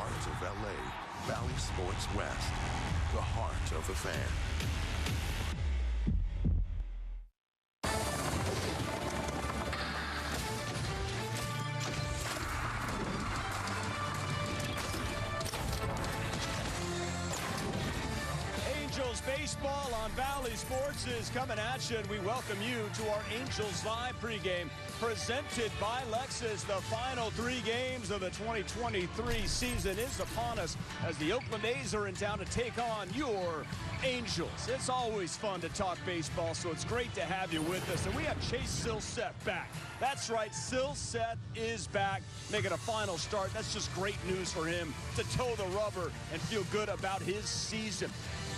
heart of LA, Valley Sports West, the heart of the fan. Baseball on Valley Sports is coming at you, and we welcome you to our Angels Live pregame presented by Lexus. The final 3 games of the 2023 season is upon us as the Oakland A's are in town to take on your Angels. It's always fun to talk baseball, so it's great to have you with us. And we have Chase Silseth back. That's right, Silseth is back, making a final start. That's just great news for him to toe the rubber and feel good about his season.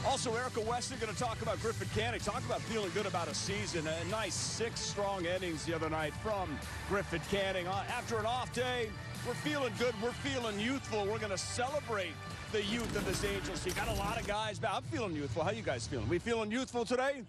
Also, Erica Weston going to talk about Griffin Canning. Talk about feeling good about a season. A nice 6 strong innings the other night from Griffin Canning. After an off day, we're feeling good. We're feeling youthful. We're going to celebrate the youth of this Angels. You got a lot of guys back. I'm feeling youthful. How you guys feeling? We feeling youthful today?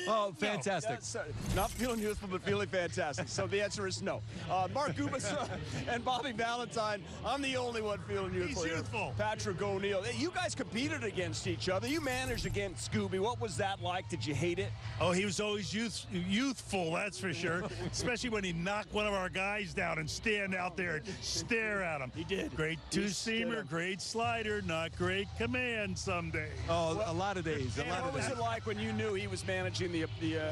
Oh, fantastic. No, not feeling youthful, but feeling fantastic. So the answer is no. Mark Gubas and Bobby Valentine. I'm the only one feeling youthful. He's youthful. Patrick O'Neill. You guys competed against each other. You managed against Scooby. What was that like? Did you hate it? Oh, he was always youthful, that's for sure. Especially when he knocked one of our guys down and stand out there and stare at him. He did. Great two-seamer, great slider, not great command someday. Oh, well, a lot of days. What was it like when you knew he was managing the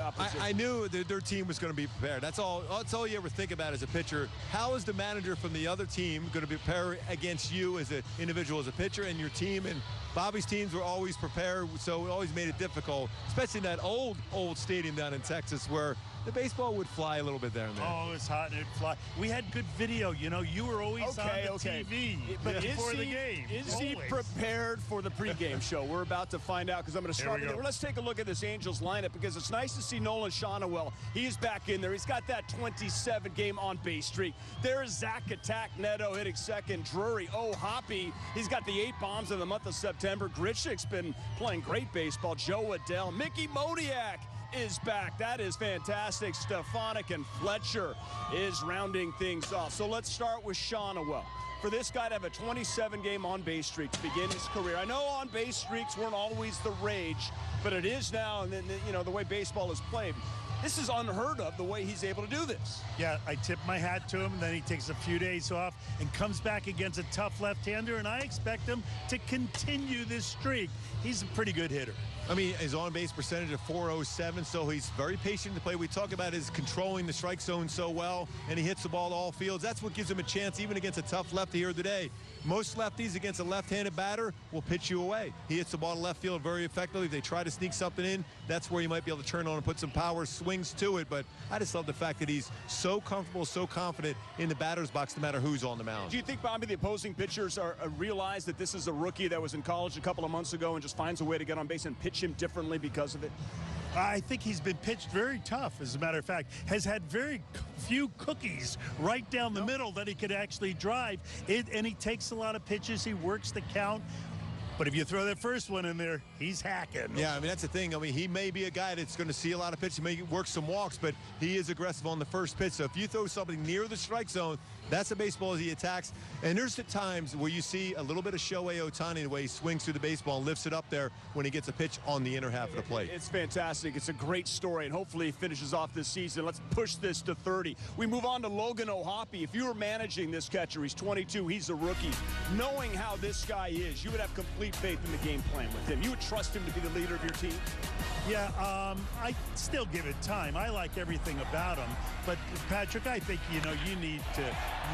opposition? I knew that their team was going to be prepared. That's all you ever think about as a pitcher. How is the manager from the other team going to be prepared against you as an individual, as a pitcher, and your team? And Bobby's teams were always prepared, so it always made it difficult, especially in that old stadium down in Texas where the baseball would fly a little bit there and there. Oh, it was hot and it'd fly. We had good video. You know, you were always on the TV before the game. Is he prepared for the pregame show? We're about to find out because I'm going to start with it. Let's take a look at this Angels lineup because it's nice to see Nolan Shonawell. He's back in there. He's got that 27-game on-base streak. There's Zach Attack Neto hitting second. Drury, Hoppy. He's got the 8 bombs in the month of September. Grichuk's been playing great baseball. Joe Adele. Mickey Modiak is back. That is fantastic. Stefanik and Fletcher is rounding things off. So let's start with Shonawell. For this guy to have a 27-game on-base streak to begin his career. I know on-base streaks weren't always the rage, but it is now, and then, you know, the way baseball is played. This is unheard of, the way he's able to do this. Yeah, I tip my hat to him, and then he takes a few days off and comes back against a tough left-hander, and I expect him to continue this streak. He's a pretty good hitter. I mean, his on-base percentage of .407, so he's very patient to play. We talk about his controlling the strike zone so well, and he hits the ball to all fields. That's what gives him a chance, even against a tough lefty here today. Most lefties against a left-handed batter will pitch you away. He hits the ball to left field very effectively. If they try to sneak something in, that's where you might be able to turn on and put some power swings to it. But I just love the fact that he's so comfortable, so confident in the batter's box, no matter who's on the mound. Do you think, Bobby, the opposing pitchers realize that this is a rookie that was in college a couple of months ago and just finds a way to get on base and pitch him differently because of it? I think he's been pitched very tough, as a matter of fact. Has had very few cookies right down the middle that he could actually drive. And he takes a lot of pitches. He works the count. But if you throw that first one in there, he's hacking. Yeah, I mean, that's the thing. I mean, he may be a guy that's going to see a lot of pitches, may work some walks, but he is aggressive on the first pitch. So if you throw something near the strike zone, that's a baseball as he attacks. And there's the times where you see a little bit of Shohei Ohtani, the way he swings through the baseball and lifts it up there when he gets a pitch on the inner half of the plate. It's fantastic. It's a great story, and hopefully he finishes off this season. Let's push this to 30. We move on to Logan O'Hoppe. If you were managing this catcher, he's 22, he's a rookie. Knowing how this guy is, you would have complete faith in the game plan with him. You would trust him to be the leader of your team? Yeah, I still give it time. I like everything about him. But, Patrick, I think, you know, you need to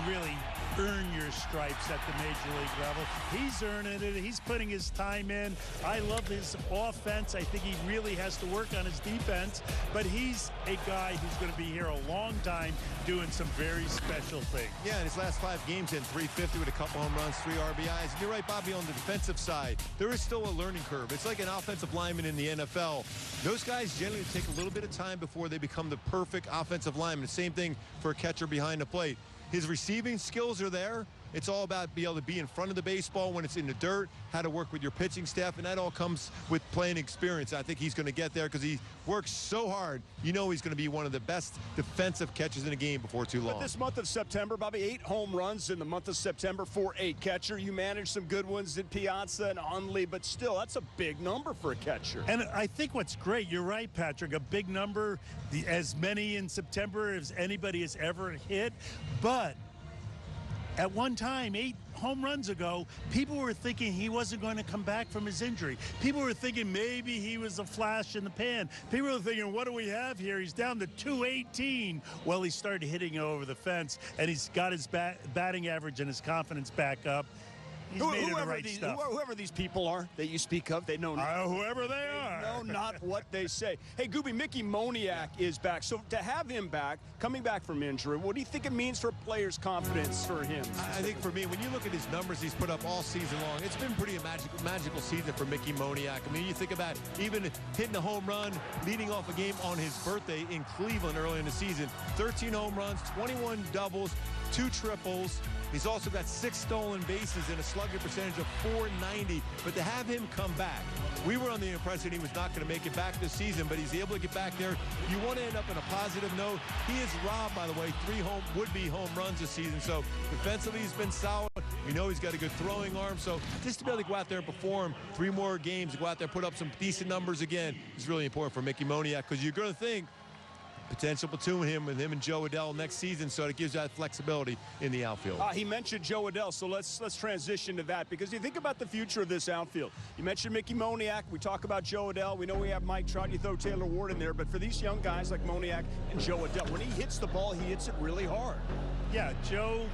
really earn your stripes at the major league level. He's earning it. He's putting his time in. I love his offense. I think he really has to work on his defense. But he's a guy who's going to be here a long time doing some very special things. Yeah, in his last 5 games, in 350 with a couple home runs, 3 RBIs. And you're right, Bobby, on the defensive side, there is still a learning curve. It's like an offensive lineman in the NFL. Those guys generally take a little bit of time before they become the perfect offensive lineman. The same thing for a catcher behind the plate. His receiving skills are there, It's all about being able to be in front of the baseball when it's in the dirt, how to work with your pitching staff, and that all comes with playing experience. I think he's going to get there because he works so hard. You know he's going to be one of the best defensive catchers in the game before too long. But this month of September, Bobby, 8 home runs in the month of September for a catcher. You managed some good ones at Piazza and Onley, but still, that's a big number for a catcher. And I think what's great, you're right, Patrick, a big number, as many in September as anybody has ever hit. But at one time, 8 home runs ago, people were thinking he wasn't going to come back from his injury. People were thinking maybe he was a flash in the pan. People were thinking, what do we have here? He's down to 218. Well, he started hitting over the fence, and he's got his batting average and his confidence back up. He's made it the right stuff. Whoever these people are that you speak of, they know whoever they are. Know not what they say. Hey, Gooby, Mickey Moniak is back. So to have him back, coming back from injury, what do you think it means for players' confidence for him? I think for me, when you look at his numbers he's put up all season long, it's been pretty magical season for Mickey Moniak. I mean, you think about even hitting a home run, leading off a game on his birthday in Cleveland early in the season. 13 home runs, 21 doubles, 2 triples. He's also got 6 stolen bases and a slugging percentage of .490. But to have him come back, we were on the impression he was not going to make it back this season, but he's able to get back there. You want to end up on a positive note. He has robbed, by the way, 3 would-be home runs this season. So defensively, he's been solid. We know he's got a good throwing arm. So just to be able to go out there and perform 3 more games, go out there, put up some decent numbers again, is really important for Mickey Moniak, because you're going to think potential platoon him and Joe Adell next season, so it gives that flexibility in the outfield. He mentioned Joe Adell, so let's transition to that, because you think about the future of this outfield. You mentioned Mickey Moniak. We talk about Joe Adell. We know we have Mike Trout. You throw Taylor Ward in there, but for these young guys like Moniak and Joe Adell, when he hits the ball, he hits it really hard. Yeah, Joe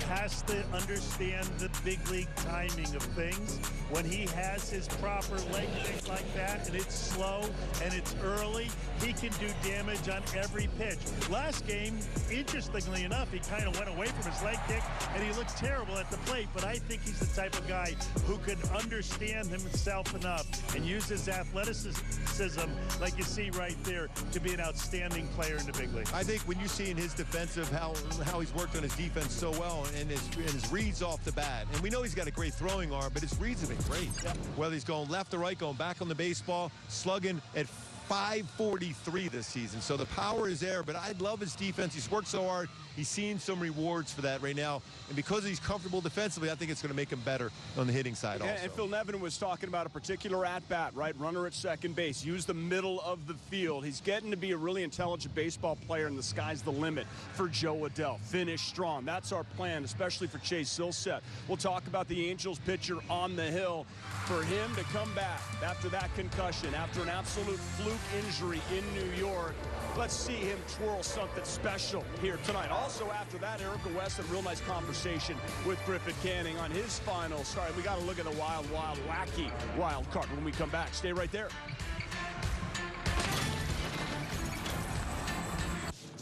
has to understand the big league timing of things. When he has his proper leg kick like that, and it's slow and it's early, he can do damage on every pitch. Last game, interestingly enough, he kind of went away from his leg kick, and he looked terrible at the plate, but I think he's the type of guy who could understand himself enough and use his athleticism, like you see right there, to be an outstanding player in the big league. I think when you see in his defensive how he's worked on his defense so well and his reads off the bat, and we know he's got a great throwing arm, but his reads have been great. Yep. Whether he's going left or right, going back on the baseball, slugging at .543 this season. So the power is there, but I love his defense. He's worked so hard. He's seeing some rewards for that right now. And because he's comfortable defensively, I think it's going to make him better on the hitting side also. And Phil Nevin was talking about a particular at-bat, right? Runner at second base. Use the middle of the field. He's getting to be a really intelligent baseball player, and the sky's the limit for Joe Adell. Finish strong. That's our plan, especially for Chase Silseth. We'll talk about the Angels pitcher on the hill. For him to come back after that concussion, after an absolute fluke injury in New York, let's see him twirl something special here tonight. Also after that, Erica West, a real nice conversation with Griffith Canning on his final start. We got to look at the wild, wacky wild card when we come back. Stay right there.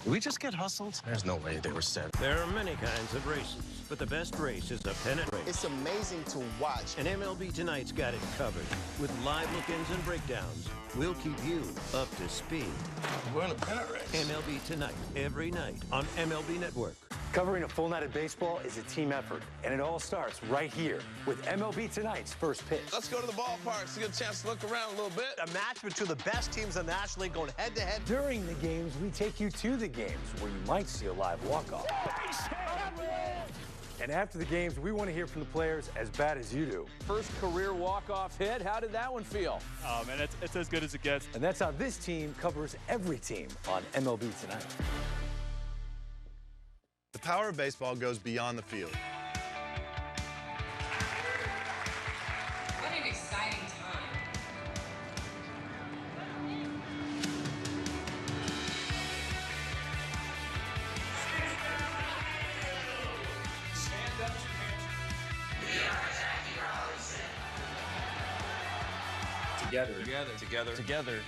Did we just get hustled? There's no way they were set. There are many kinds of races, but the best race is a pennant race. It's amazing to watch. And MLB Tonight's got it covered. With live look-ins and breakdowns, we'll keep you up to speed. We're in a pennant race. MLB Tonight, every night on MLB Network. Covering a full night of baseball is a team effort, and it all starts right here with MLB Tonight's first pitch. Let's go to the ballpark to get a chance to look around a little bit. A match between the best teams in the National League going head-to-head. During the games, we take you to the games where you might see a live walk-off. And after the games, we want to hear from the players as bad as you do. First career walk-off hit. How did that one feel? Oh, man, it's as good as it gets. And that's how this team covers every team on MLB Tonight. The power of baseball goes beyond the field. What an exciting time. Stand up, We are Jackie Robinson. Together. Together. Together. Together.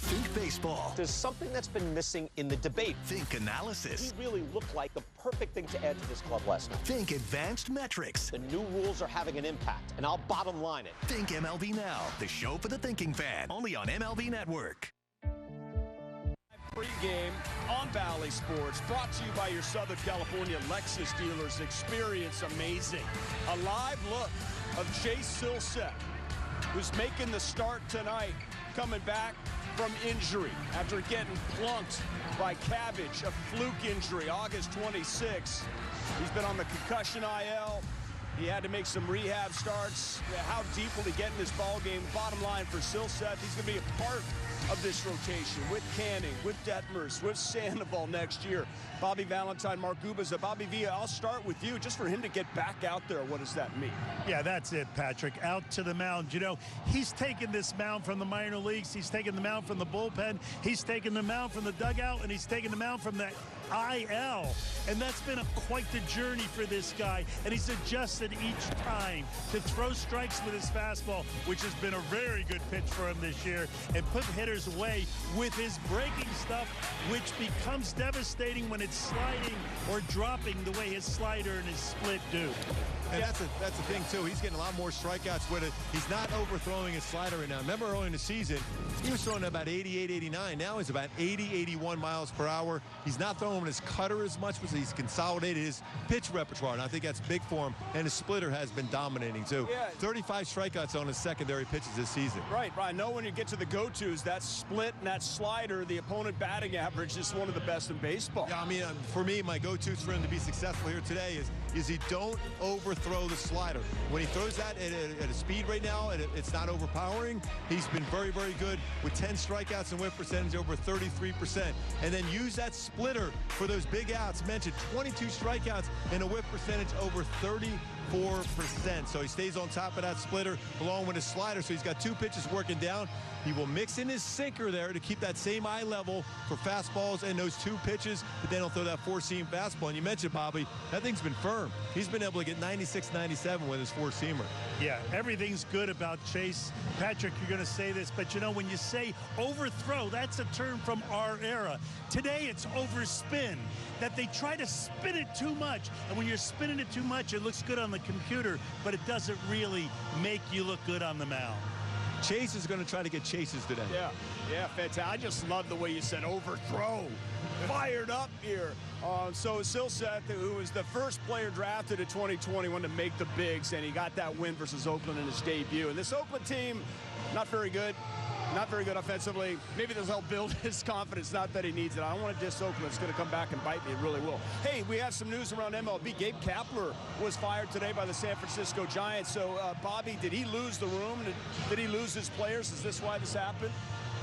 Think baseball. There's something that's been missing in the debate. Think analysis. He really looked like the perfect thing to add to this club last night. Think advanced metrics. The new rules are having an impact, and I'll bottom line it. Think MLB Now, the show for the thinking fan, only on MLB Network. Pregame on Valley Sports, brought to you by your Southern California Lexus dealers. Experience amazing. A live look of Chase Silseth, who's making the start tonight, coming back from injury after getting plunked by Cabbage, a fluke injury, August 26. He's been on the concussion IL. He had to make some rehab starts. How deep will he get in this ball game? Bottom line for Silseth, he's going to be a part of this rotation with Canning, with Detmers, with Sandoval next year. Bobby Valentine, Mark Gubaza. Bobby Villa, I'll start with you. Just for him to get back out there, what does that mean? Yeah, that's it, Patrick. Out to the mound. You know, he's taken this mound from the minor leagues. He's taken the mound from the bullpen. He's taken the mound from the dugout, and he's taken the mound from the IL. And that's been quite the journey for this guy. And he's adjusted each time to throw strikes with his fastball, which has been a very good pitch for him this year, and put hitters away with his breaking stuff, which becomes devastating when it's sliding or dropping the way his slider and his split do. And that's the thing, too. He's getting a lot more strikeouts with it. He's not overthrowing his slider right now. Remember early in the season, he was throwing about 88, 89. Now he's about 80, 81 miles per hour. He's not throwing his cutter as much because he's consolidated his pitch repertoire, and I think that's big for him. And his splitter has been dominating, too. Yeah. 35 strikeouts on his secondary pitches this season. Right. I know when you get to the go-tos, that split and that slider, the opponent batting average is one of the best in baseball. Yeah, I mean, for me, my go-tos for him to be successful here today is he don't overthrow the slider. When he throws that at a speed right now, it's not overpowering. He's been very, very good with 10 strikeouts and whiff percentage over 33%. And then use that splitter for those big outs. Mentioned 22 strikeouts and a whiff percentage over 34%. So he stays on top of that splitter along with his slider. So he's got two pitches working down. He will mix in his sinker there to keep that same eye level for fastballs and those two pitches, but then he'll throw that four-seam fastball. And you mentioned, Bobby, that thing's been firm. He's been able to get 96, 97 with his four-seamer. Yeah, everything's good about Chase. Patrick, you're going to say this, but you know, when you say overthrow, that's a term from our era. Today, it's overspin, that they try to spin it too much. And when you're spinning it too much, it looks good on the computer, but it doesn't really make you look good on the mound. Chase is going to try to get chases today. Yeah, fantastic. I just love the way you said overthrow. Fired up here. So Silseth, who was the first player drafted in 2021 to make the bigs, and he got that win versus Oakland in his debut. And this Oakland team, not very good. Not very good offensively. Maybe this will help build his confidence. Not that he needs it. I don't want to diss Oakland. It's going to come back and bite me. It really will. Hey, we have some news around MLB. Gabe Kapler was fired today by the San Francisco Giants. So, Bobby, did he lose the room? Did he lose his players? Is this why this happened?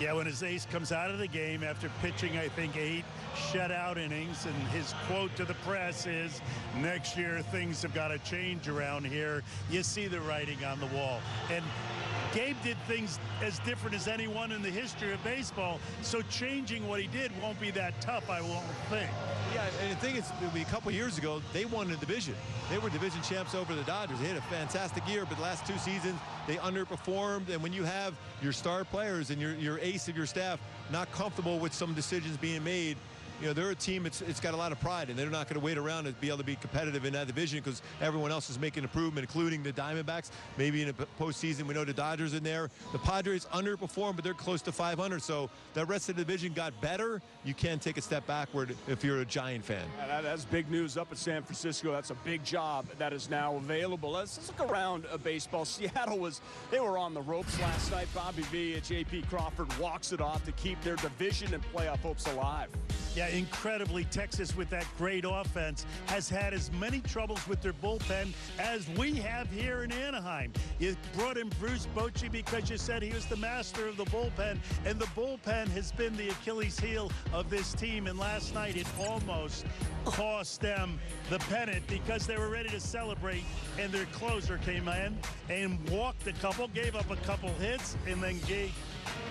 Yeah, when his ace comes out of the game after pitching, I think, 8 shutout innings, and his quote to the press is, next year things have got to change around here. You see the writing on the wall. And Gabe did things as different as anyone in the history of baseball, so changing what he did won't be that tough, I won't think. Yeah, and the thing is, a couple years ago, they won the division. They were division champs over the Dodgers. They had a fantastic year, but the last 2 seasons, they underperformed. And when you have your star players and your ace of your staff not comfortable with some decisions being made, you know, they're a team, it's got a lot of pride, and they're not going to wait around to be able to be competitive in that division because everyone else is making improvement, including the Diamondbacks. Maybe in a postseason, we know the Dodgers in there. The Padres underperformed, but they're close to 500. So the rest of the division got better. You can take a step backward if you're a Giant fan. Yeah, that's big news up at San Francisco. That's a big job that is now available. Let's look around baseball. Seattle they were on the ropes last night. Bobby V and J.P. Crawford walks it off to keep their division and playoff hopes alive. Yeah, incredibly, Texas with that great offense has had as many troubles with their bullpen as we have here in Anaheim. You brought in Bruce Bochy because you said he was the master of the bullpen, and the bullpen has been the Achilles heel of this team. And last night it almost cost them the pennant because they were ready to celebrate, and their closer came in and walked a couple, gave up a couple hits, and then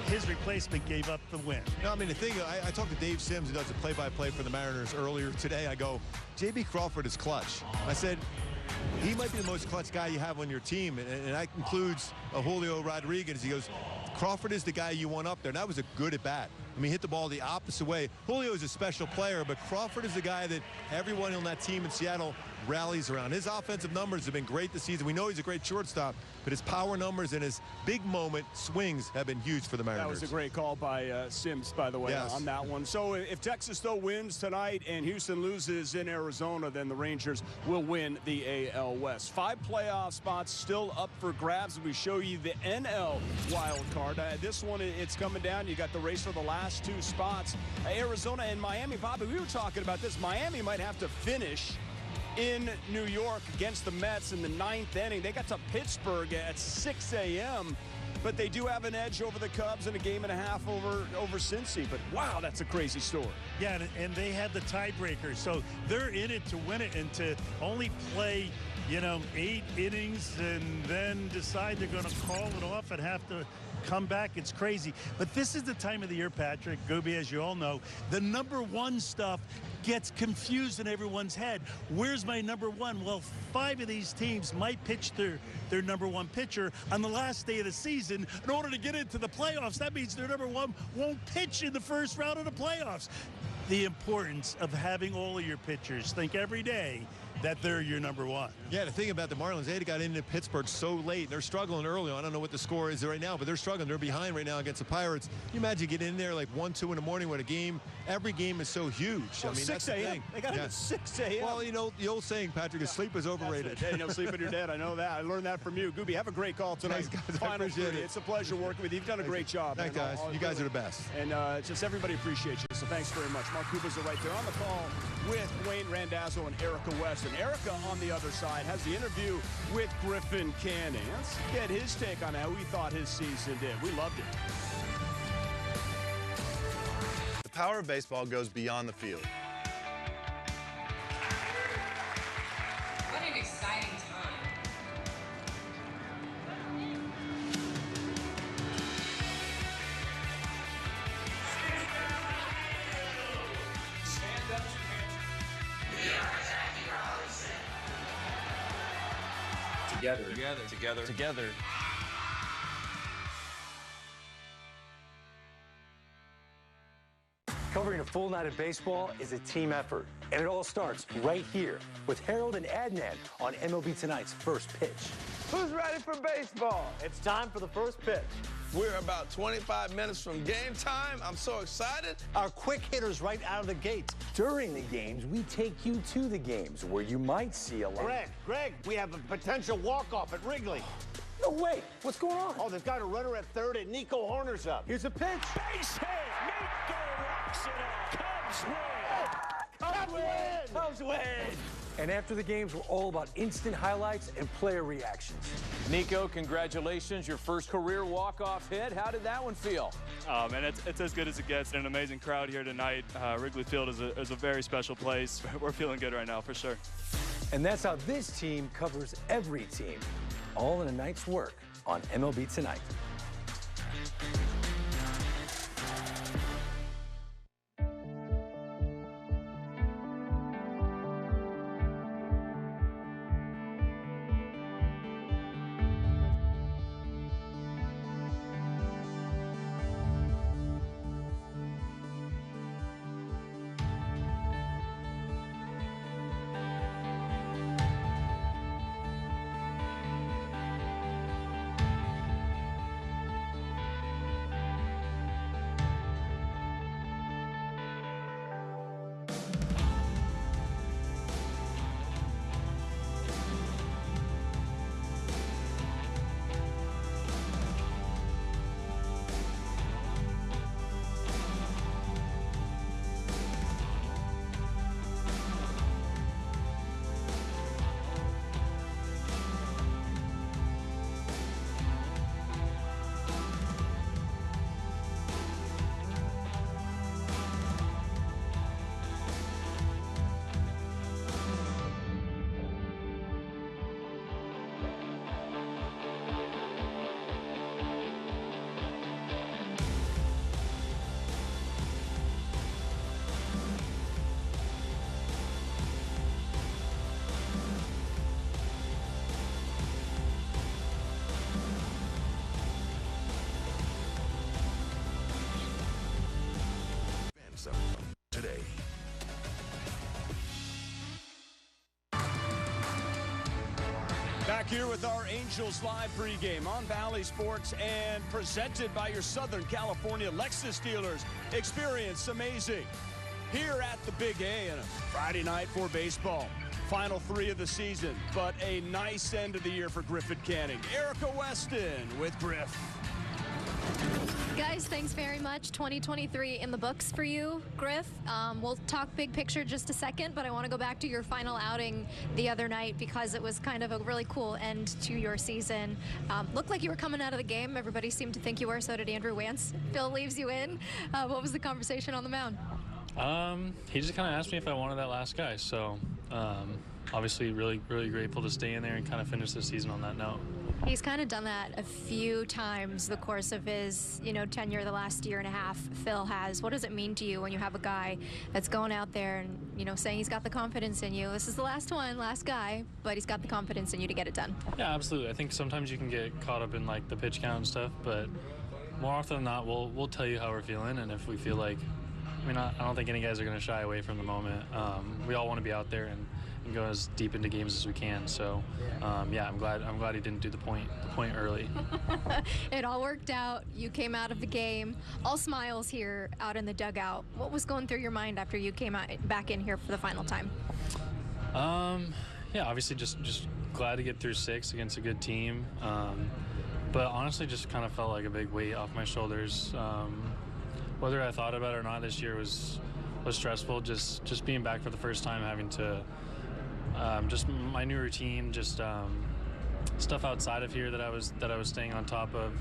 his replacement gave up the win. No, I mean, the thing, I talked to Dave Sims, who does the play-by-play for the Mariners earlier today. I go, J.B. Crawford is clutch. I said, he might be the most clutch guy you have on your team, and that includes Julio Rodriguez. He goes, Crawford is the guy you want up there. And that was a good at-bat. I mean, hit the ball the opposite way. Julio is a special player, but Crawford is the guy that everyone on that team in Seattle rallies around. His offensive numbers have been great this season. We know he's a great shortstop, but his power numbers and his big moment swings have been huge for the Mariners. That was a great call by Sims, by the way, Yes. on that one. So if Texas, though, wins tonight and Houston loses in Arizona, then the Rangers will win the AL West. 5 playoff spots still up for grabs. We show you the NL wild card. This one, it's coming down. You got the race for the last 2 spots. Arizona and Miami. Bobby, we were talking about this. Miami might have to finish in New York against the Mets in the 9th inning. They got to Pittsburgh at 6 a.m., but they do have an edge over the Cubs in a game and a half over Cincy. But, wow, that's a crazy story. Yeah, and they had the tiebreaker, so they're in it to win it, and to only play, 8 innings and then decide they're going to call it off and have to come back. It's crazy. But this is the time of the year, Patrick, Gooby, as you all know, the number 1 stuff gets confused in everyone's head. Where's my number 1? Well, 5 of these teams might pitch their number 1 pitcher on the last day of the season in order to get into the playoffs. That means their number 1 won't pitch in the first round of the playoffs. The importance of having all of your pitchers think every day that they're your number 1. Yeah, the thing about the Marlins, they got into Pittsburgh so late. They're struggling early on. I don't know what the score is right now, but they're struggling. They're behind right now against the Pirates. Can you imagine getting in there like 1, 2 in the morning with a game? Every game is so huge. Well, I mean, 6 that's the a.m. thing. They got it at 6 a.m. Well, the old saying, Patrick, is sleep is overrated. Hey, sleep when you're dead. I know that. I learned that from you. Gooby, have a great call tonight. Thanks, guys. I Final appreciate 3. it. It's a pleasure working with you. You've done a great job. Thanks, man. guys. You guys are the best. And just everybody appreciates you, so thanks very much. Mark Kuba's right there on the call with Wayne Randazzo and Erica West. And Erica on the other side has the interview with Griffin Canning. Let's get his take on how he thought his season did. We loved it. The power of baseball goes beyond the field. What an exciting time. Stand up, Together. Covering a full night of baseball is a team effort, and it all starts right here with Harold and Adnan on MLB Tonight's First Pitch. Who's ready for baseball? It's time for the first pitch. We're about 25 minutes from game time. I'm so excited. Our quick hitters right out of the gate. During the games, we take you to the games where you might see a lot. Greg, we have a potential walk-off at Wrigley. No way. What's going on? Oh, they've got a runner at third and Nico Horner's up. Here's a pitch. Base hit. Nico rocks it out. Cubs win. Cubs win. And after the games, we're all about instant highlights and player reactions. Nico, congratulations. Your first career walk-off hit. How did that one feel? Man, it's as good as it gets. An amazing crowd here tonight. Wrigley Field is a very special place. We're feeling good right now, for sure. And that's how this team covers every team, all in a night's work on MLB Tonight. Back here with our Angels Live pregame on Valley Sports and presented by your Southern California Lexus dealers. Experience amazing here at the Big A and a Friday night for baseball. Final 3 of the season, but a nice end of the year for Griffin Canning. Erica Weston with Griff. Guys, thanks very much. 2023 in the books for you, Griff. We'll talk big picture just a second, but I want to go back to your final outing the other night because it was kind of a really cool end to your season. Looked like you were coming out of the game. Everybody seemed to think you were, so did Andrew Wance. Phil leaves you in. What was the conversation on the mound? He just kind of asked me if I wanted that last guy, so obviously really grateful to stay in there and kind of finish the season on that note. He's kind of done that a few times the course of his, tenure the last year and a half. Phil has. What does it mean to you when you have a guy that's going out there and, saying he's got the confidence in you? This is the last guy, but he's got the confidence in you to get it done. Yeah, absolutely. I think sometimes you can get caught up in like the pitch count and stuff, but more often than not, we'll tell you how we're feeling, and if we feel like, I don't think any guys are going to shy away from the moment. We all want to be out there and go as deep into games as we can. So, I'm glad he didn't do the point early. It all worked out. You came out of the game, all smiles here out in the dugout. What was going through your mind after you came back in here for the final time? Obviously just glad to get through 6 against a good team. But honestly, just kind of felt like a big weight off my shoulders. Whether I thought about it or not, this year was stressful. Just being back for the first time, having to just my new routine, just stuff outside of here that I was staying on top of.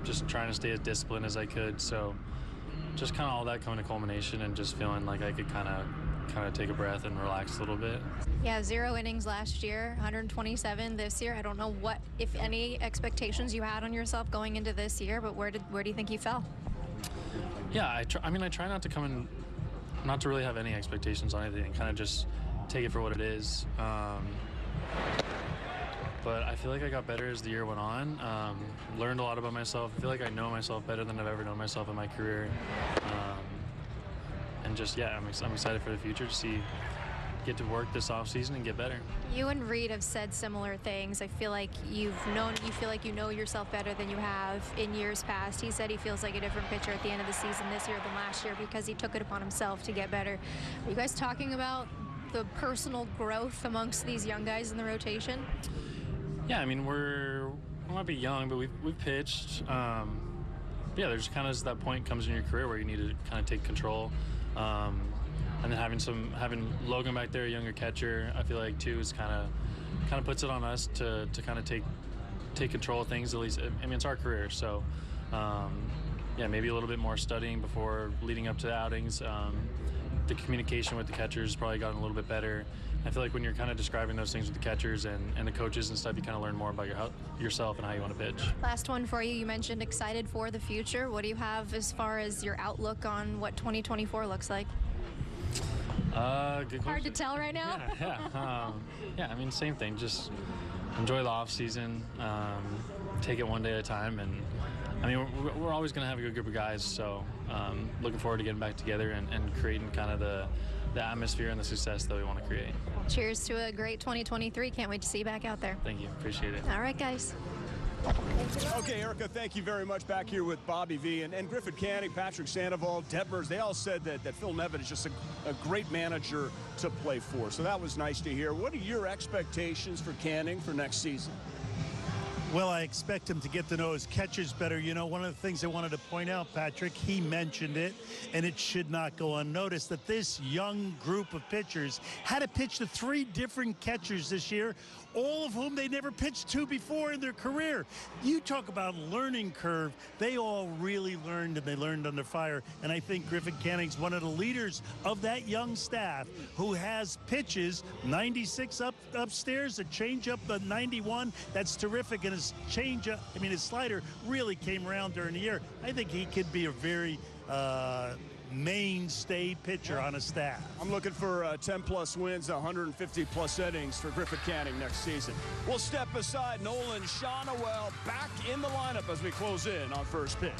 Just trying to stay as disciplined as I could. So just kind of all that coming to culmination, and just feeling like I could kind of take a breath and relax a little bit. Yeah, 0 innings last year, 127 this year. I don't know what, if any, expectations you had on yourself going into this year, but where do you think you fell? Yeah, I try not to come in, not to really have any expectations on anything, and kind of just take it for what it is. But I feel like I got better as the year went on. Learned a lot about myself. I feel like I know myself better than I've ever known myself in my career. And just, I'm excited for the future to get to work this offseason and get better. You and Reed have said similar things. I feel like you know yourself better than you have in years past. He said he feels like a different pitcher at the end of the season this year than last year because he took it upon himself to get better. Are you guys talking about the personal growth amongst these young guys in the rotation? Yeah, we might be young, but we've pitched. There's kind of that point comes in your career where you need to kind of take control. And then having Logan back there, a younger catcher, I feel like too is kind of puts it on us to kind of take control of things. At least, it's our career, so maybe a little bit more studying before leading up to the outings. The communication with the catchers has probably gotten a little bit better. I feel like when you're kind of describing those things with the catchers and the coaches and stuff, you kind of learn more about yourself and how you want to pitch. Last one for you. You mentioned excited for the future. What do you have as far as your outlook on what 2024 looks like? Good question. Hard to tell right now? Same thing. Just enjoy the off season, take it one day at a time, and we're always going to have a good group of guys, so looking forward to getting back together and creating kind of the atmosphere and the success that we want to create. Cheers to a great 2023. Can't wait to see you back out there. Thank you. Appreciate it. All right, guys. Okay, Erica, thank you very much. Back here with Bobby V and Griffin Canning, Patrick Sandoval, Detmers. They all said that Phil Nevin is just a great manager to play for. So that was nice to hear. What are your expectations for Canning for next season? Well, I expect him to get to know his catchers better. One of the things I wanted to point out, Patrick, he mentioned it, and it should not go unnoticed, that this young group of pitchers had to pitch to 3 different catchers this year, all of whom they never pitched to before in their career. You talk about learning curve. They all really learned, and they learned under fire. And I think Griffin Canning's one of the leaders of that young staff who has pitches, 96 upstairs, a changeup at 91. That's terrific. And his changeup, his slider really came around during the year. I think he could be a very mainstay pitcher on a staff. I'm looking for 10-plus wins, 150-plus innings for Griffin Canning next season. We'll step aside. Nolan Shonowell back in the lineup as we close in on first pitch.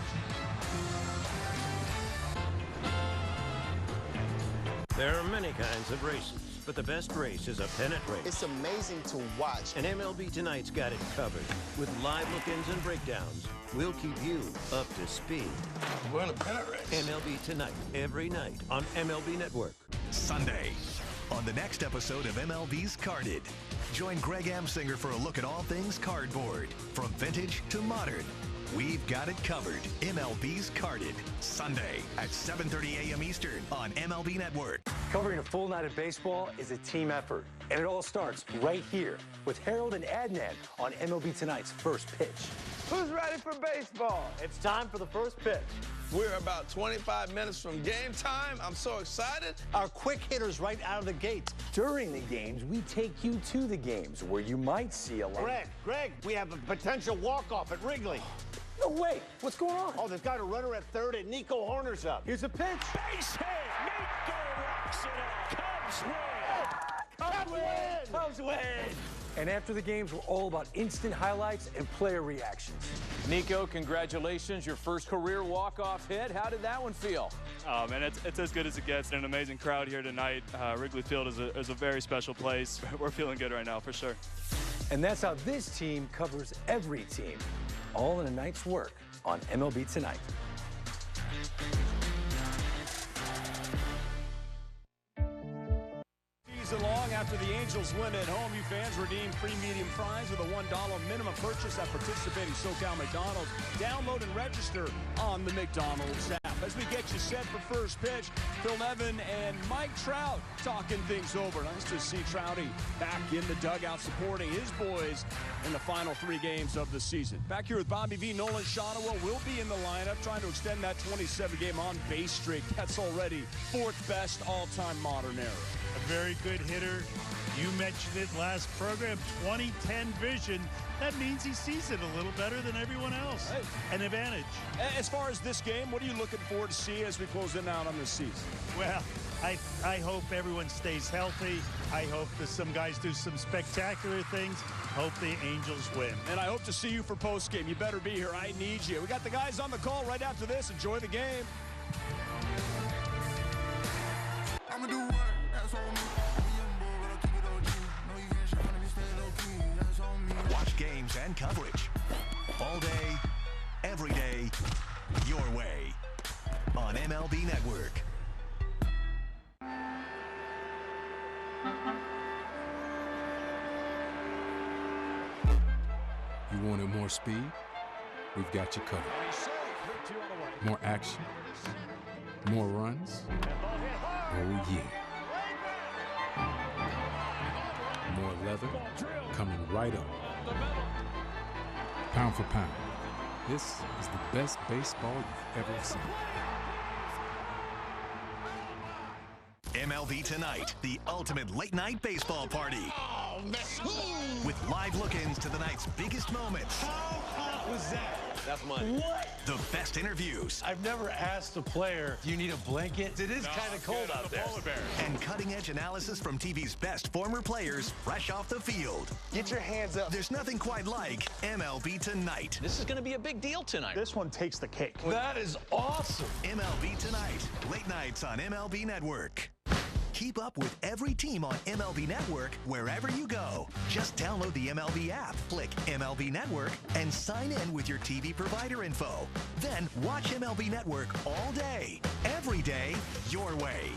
There are many kinds of races, but the best race is a pennant race. It's amazing to watch. And MLB Tonight's got it covered. With live look-ins and breakdowns, we'll keep you up to speed. We're in a pennant race. MLB Tonight, every night on MLB Network. Sunday, on the next episode of MLB's Carded. Join Greg Amsinger for a look at all things cardboard, from vintage to modern. We've got it covered. MLB's Carded, Sunday at 7:30 a.m. Eastern on MLB Network. Covering a full night of baseball is a team effort, and it all starts right here with Harold and Adnan on MLB Tonight's First Pitch. Who's ready for baseball? It's time for the first pitch. We're about 25 minutes from game time. I'm so excited. Our quick hitters right out of the gates. During the games, we take you to the games where you might see a lot. Greg, we have a potential walk-off at Wrigley. No way. What's going on? Oh, there's got a runner at third, and Nico Horner's up. Here's a pitch. Base hit. Nico rocks it out. Cubs win. Cubs win. And after the games, we're all about instant highlights and player reactions. Nico, congratulations. Your first career walk-off hit. How did that one feel? Man, it's as good as it gets. An amazing crowd here tonight. Wrigley Field is a very special place. We're feeling good right now, for sure. And that's how this team covers every team. All in a night's work on MLB Tonight. Long after the Angels win at home, you fans redeem free medium fries with a $1 minimum purchase at participating SoCal McDonald's. Download and register on the McDonald's app. As we get you set for first pitch, Phil Nevin and Mike Trout talking things over. Nice to see Trouty back in the dugout supporting his boys in the final 3 games of the season. Back here with Bobby V, Nolan Shotwell will be in the lineup, trying to extend that 27-game on-base streak. That's already 4th best all-time modern era. A very good hitter. You mentioned it last program, 20/10 vision. That means he sees it a little better than everyone else. Hey. An advantage. As far as this game, what are you looking forward to see as we close in out on this season? Well, I hope everyone stays healthy. I hope that some guys do some spectacular things. Hope the Angels win. And I hope to see you for postgame. You better be here. I need you. We got the guys on the call right after this. Enjoy the game. I'ma do what? That's on me. Watch games and coverage all day, every day, your way on MLB Network. You wanted more speed? We've got you covered. More action? More runs? Oh, yeah. More leather coming right up. Pound for pound, this is the best baseball you've ever seen. MLB Tonight, the ultimate late-night baseball party. Oh, man. With live look-ins to the night's biggest moments. How hot was that? That's money. What? The best interviews. I've never asked a player, do you need a blanket? It is kind of cold out there. And cutting-edge analysis from TV's best former players fresh off the field. Get your hands up. There's nothing quite like MLB Tonight. This is going to be a big deal tonight. This one takes the cake. That is awesome. MLB Tonight, late nights on MLB Network. Keep up with every team on MLB Network wherever you go. Just download the MLB app, click MLB Network, and sign in with your TV provider info. Then watch MLB Network all day, every day, your way.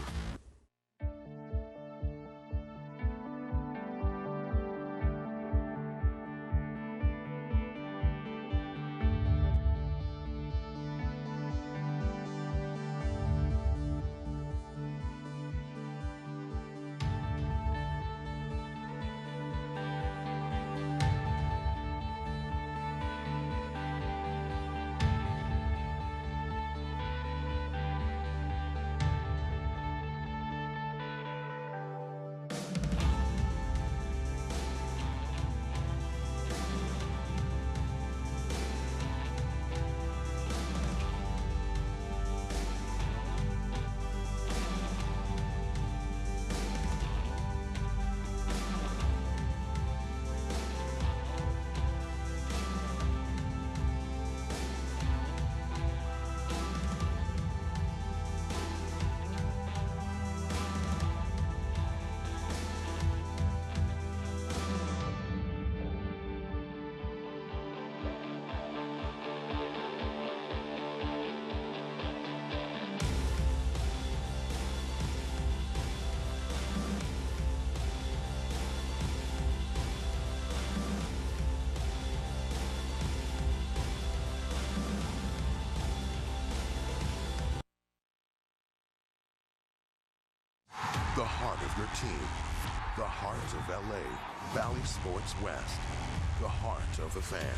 The heart of your team. The heart of LA. Valley Sports West. The heart of the fan.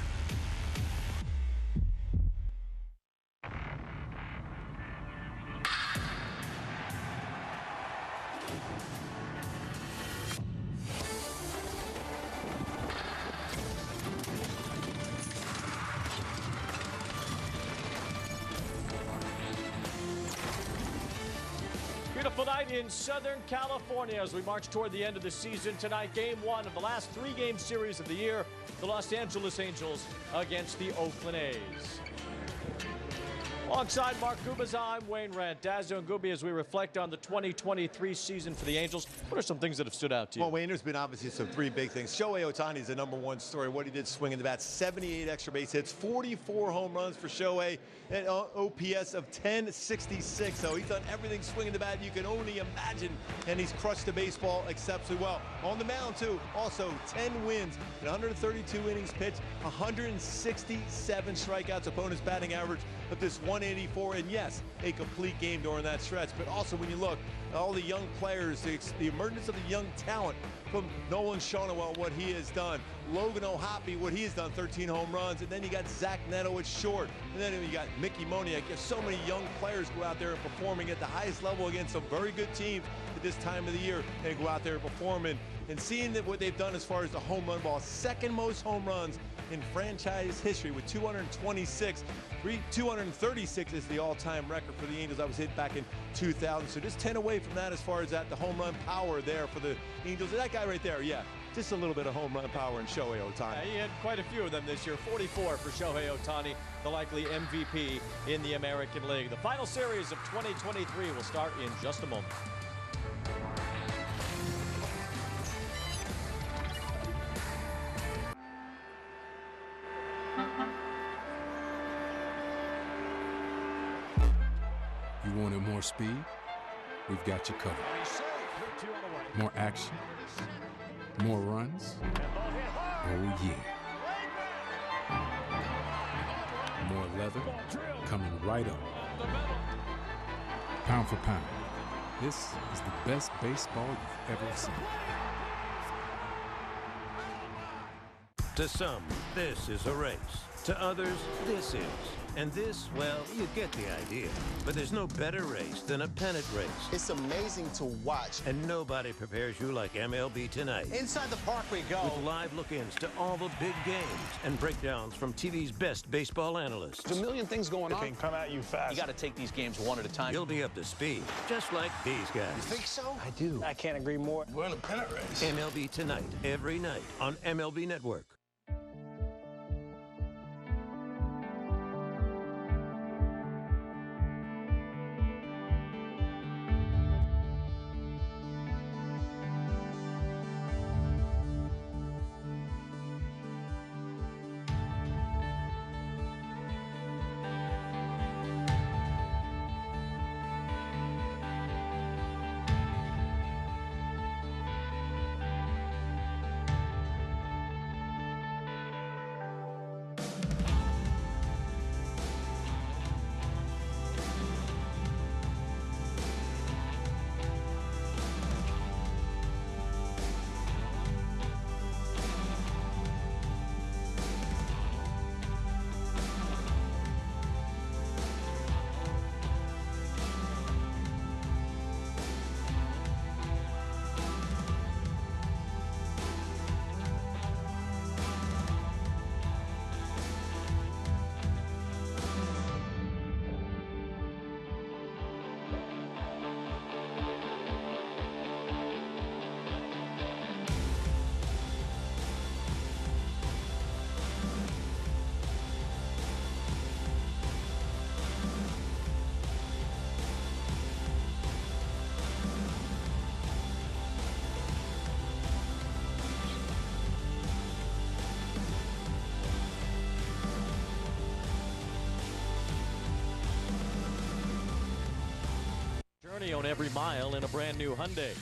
Beautiful night in Southern California as we march toward the end of the season. Tonight, game one of the last three-game series of the year. The Los Angeles Angels against the Oakland A's. Alongside Mark Gubas, I'm Wayne Rent. Dazo and Gubi, as we reflect on the 2023 season for the Angels, what are some things that have stood out to you? Well, Wayne, there's been obviously some three big things. Shohei Ohtani is the #1 story. What he did swinging the bat, 78 extra base hits, 44 home runs for Shohei, and OPS of 1066. So he's done everything swinging the bat you can only imagine, and he's crushed the baseball exceptionally well. On the mound, too, also 10 wins, 132 innings pitched, 167 strikeouts, opponent's batting average of this 184, and yes, a complete game during that stretch. But also when you look at all the young players, the emergence of the young talent from Nolan Shonowell, what he has done, Logan O'Hoppe, what he has done, 13 home runs, and then you got Zach Neto at short, and then you got Mickey Moniak. So many young players go out there and performing at the highest level against some very good teams at this time of the year, and go out there and perform, and seeing that what they've done as far as the home run ball, second most home runs in franchise history with 226. 236 is the all-time record for the Angels. That was hit back in 2000. So just 10 away from that as far as that, the home run power there for the Angels. That guy right there, yeah, just a little bit of home run power in Shohei Ohtani. Yeah, he had quite a few of them this year. 44 for Shohei Ohtani, the likely MVP in the American League. The final series of 2023 will start in just a moment. You wanted more speed? We've got you covered. More action? More runs? Oh, yeah. More leather? Coming right up. Pound for pound, this is the best baseball you've ever seen. To some, this is a race. To others, this is. And this, well, you get the idea. But there's no better race than a pennant race. It's amazing to watch. And nobody prepares you like MLB Tonight. Inside the park we go. With live look-ins to all the big games and breakdowns from TV's best baseball analysts. There's a million things going on. They can come at you fast. You got to take these games one at a time. You'll be up to speed, just like these guys. You think so? I do. I can't agree more. We're in a pennant race. MLB Tonight, every night on MLB Network. On every mile in a brand new Hyundai.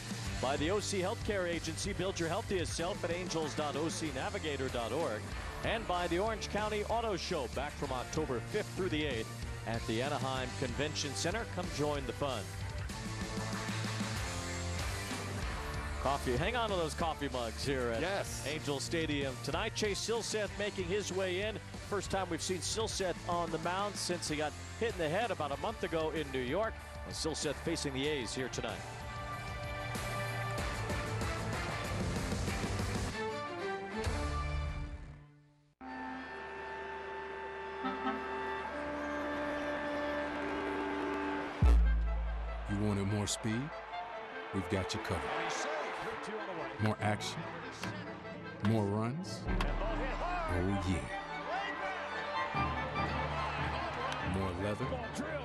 By the OC Healthcare Agency, build your healthiest self at angels.ocnavigator.org. And by the Orange County Auto Show, back from October 5th through the 8th at the Anaheim Convention Center. Come join the fun. Coffee. Hang on to those coffee mugs here at Angel Stadium tonight. Chase Silseth making his way in. First time we've seen Silseth on the mound since he got hit in the head about a month ago in New York. And Silseth facing the A's here tonight. You wanted more speed? We've got you covered. More action? More runs? Oh, yeah. More leather?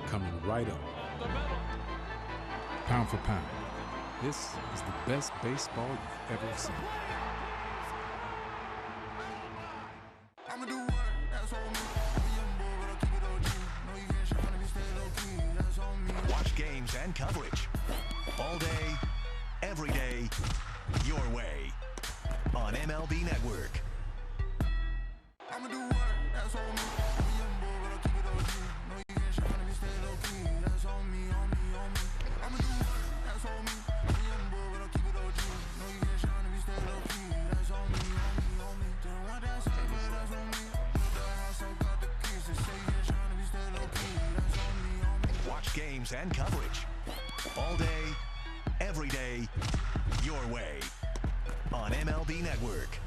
Coming right up. Pound for pound, this is the best baseball you've ever seen. Watch games and coverage all day, every day, your way on MLB Network. Watch games and coverage all day, every day, your way on MLB Network.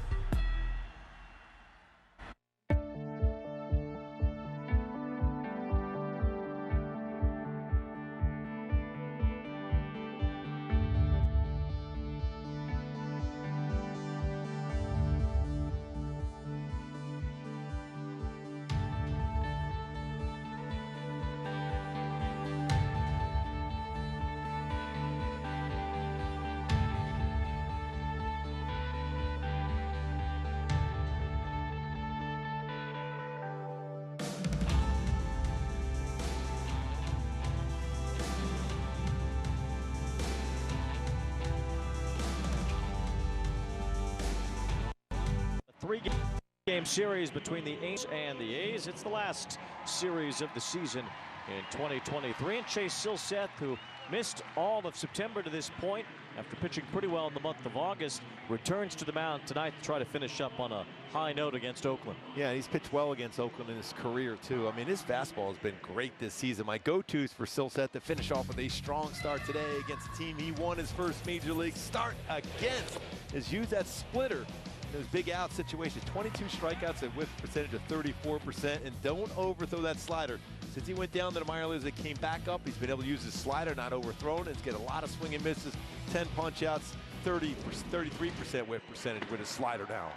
Three-game series between the Angels and the A's. It's the last series of the season in 2023. And Chase Silseth, who missed all of September to this point after pitching pretty well in the month of August, returns to the mound tonight to try to finish up on a high note against Oakland. Yeah, he's pitched well against Oakland in his career, too. I mean, his fastball has been great this season. My go-tos for Silseth to finish off with a strong start today against a team he won his first major league start against is use that splitter. Those big out situations, 22 strikeouts, a whiff percentage of 34%, and don't overthrow that slider. Since he went down to the minor leagues and came back up, he's been able to use his slider, not overthrown, and get a lot of swing and misses, 10 punch outs, 33% whiff percentage with his slider now.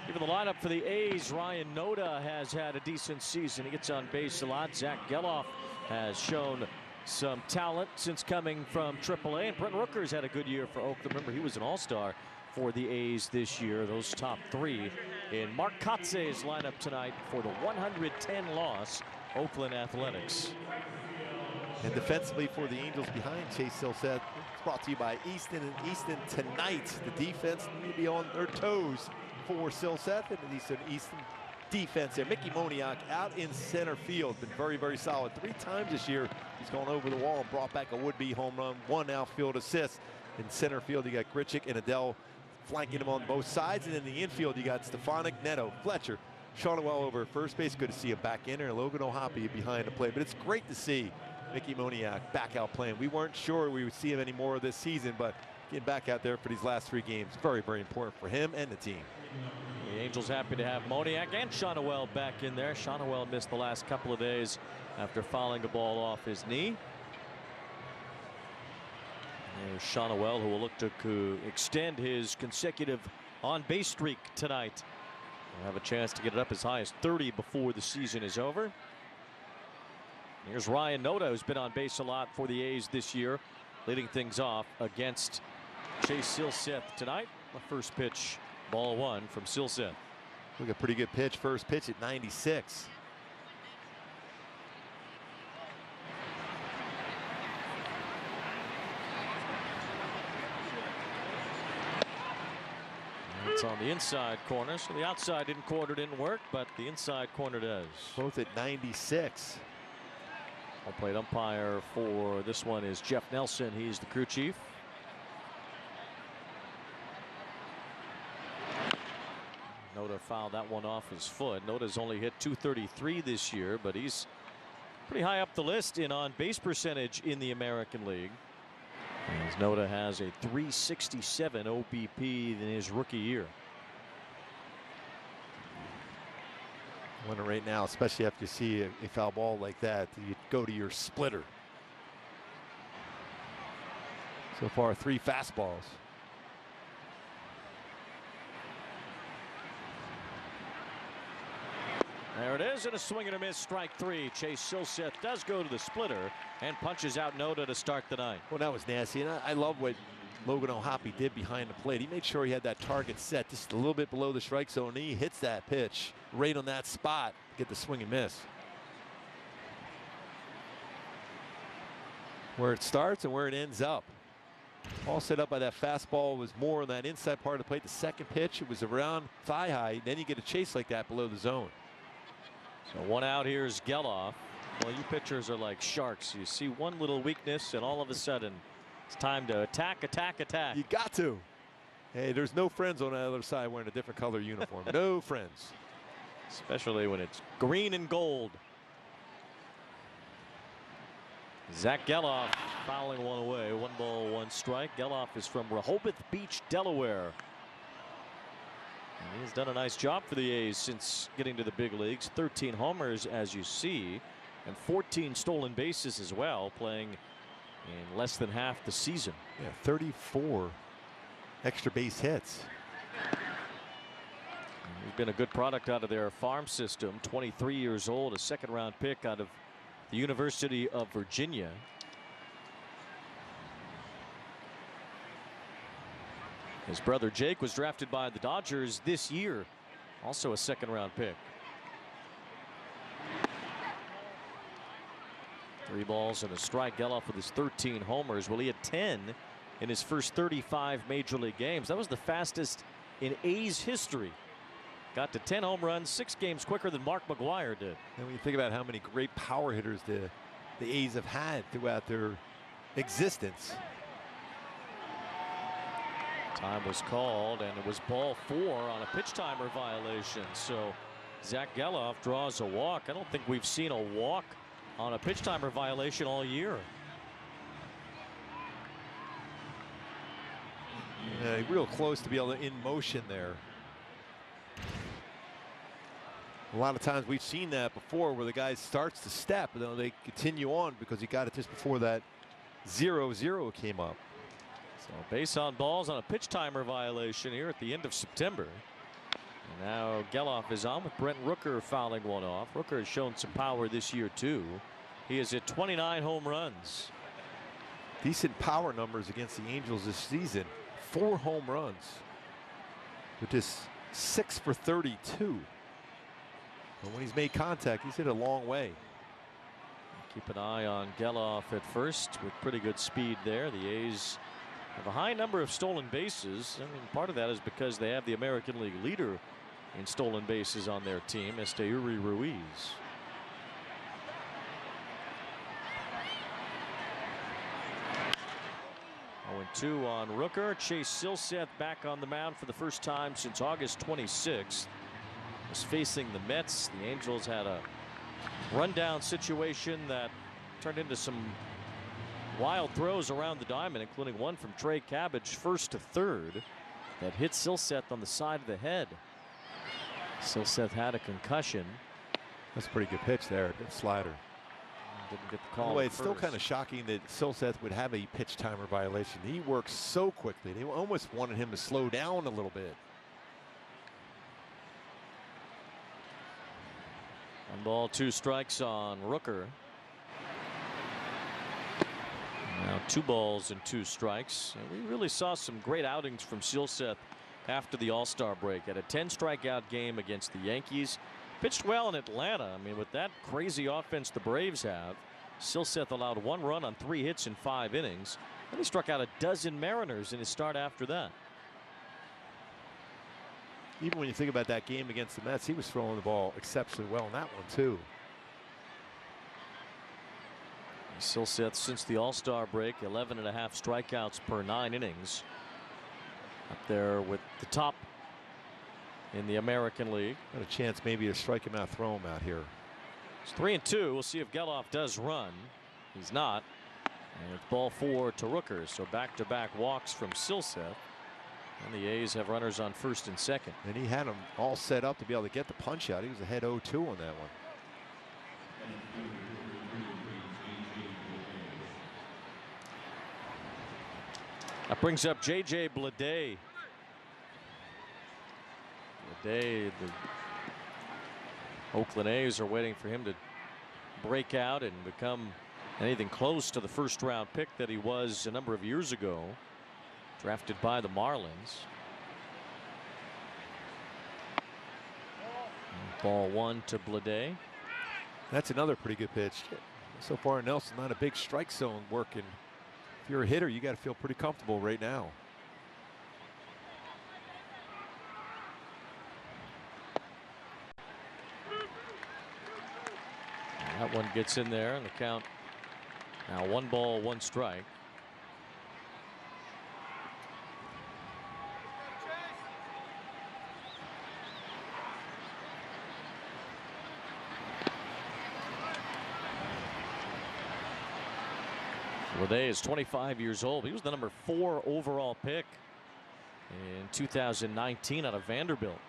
Even the lineup for the A's, Ryan Noda has had a decent season. He gets on base a lot. Zach Geloff has shown some talent since coming from AAA, and Brent Rooker's had a good year for Oakland. Remember, he was an all-star for the A's this year. Those top three in Mark Kotze's lineup tonight for the 110-loss Oakland Athletics. And defensively for the Angels behind Chase Silseth, it's brought to you by Easton. And Easton tonight, the defense need to be on their toes for Silseth and the Easton defense there. Mickey Moniak out in center field, been very, very solid. 3 times this year he's gone over the wall and brought back a would-be home run, 1 outfield assist. In center field you got Grichuk and Adele flanking him on both sides, and in the infield you got Stefanik, Neto, Fletcher, Shonwell over at first base. Good to see him back in there, and Logan O'Hoppe behind the plate. But it's great to see Mickey Moniak back out playing. We weren't sure we would see him anymore this season, but getting back out there for these last 3 games, very, very important for him and the team. The Angels happy to have Moniak and Shonwell back in there. Shonwell missed the last couple of days after fouling a ball off his knee. There's Shonwell, who will look to extend his consecutive on-base streak tonight. He'll have a chance to get it up as high as 30 before the season is over. Here's Ryan Noda, who's been on base a lot for the A's this year, leading things off against Chase Silseth tonight. The first pitch, ball 1 from Silseth. Look, a pretty good pitch. First pitch at 96. It's on the inside corner, so the outside corner didn't work, but the inside corner does. Both at 96. Home plate umpire for this one is Jeff Nelson. He's the crew chief. Noda fouled that one off his foot. Noda's only hit .233 this year, but he's pretty high up the list in on-base percentage in the American League. As Noda has a .367 OBP in his rookie year. Wonder right now, especially after you see a foul ball like that, you go to your splitter. So far, 3 fastballs. There it is, and a swing and a miss, strike 3. Chase Silseth does go to the splitter and punches out Noda to start the 9th. Well, that was nasty, and I love what Logan O'Hoppe did behind the plate. He made sure he had that target set just a little bit below the strike zone, and he hits that pitch right on that spot to get the swing and miss. Where it starts and where it ends up. All set up by that fastball was more on that inside part of the plate. The second pitch, it was around thigh high. Then you get a chase like that below the zone. So 1 out, here's Geloff. Well, you pitchers are like sharks. You see one little weakness, and all of a sudden, it's time to attack, attack, attack. You got to. Hey, there's no friends on the other side wearing a different color uniform. No friends. Especially when it's green and gold. Zach Geloff fouling one away. 1 ball, 1 strike. Geloff is from Rehoboth Beach, Delaware. And he's done a nice job for the A's since getting to the big leagues. 13 homers, as you see, and 14 stolen bases as well, playing in less than half the season. Yeah, 34 extra base hits. He's been a good product out of their farm system. 23 years old, a 2nd-round pick out of the University of Virginia. His brother Jake was drafted by the Dodgers this year, also a 2nd-round pick. 3 balls and a strike. Geloff with his 13 homers. Well, he had 10 in his first 35 major league games. That was the fastest in A's history. Got to 10 home runs, 6 games quicker than Mark McGwire did. And when you think about how many great power hitters the A's have had throughout their existence. Time was called, and it was ball 4 on a pitch timer violation. So Zach Geloff draws a walk. I don't think we've seen a walk on a pitch timer violation all year. Real close to be able to in motion there. A lot of times we've seen that before where the guy starts to step and then they continue on because he got it just before that 0-0 came up. So base on balls on a pitch timer violation here at the end of September. And now Geloff is on with Brent Rooker fouling one off. Rooker has shown some power this year too. He is at 29 home runs. Decent power numbers against the Angels this season. 4 home runs. With just 6 for 32. But when he's made contact, he's hit a long way. Keep an eye on Geloff at first with pretty good speed there. The A's have a high number of stolen bases. I mean, part of that is because they have the American League leader in stolen bases on their team, Esteury Ruiz. 0-2 on Rooker. Chase Silseth back on the mound for the first time since August 26th. Was facing the Mets. The Angels had a rundown situation that turned into some wild throws around the diamond, including one from Trey Cabbage, 1st to 3rd, that hit Silseth on the side of the head. Silseth had a concussion. That's a pretty good pitch there. Good slider. Didn't get the call. By the way, it's still kind of shocking that Silseth would have a pitch timer violation. He works so quickly. They almost wanted him to slow down a little bit. 1 ball, 2 strikes on Rooker. Now 2 balls and 2 strikes. And we really saw some great outings from Silseth after the All-Star break. At a 10 strikeout game against the Yankees. Pitched well in Atlanta. I mean, with that crazy offense the Braves have, Silseth allowed 1 run on 3 hits in 5 innings. And he struck out a dozen Mariners in his start after that. Even when you think about that game against the Mets, he was throwing the ball exceptionally well in that one too. Silseth, since the All-Star break, 11.5 strikeouts per 9 innings. Up there with the top in the American League. Got a chance maybe to strike him out, throw him out here. It's 3-2. We'll see if Geloff does run. He's not. And it's ball 4 to Rooker. So back-to-back walks from Silseth. And the A's have runners on first and second. And he had them all set up to be able to get the punch out. He was ahead 0-2 on that one. That brings up J.J. Bleday. Bleday, the Oakland A's are waiting for him to break out and become anything close to the first-round pick that he was a number of years ago. Drafted by the Marlins. Ball 1 to Bleday. That's another pretty good pitch. So far, Nelson, not a big strike zone working. If you're a hitter, you got to feel pretty comfortable right now. That one gets in there, and the count now 1 ball, 1 strike. Bleday is 25 years old. He was the number 4 overall pick in 2019 out of Vanderbilt.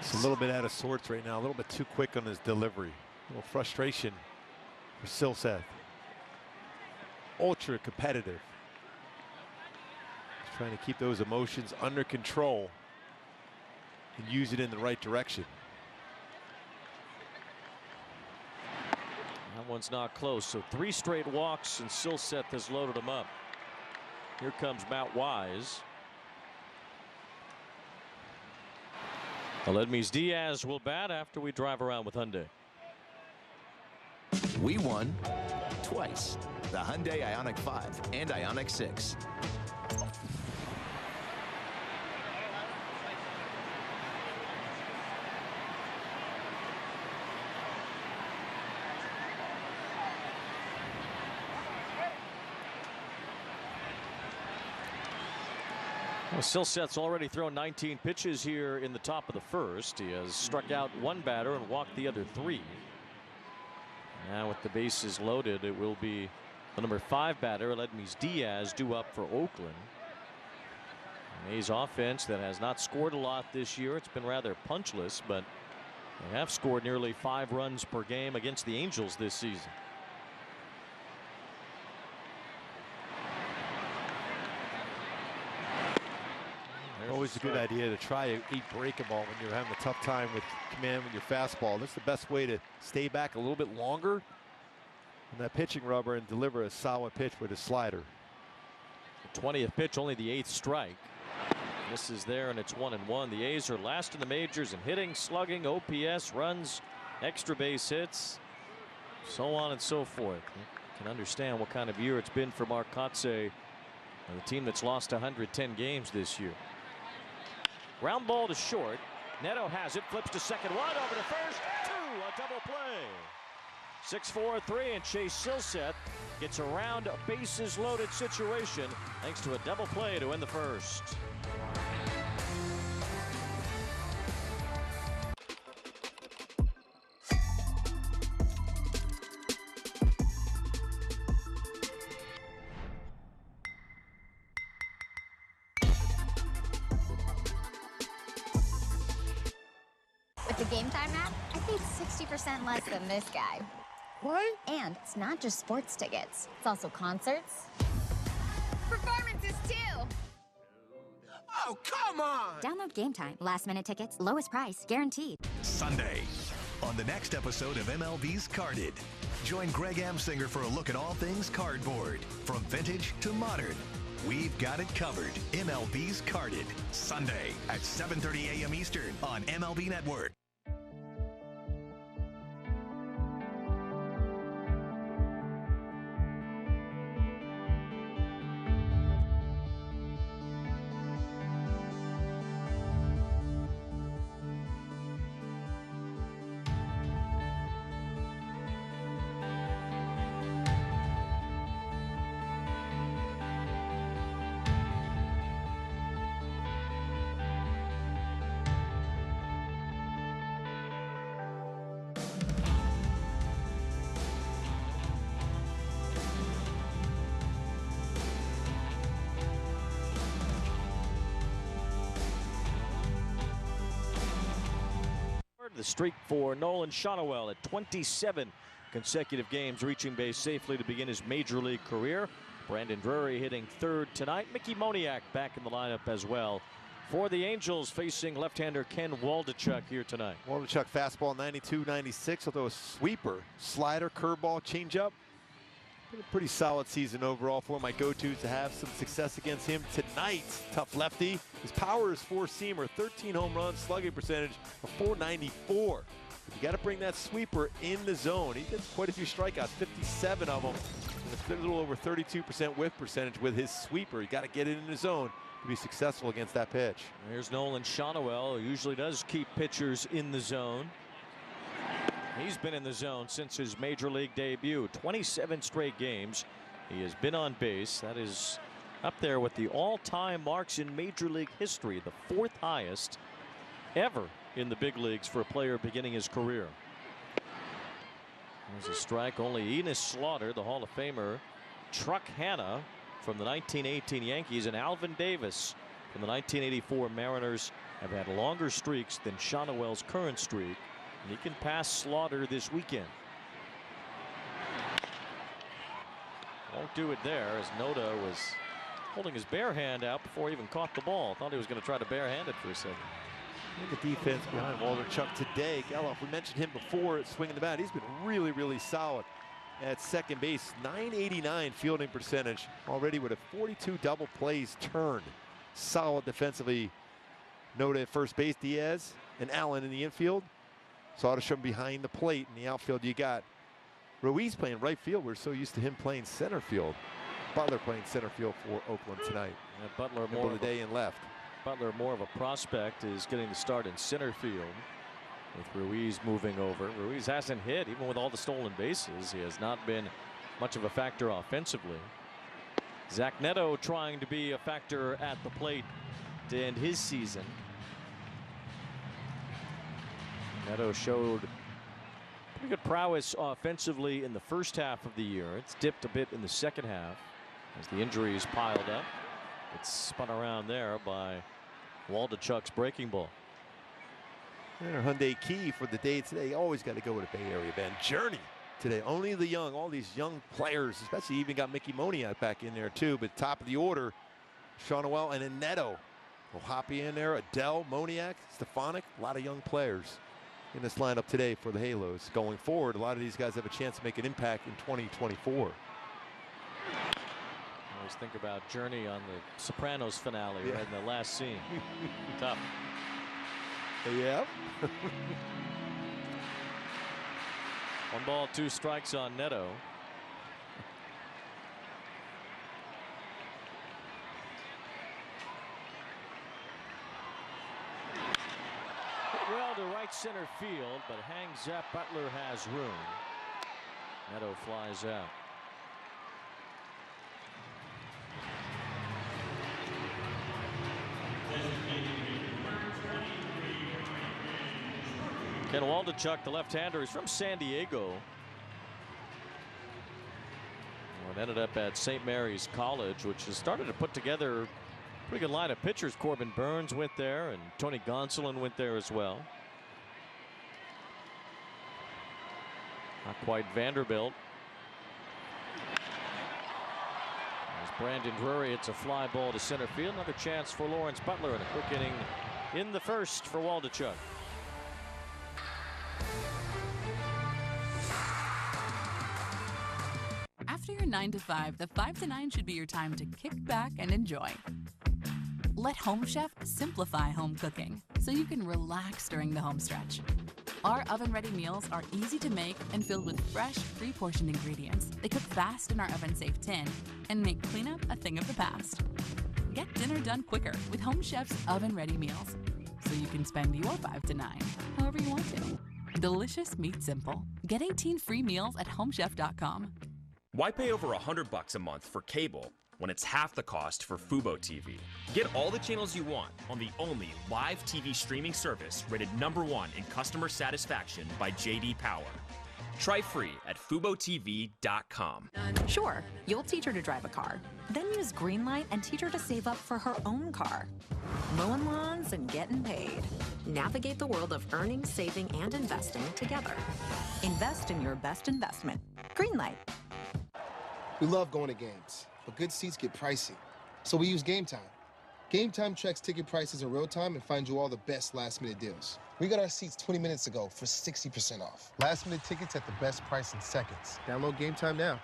He's a little bit out of sorts right now, a little bit too quick on his delivery. A little frustration for Silseth. Ultra competitive. He's trying to keep those emotions under control and use it in the right direction. That one's not close. So 3 straight walks, and Silseth has loaded him up. Here comes Matt Wise. Aledmys Diaz will bat after we drive around with Hyundai. We won twice. The Hyundai Ioniq 5 and Ioniq 6. Well, Silseth's already thrown 19 pitches here in the top of the first. He has struck out 1 batter and walked the other 3. Now with the bases loaded, it will be the number 5 batter, Aledmys Diaz, due up for Oakland. An A's offense that has not scored a lot this year. It's been rather punchless, but they have scored nearly 5 runs per game against the Angels this season. Always a good idea to try a breakable when you're having a tough time with command with your fastball. That's the best way to stay back a little bit longer on that pitching rubber and deliver a solid pitch with a slider. The 20th pitch, only the 8th strike. This is there, and it's 1-1. The A's are last in the majors in hitting, slugging, OPS, runs, extra base hits, so on and so forth. You can understand what kind of year it's been for Mark Kotsay, the team that's lost 110 games this year. Ground ball to short. Neto has it, flips to second, 1 over to first, 2, a double play. 6-4-3, and Chase Silseth gets around a bases loaded situation thanks to a double play to end the first. The Game Time app, I paid 60% less than this guy. What? And it's not just sports tickets. It's also concerts. Performances, too. Oh, come on! Download Game Time. Last-minute tickets, lowest price, guaranteed. Sunday, on the next episode of MLB's Carded. Join Greg Amsinger for a look at all things cardboard. From vintage to modern. We've got it covered. MLB's Carded. Sunday at 7:30 a.m. Eastern on MLB Network. the streak for Nolan Shonowell at 27 consecutive games reaching base safely to begin his major league career. Brandon Drury hitting third tonight. Mickey Moniak back in the lineup as well for the Angels, facing left-hander Ken Waldichuk here tonight. Waldichuk fastball 92-96, although a sweeper, slider, curveball, changeup. Been a pretty solid season overall for my go-tos to have some success against him tonight. Tough lefty. His power is four-seamer, 13 home runs, slugging percentage of .494. But you got to bring that sweeper in the zone. He gets quite a few strikeouts, 57 of them. And a little over 32% whiff percentage with his sweeper. You got to get it in the zone to be successful against that pitch. Here's Nolan Shonowell, who usually does keep pitchers in the zone. He's been in the zone since his major league debut. 27 straight games he has been on base. That is up there with the all-time marks in major league history, the fourth highest ever in the big leagues for a player beginning his career. There's a strike. Only Enos Slaughter, the Hall of Famer, Truck Hanna from the 1918 Yankees, and Alvin Davis from the 1984 Mariners have had longer streaks than Shonowell's current streak. And he can pass Slaughter this weekend. Won't do it there, as Noda was holding his bare hand out before he even caught the ball. Thought he was going to try to barehand it for a second. Look at the defense behind Waldichuk today. Geloff, we mentioned him before swinging the bat. He's been really, really solid at second base. .989 fielding percentage already with a 42 double plays turned. Solid defensively. Noda at first base, Diaz and Allen in the infield. Soderstrom behind the plate. In the outfield, you got Ruiz playing right field. We're so used to him playing center field. Butler playing center field for Oakland tonight. Yeah, Butler more of the day and left. Butler, more of a prospect, is getting the start in center field with Ruiz moving over. Ruiz hasn't hit, even with all the stolen bases. He has not been much of a factor offensively. Zach Neto trying to be a factor at the plate to end his season. Neto showed pretty good prowess offensively in the first half of the year. It's dipped a bit in the second half as the injuries piled up. It's spun around there by Waldichuk's breaking ball. And our Hyundai key for the day today, always got to go with a Bay Area band. Journey today. Only the young, all these young players, especially even got Mickey Moniak back in there too. But top of the order, Shonowell and then Neto. Hoppy in there, Adele, Moniak, Stefanik, a lot of young players in this lineup today for the Halos. Going forward, a lot of these guys have a chance to make an impact in 2024. I always think about Journey on the Sopranos finale, right in the last scene. Tough. Yeah. 1 ball, 2 strikes on Neto. Well to right center field, but hangs up. Butler has room. Neto flies out. Ken Waldichuk, the left-hander, is from San Diego. And ended up at St. Mary's College, which has started to put together a pretty good line of pitchers. Corbin Burns went there, and Tony Gonsolin went there as well. Not quite Vanderbilt. As Brandon Drury hits a fly ball to center field. Another chance for Lawrence Butler in a quick inning in the first for Waldichuk. After your 9 to 5, the 5 to 9 should be your time to kick back and enjoy. Let Home Chef simplify home cooking so you can relax during the home stretch. Our oven-ready meals are easy to make and filled with fresh, pre-portioned ingredients. They cook fast in our oven-safe tin and make cleanup a thing of the past. Get dinner done quicker with Home Chef's oven-ready meals so you can spend your 5 to 9 however you want to. Delicious meat simple. Get 18 free meals at homechef.com. Why pay over $100 a month for cable when it's half the cost for Fubo TV? Get all the channels you want on the only live TV streaming service rated #1 in customer satisfaction by J.D. Power. Try free at FuboTV.com. Sure, you'll teach her to drive a car. Then use Greenlight and teach her to save up for her own car. Mowing lawns and getting paid. Navigate the world of earning, saving, and investing together. Invest in your best investment. Greenlight. We love going to games, but good seats get pricey. So we use Game Time. Game Time checks ticket prices in real time and finds you all the best last-minute deals. We got our seats 20 minutes ago for 60% off. Last-minute tickets at the best price in seconds. Download Game Time now.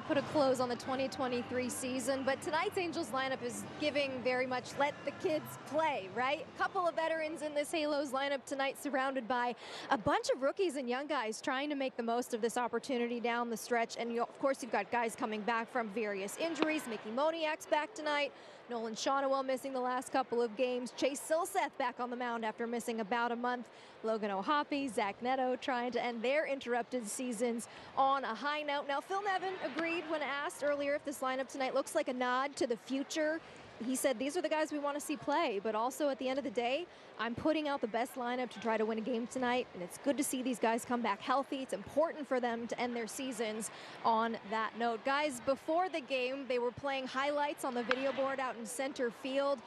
Put a close on the 2023 season, but tonight's Angels lineup is giving very much let the kids play, right? A couple of veterans in this Halos lineup tonight, surrounded by a bunch of rookies and young guys trying to make the most of this opportunity down the stretch. And of course, you've got guys coming back from various injuries. Mickey Moniak's back tonight. Nolan Shawnuel missing the last couple of games. Chase Silseth back on the mound after missing about a month. Logan O'Hoppe, Zach Neto trying to end their interrupted seasons on a high note. Now, Phil Nevin agreed when asked earlier if this lineup tonight looks like a nod to the future. He said these are the guys we want to see play, but also at the end of the day, I'm putting out the best lineup to try to win a game tonight, and it's good to see these guys come back healthy. It's important for them to end their seasons on that note. Guys, before the game, they were playing highlights on the video board out in center field.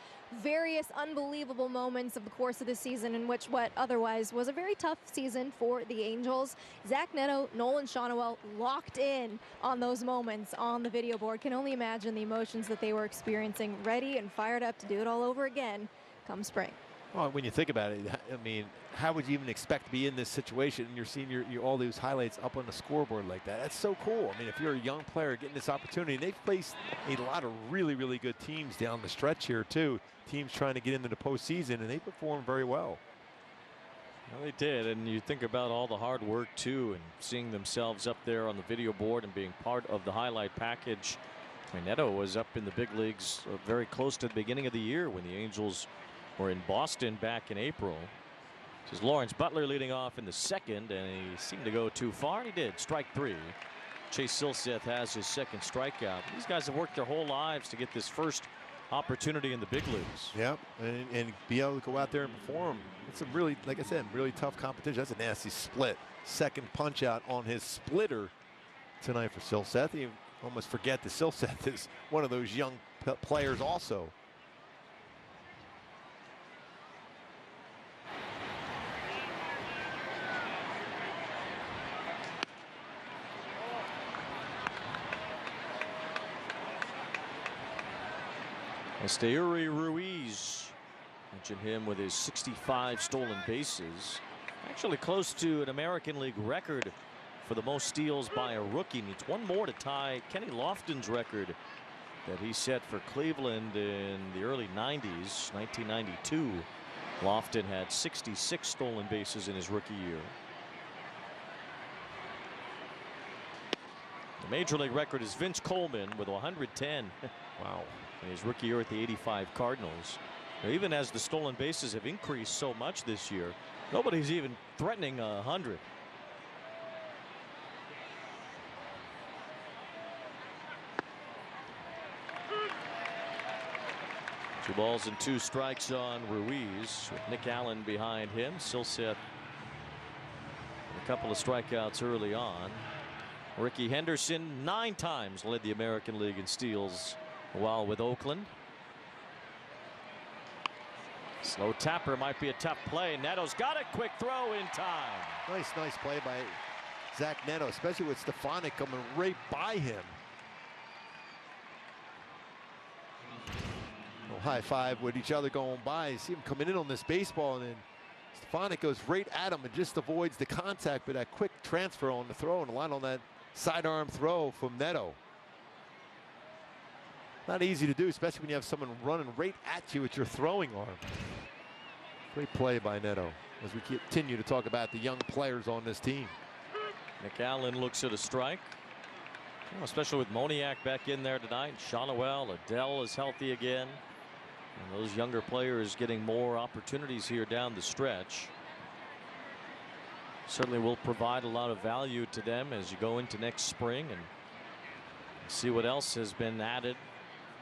Various unbelievable moments of the course of the season in which what otherwise was a very tough season for the Angels. Zach Neto, Nolan Shawnuel locked in on those moments on the video board. Can only imagine the emotions that they were experiencing, ready and fired up to do it all over again come spring. Well, when you think about it, I mean, how would you even expect to be in this situation and you're seeing all these highlights up on the scoreboard like that? That's so cool. I mean, if you're a young player getting this opportunity, and they've faced a lot of really, really good teams down the stretch here too. Teams trying to get into the postseason, and they performed very well. Well, they did, and you think about all the hard work too, and seeing themselves up there on the video board and being part of the highlight package. I mean, Neto was up in the big leagues very close to the beginning of the year when the Angels were in Boston back in April. This is Lawrence Butler leading off in the second, and he seemed to go too far. He did. Strike three. Chase Silseth has his second strikeout. These guys have worked their whole lives to get this first opportunity in the big leagues. Yep, and be able to go out there and perform. It's a really, like I said, really tough competition. That's a nasty split. Second punch out on his splitter tonight for Silseth. You almost forget that Silseth is one of those young players also. Esteury Ruiz, mentioned him with his 65 stolen bases. Actually close to an American League record for the most steals by a rookie. Needs one more to tie Kenny Lofton's record that he set for Cleveland in the early 90s, 1992. Lofton had 66 stolen bases in his rookie year. The major league record is Vince Coleman with 110. Wow. In his rookie year at the '85 Cardinals. Now, even as the stolen bases have increased so much this year, nobody's even threatening 100. Two balls and two strikes on Ruiz with Nick Allen behind him. Silseth a couple of strikeouts early on. Ricky Henderson 9 times led the American League in steals while with Oakland. Slow tapper might be a tough play. Neto's got a quick throw in time. Nice play by Zach Neto, especially with Stefanik coming right by him. A high five with each other going by. You see him coming in on this baseball, and then Stefanik goes right at him and just avoids the contact, but that quick transfer on the throw and a line on that sidearm throw from Neto. Not easy to do, especially when you have someone running right at you with your throwing arm. Great play by Neto as we continue to talk about the young players on this team. Nick Allen looks at a strike. Well, especially with Moniak back in there tonight. Shonowell, Adele is healthy again. And those younger players getting more opportunities here down the stretch. Certainly will provide a lot of value to them as you go into next spring and see what else has been added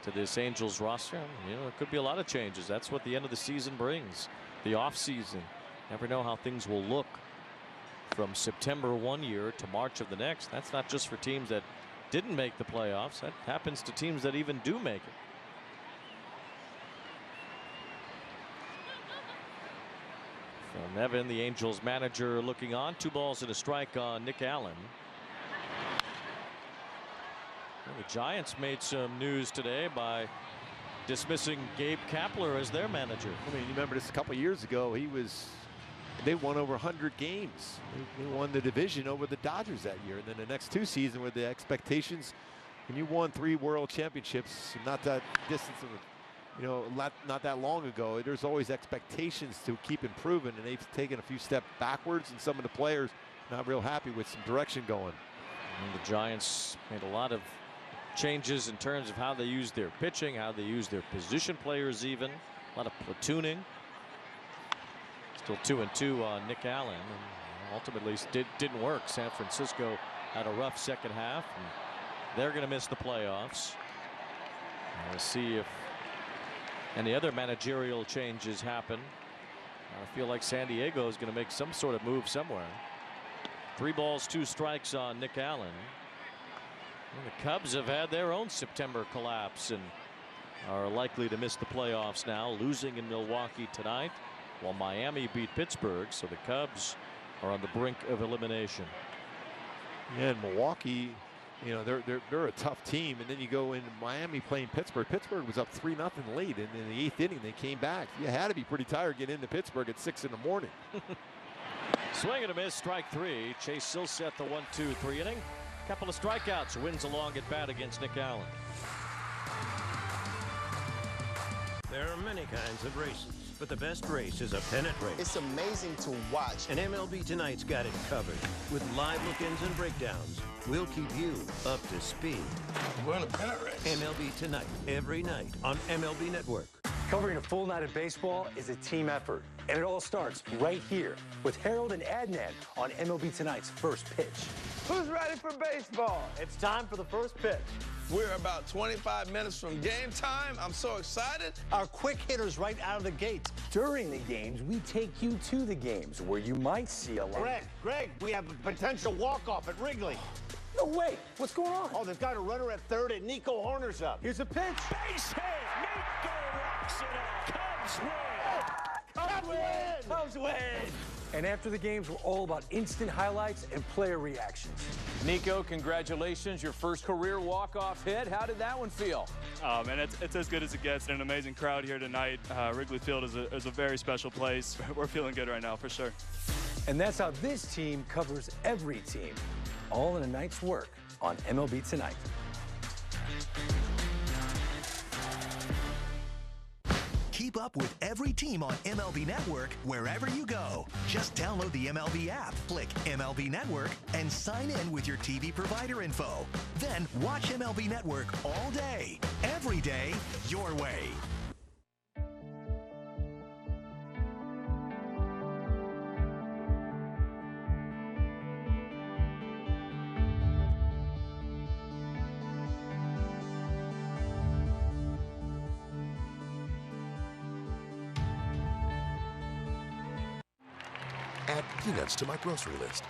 to this Angels roster. You know, it could be a lot of changes. That's what the end of the season brings. The off season. Never know how things will look from September one year to March of the next. That's not just for teams that didn't make the playoffs. That happens to teams that even do make it. From Evan, the Angels manager, looking on. 2 balls and a strike on Nick Allen. Well, the Giants made some news today by dismissing Gabe Kapler as their manager. I mean, you remember this a couple years ago. They won over 100 games. They won the division over the Dodgers that year. And then the next 2 seasons with the expectations, when you won 3 world championships, not that distance of, you know, not that long ago, there's always expectations to keep improving, and they've taken a few steps backwards, and some of the players not real happy with some direction going. And the Giants made a lot of changes in terms of how they use their pitching, how they use their position players, even a lot of platooning. Still 2-2 on Nick Allen, and ultimately didn't work. San Francisco had a rough second half, and they're going to miss the playoffs. We'll see if any other managerial changes happen. I feel like San Diego is going to make some sort of move somewhere. 3 balls, 2 strikes on Nick Allen. And the Cubs have had their own September collapse and are likely to miss the playoffs now, losing in Milwaukee tonight, while Miami beat Pittsburgh. So the Cubs are on the brink of elimination. Yeah, and Milwaukee, you know, they're a tough team, and then you go into Miami playing Pittsburgh. Pittsburgh was up 3-0 late, and in the 8th inning they came back. You had to be pretty tired getting into Pittsburgh at 6 in the morning. Swing and a miss, strike 3. Chase Silseth, the 1-2-3 inning. Couple of strikeouts, wins along at bat against Nick Allen. There are many kinds of races, but the best race is a pennant race. It's amazing to watch. And MLB Tonight's got it covered. With live look-ins and breakdowns, we'll keep you up to speed. We're in a pennant race. MLB Tonight, every night on MLB Network. Covering a full night of baseball is a team effort, and it all starts right here with Harold and Adnan on MLB Tonight's First Pitch. Who's ready for baseball? It's time for the first pitch. We're about 25 minutes from game time. I'm so excited. Our quick hitters right out of the gates. During the games, we take you to the games where you might see a lot. Greg, we have a potential walk-off at Wrigley. No way. What's going on? Oh, they've got a runner at third and Nico Horner's up. Here's a pitch. Base hit. Nico rocks it up. Cubs win. Cubs win. And after the games, we're all about instant highlights and player reactions. Nico, congratulations. Your first career walk-off hit. How did that one feel? Man, it's as good as it gets. An amazing crowd here tonight. Wrigley Field is a very special place. We're feeling good right now, for sure. And that's how this team covers every team. All in a night's work on MLB Tonight. Keep up with every team on MLB Network wherever you go. Just download the MLB app, click MLB Network, and sign in with your TV provider info. Then watch MLB Network all day, every day, your way. Add peanuts to my grocery list.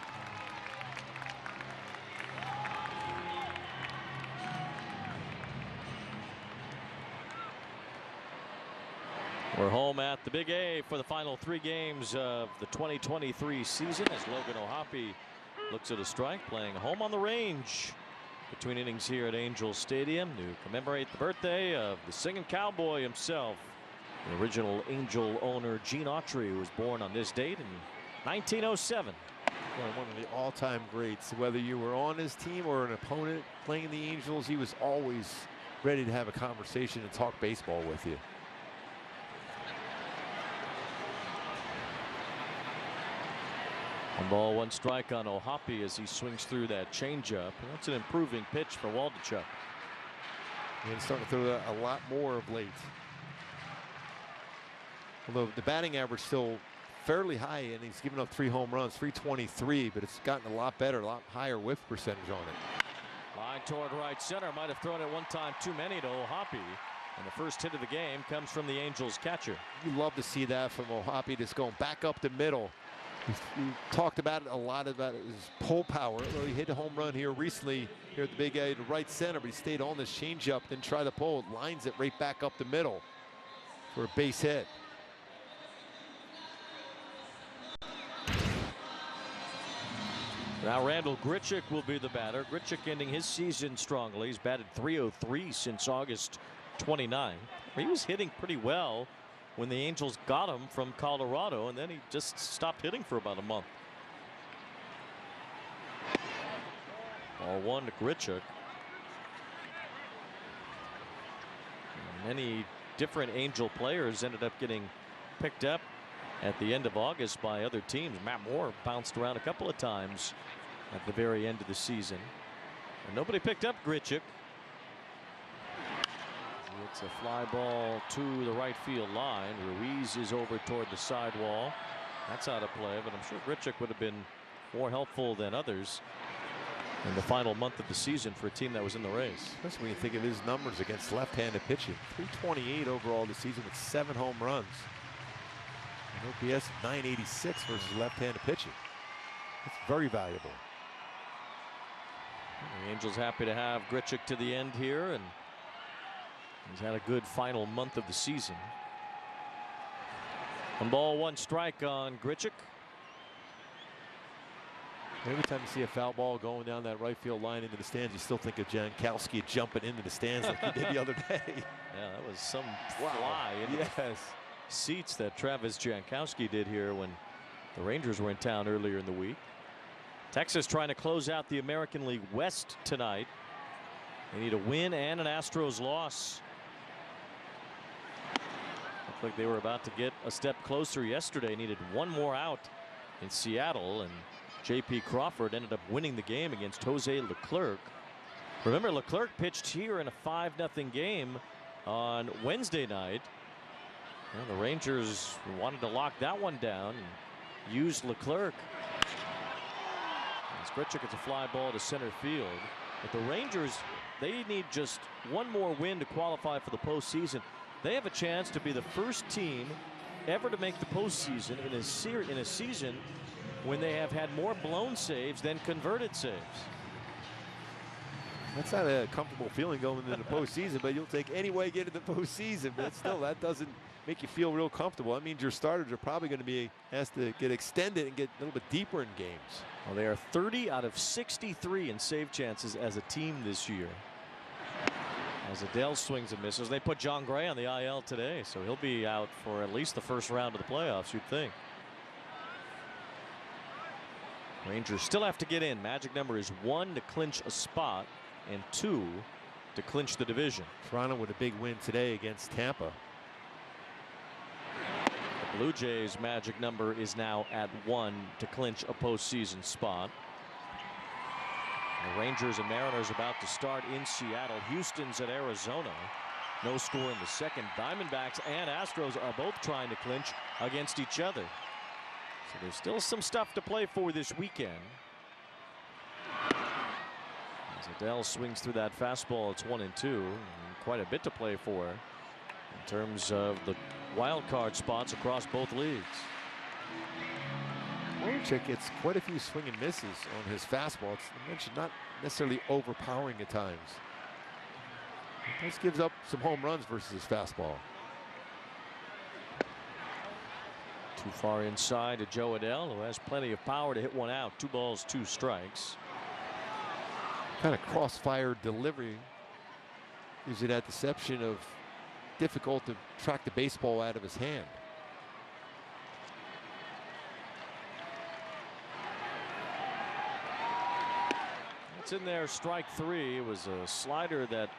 We're home at the Big A for the final 3 games of the 2023 season as Logan O'Hoppe looks at a strike, playing home on the range between innings here at Angels Stadium to commemorate the birthday of the singing cowboy himself, the original Angel owner Gene Autry, who was born on this date in 1907. One of the all-time greats. Whether you were on his team or an opponent playing the Angels, he was always ready to have a conversation and talk baseball with you. One ball, one strike on Ohapi as he swings through that changeup. And that's an improving pitch for Waldichuk. And he's starting to throw that a lot more of late. Although the batting average still fairly high, and he's given up 3 home runs, 323, but it's gotten a lot better, a lot higher whiff percentage on it. Line toward right center. Might have thrown it one time too many to Ohapi. And the first hit of the game comes from the Angels catcher. You love to see that from Ohapi, just going back up the middle. He talked about it a lot, about his pull power. He hit a home run here recently here at the big A to right center, but he stayed on this changeup, then tried to pull it, lines it right back up the middle for a base hit. Now Randall Grichuk will be the batter. Grichuk ending his season strongly. He's batted .303 since August 29. He was hitting pretty well when the Angels got him from Colorado, and then he just stopped hitting for about a month. Ball one to Grichuk. Many different Angel players ended up getting picked up at the end of August by other teams. Matt Moore bounced around a couple of times at the very end of the season. And nobody picked up Grichuk. It's a fly ball to the right field line. Ruiz is over toward the sidewall. That's out of play, but I'm sure Grichuk would have been more helpful than others in the final month of the season for a team that was in the race. Especially when you think of his numbers against left-handed pitching. 328 overall this season with 7 home runs. An OPS of 986 versus left-handed pitching. That's very valuable. The Angels happy to have Grichuk to the end here, and he's had a good final month of the season. 1 ball, 1 strike on Grichuk. Every time you see a foul ball going down that right field line into the stands, you still think of Jankowski jumping into the stands like he did the other day. Yeah, that was some fly into the seats that Travis Jankowski did here when the Rangers were in town earlier in the week. Texas trying to close out the American League West tonight. They need a win and an Astros loss. Looked like they were about to get a step closer yesterday. Needed 1 more out in Seattle, and J.P. Crawford ended up winning the game against Jose Leclerc. Remember, Leclerc pitched here in a 5-0 game on Wednesday night. Well, the Rangers wanted to lock that one down and used Leclerc. As Grichuk gets a fly ball to center field. But the Rangers, they need just 1 more win to qualify for the postseason. They have a chance to be the first team ever to make the postseason in a season when they have had more blown saves than converted saves. That's not a comfortable feeling going into the postseason, but you'll take any way to get into the postseason. But still, that doesn't make you feel real comfortable. That means your starters are probably going to be asked to get extended and get a little bit deeper in games. Well, they are 30 out of 63 in save chances as a team this year. As Adele swings and misses, they put John Gray on the IL today, so he'll be out for at least the first round of the playoffs, you'd think. Rangers still have to get in. Magic number is 1 to clinch a spot and 2 to clinch the division. Toronto with a big win today against Tampa. The Blue Jays magic number is now at 1 to clinch a postseason spot. The Rangers and Mariners about to start in Seattle. Houston's at Arizona. No score in the second. Diamondbacks and Astros are both trying to clinch against each other. So there's still some stuff to play for this weekend. As Adele swings through that fastball, it's 1-2. And quite a bit to play for in terms of the wild card spots across both leagues. Waldichuk gets quite a few swing and misses on his fastball. It's mentioned not necessarily overpowering at times. He just gives up some home runs versus his fastball. Too far inside to Joe Adele, who has plenty of power to hit one out. 2 balls, 2 strikes. Kind of crossfire delivery gives you that deception of difficult to track the baseball out of his hand. It's in there, strike 3. It was a slider that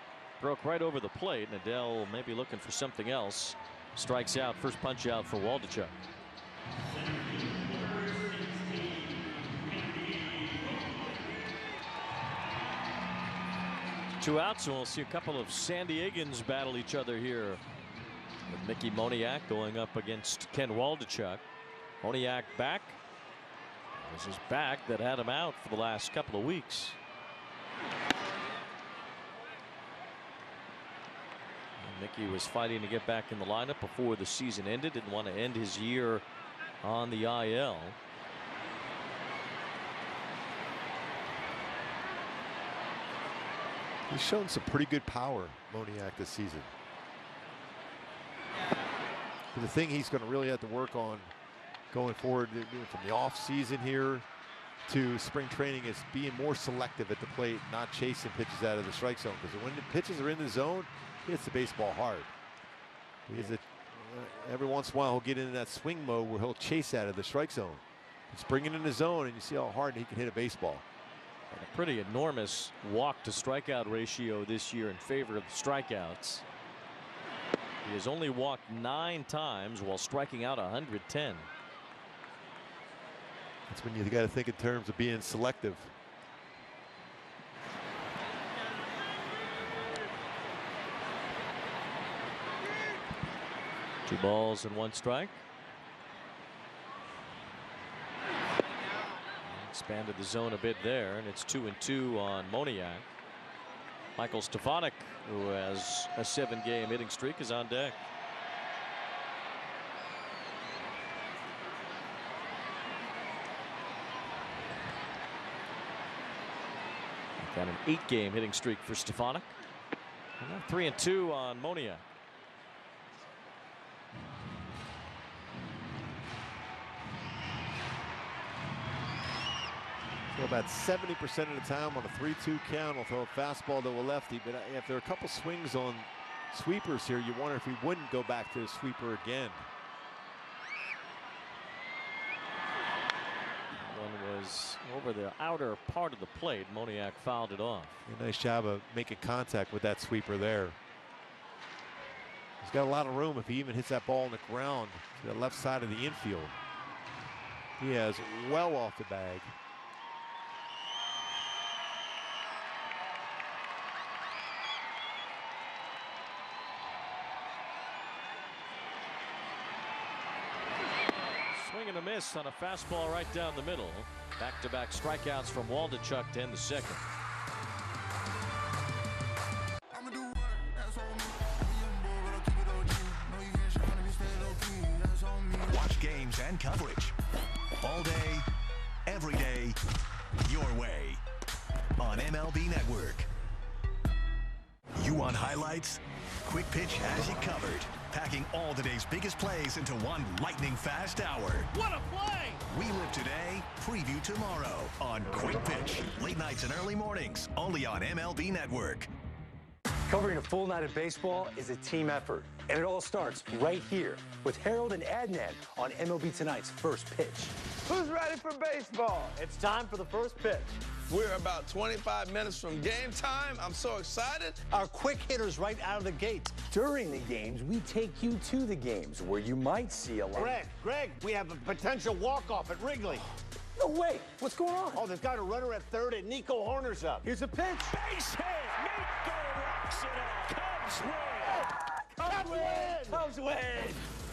broke right over the plate, and Adele maybe looking for something else. Strikes out, first punch out for Waldichuk. 2 outs, and we'll see a couple of San Diegans battle each other here. With Mickey Moniak going up against Ken Waldichuk. Moniak back. This is back that had him out for the last couple of weeks. And Mickey was fighting to get back in the lineup before the season ended. Didn't want to end his year on the IL. He's shown some pretty good power, Moniak, this season. But the thing he's going to really have to work on going forward from the off season here to spring training is being more selective at the plate, not chasing pitches out of the strike zone. Because when the pitches are in the zone, he hits the baseball hard. Every once in a while he'll get into that swing mode where he'll chase out of the strike zone. It's bringing in the zone, and you see how hard he can hit a baseball. And a pretty enormous walk to strikeout ratio this year in favor of the strikeouts. He has only walked 9 times while striking out 110. That's when you got to think in terms of being selective. Two balls and 1 strike. Expanded the zone a bit there, and it's 2-2 on Moniak. Michael Stefanik, who has a 7-game hitting streak, is on deck. Got an 8-game hitting streak for Stefanik. 3-2 on Moniak. So about 70% of the time on a 3-2 count, he'll throw a fastball to a lefty. But if there are a couple swings on sweepers here, you wonder if he wouldn't go back to the sweeper again. One was over the outer part of the plate. Moniak fouled it off. A nice job of making contact with that sweeper there. He's got a lot of room if he even hits that ball on the ground to the left side of the infield. He has well off the bag. Swing and a miss on a fastball right down the middle. Back-to-back strikeouts from Waldichuk to end the second. Watch games and coverage all day, every day, your way on MLB Network. You want highlights? Quick Pitch has you covered, packing all today's biggest plays into one lightning-fast hour. What a play! We live today, preview tomorrow on Quick Pitch. Late nights and early mornings, only on MLB Network. Covering a full night of baseball is a team effort, and it all starts right here with Harold and Adnan on MLB Tonight's First Pitch. Who's ready for baseball? It's time for the first pitch. We're about 25 minutes from game time. I'm so excited. Our quick hitters right out of the gate. During the games, we take you to the games where you might see a lot. Greg, we have a potential walk-off at Wrigley. No way. What's going on? Oh, they've got a runner at third and Nico Horner's up. Here's a pitch. Base hit. Nico rocks it out. Cubs win. Cubs win.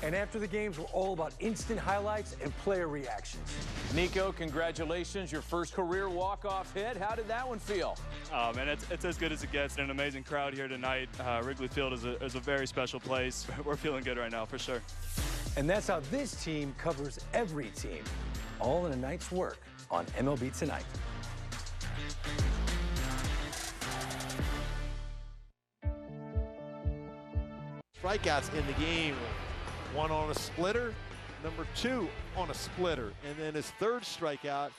And after the games, we're all about instant highlights and player reactions. Nico, congratulations. Your first career walk-off hit. How did that one feel? Oh, man, it's as good as it gets. An amazing crowd here tonight. Wrigley Field is a very special place. We're feeling good right now, for sure. And that's how this team covers every team. All in a night's work on MLB Tonight. Strikeouts in the game. 1 on a splitter, number 2 on a splitter, and then his third strikeout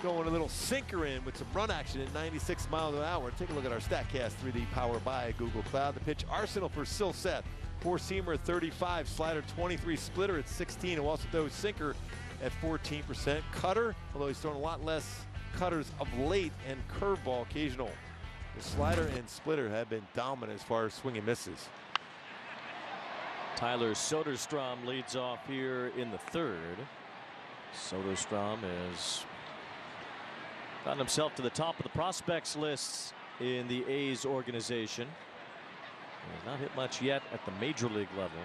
going a little sinker in with some run action at 96 miles an hour. Take a look at our StatCast 3D powered by Google Cloud. The pitch arsenal for Silseth. 4-seamer at 35, slider 23, splitter at 16, who also throws sinker at 14%. Cutter, although he's thrown a lot less cutters of late, and curveball occasional. The slider and splitter have been dominant as far as swing and misses. Tyler Soderstrom leads off here in the third. Soderstrom has gotten himself to the top of the prospects lists in the A's organization. He has not hit much yet at the major league level.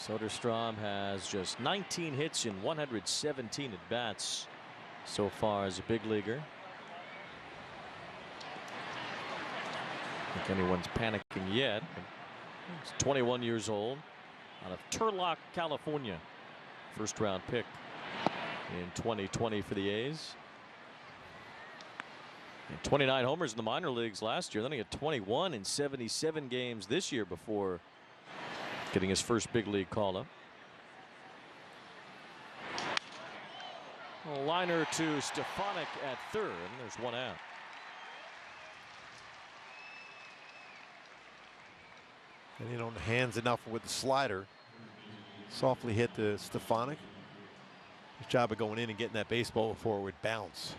Soderstrom has just 19 hits in 117 at bats so far as a big leaguer. I don't think anyone's panicking yet. He's 21 years old, out of Turlock, California. First round pick in 2020 for the A's. He had 29 homers in the minor leagues last year. Then he had 21 in 77 games this year before getting his first big league call up. A liner to Stefanik at third. There's one out. And you don't hands enough with the slider. Softly hit to Stefanik. His job of going in and getting that baseball before it would bounce.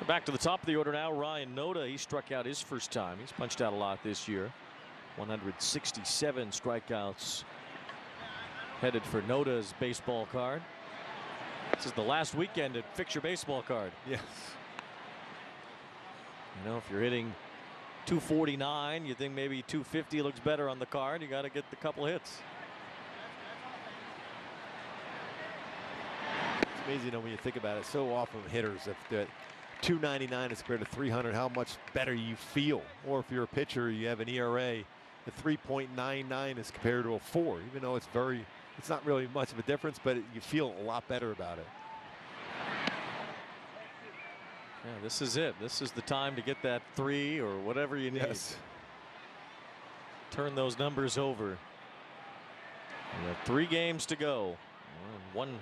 We're back to the top of the order now. Ryan Noda, he struck out his first time. He's punched out a lot this year. 167 strikeouts headed for Noda's baseball card. This is the last weekend at Fix Your Baseball Card. Yes. You know, if you're hitting 249, you think maybe 250 looks better on the card. You got to get the couple hits. It's amazing, when you think about it. So often hitters, if the 299 is compared to 300, how much better you feel. Or if you're a pitcher, you have an ERA. The 3.99 is compared to a 4, even though it's not really much of a difference, but you feel a lot better about it. Yeah, this is it. This is the time to get that 3 or whatever you need. Yes. Turn those numbers over. You have 3 games to go. One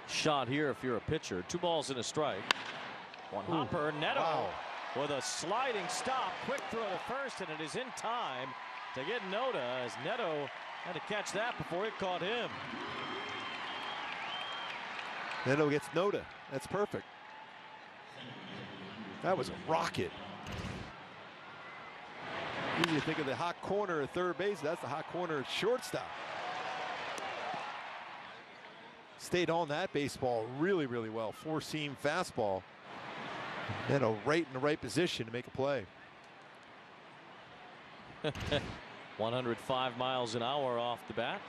shot here if you're a pitcher. 2 balls and a strike. One hopper. Neto with a sliding stop. Quick throw to first, and it is in time to get Noda, as Neto had to catch that before it caught him. Neto gets Noda. That's perfect. That was a rocket. You think of the hot corner at third base. That's the hot corner at shortstop. Stayed on that baseball really, really well. 4-seam fastball. Neto right in the right position to make a play. 105 miles an hour off the bat.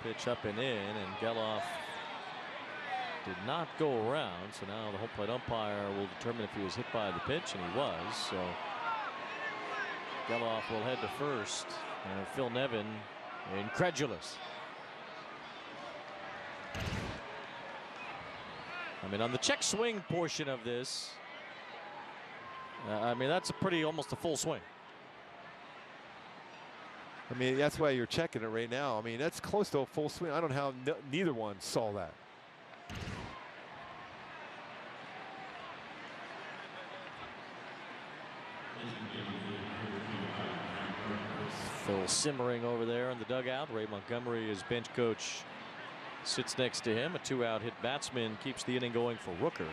Pitch up and in, and Geloff did not go around. So now the home plate umpire will determine if he was hit by the pitch, and he was. So Geloff will head to first, and Phil Nevin incredulous. I mean, on the check swing portion of this, I mean, that's almost a full swing. I mean, that's why you're checking it right now. I mean, that's close to a full swing. I don't know how neither one saw that. Phil simmering over there in the dugout. Ray Montgomery, his bench coach, sits next to him. A 2-out hit batsman keeps the inning going for Rooker.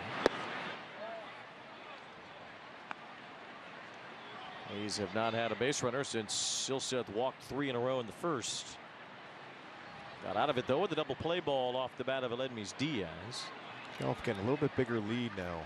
A's have not had a base runner since Silseth walked 3 in a row in the first. Got out of it though with the double play ball off the bat of Aledmys Diaz. Geloff getting a little bit bigger lead now.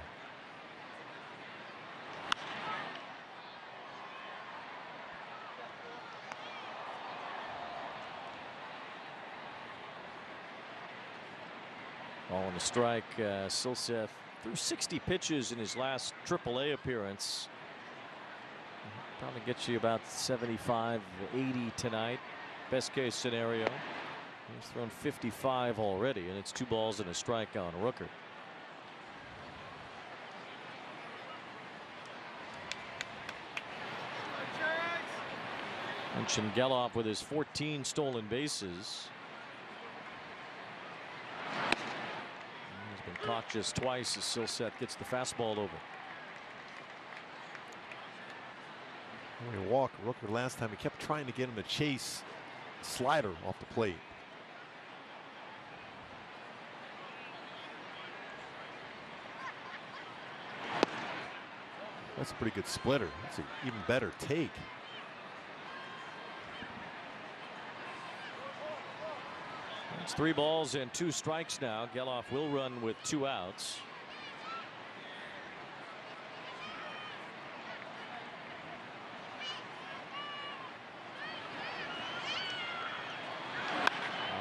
Ball on the strike. Silseth threw 60 pitches in his last AAA appearance. Probably gets you about 75, 80 tonight. Best case scenario. He's thrown 55 already, and it's 2 balls and a strike on Rooker. Mentioned Geloff with his 14 stolen bases. He's been caught just twice as Silseth gets the fastball over. When he walked Rooker last time, he kept trying to get him to chase slider off the plate. That's a pretty good splitter. That's an even better take. It's 3 balls and 2 strikes now. Geloff will run with 2 outs.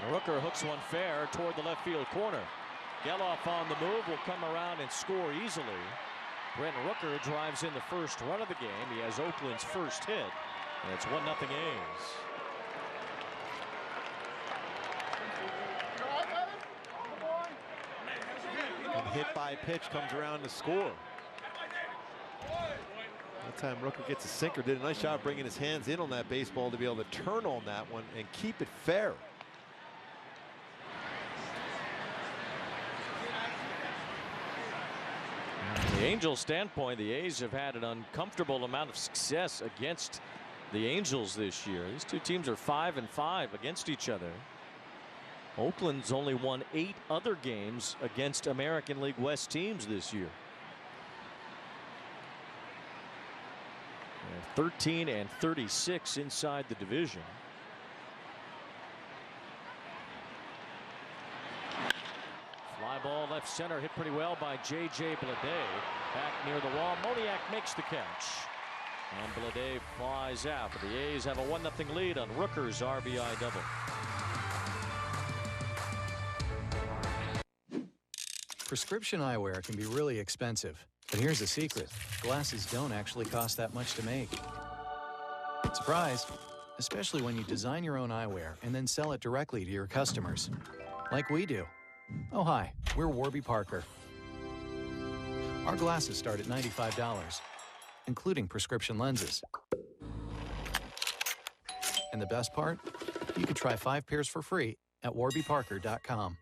And Rooker hooks one fair toward the left field corner. Geloff on the move will come around and score easily. Brent Rooker drives in the first run of the game. He has Oakland's first hit, and it's 1-0 A's. And hit by pitch comes around to score. That time Rooker gets a sinker. Did a nice job bringing his hands in on that baseball to be able to turn on that one and keep it fair. From the Angels' standpoint, the A's have had an uncomfortable amount of success against the Angels this year. These two teams are 5-5 against each other. Oakland's only won 8 other games against American League West teams this year. They're 13-36 inside the division. Fly ball left center, hit pretty well by J.J. Bleday. Back near the wall, Moniak makes the catch. And Bleday flies out, but the A's have a 1-0 lead on Rooker's RBI double. Prescription eyewear can be really expensive, but here's the secret. Glasses don't actually cost that much to make. Surprise! Especially when you design your own eyewear and then sell it directly to your customers. Like we do. Oh hi, we're Warby Parker. Our glasses start at $95, including prescription lenses. And the best part? You can try 5 pairs for free at warbyparker.com.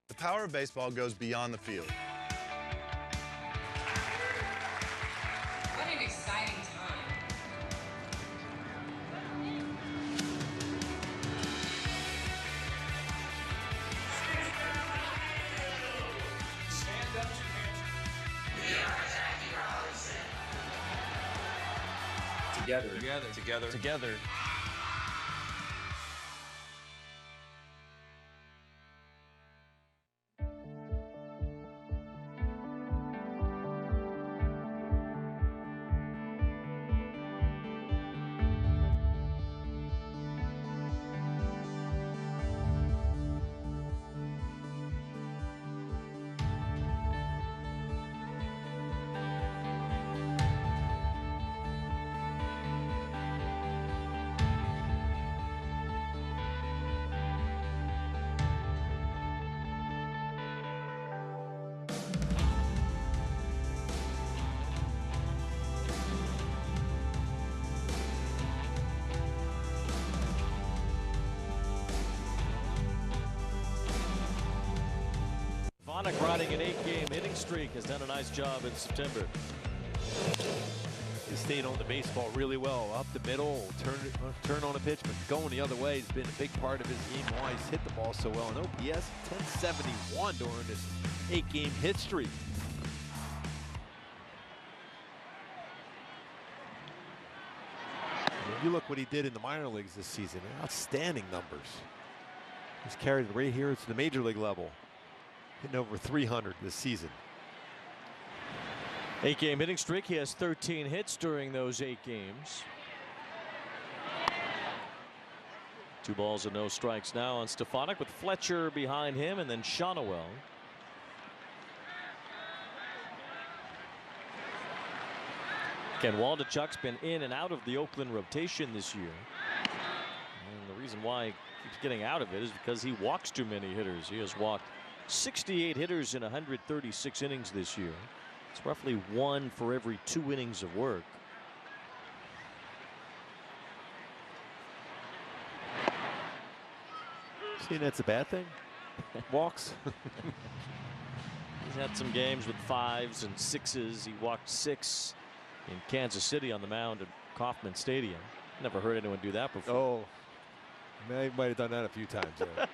The power of baseball goes beyond the field. What an exciting time. Stand up, Together. Together. Riding an 8-game hitting streak, has done a nice job in September. He's staying on the baseball really well, up the middle, turn on a pitch, but going the other way has been a big part of his game. Why he's hit the ball so well. An OPS 1071 during this 8-game hit streak. And you look what he did in the minor leagues this season. Outstanding numbers. He's carried it right here to the major league level. Hitting over 300 this season. 8-game hitting streak. He has 13 hits during those 8 games. 2 balls and no strikes now on Stefanik, with Fletcher behind him and then Shonowell. Again, Waldichuk's been in and out of the Oakland rotation this year. And the reason why he keeps getting out of it is because he walks too many hitters. He has walked 68 hitters in 136 innings this year. It's roughly 1 for every 2 innings of work. See, that's a bad thing. Walks. He's had some games with 5s and 6s. He walked 6 in Kansas City on the mound at Kauffman Stadium. Never heard anyone do that before. Oh, He might have done that a few times. Yeah.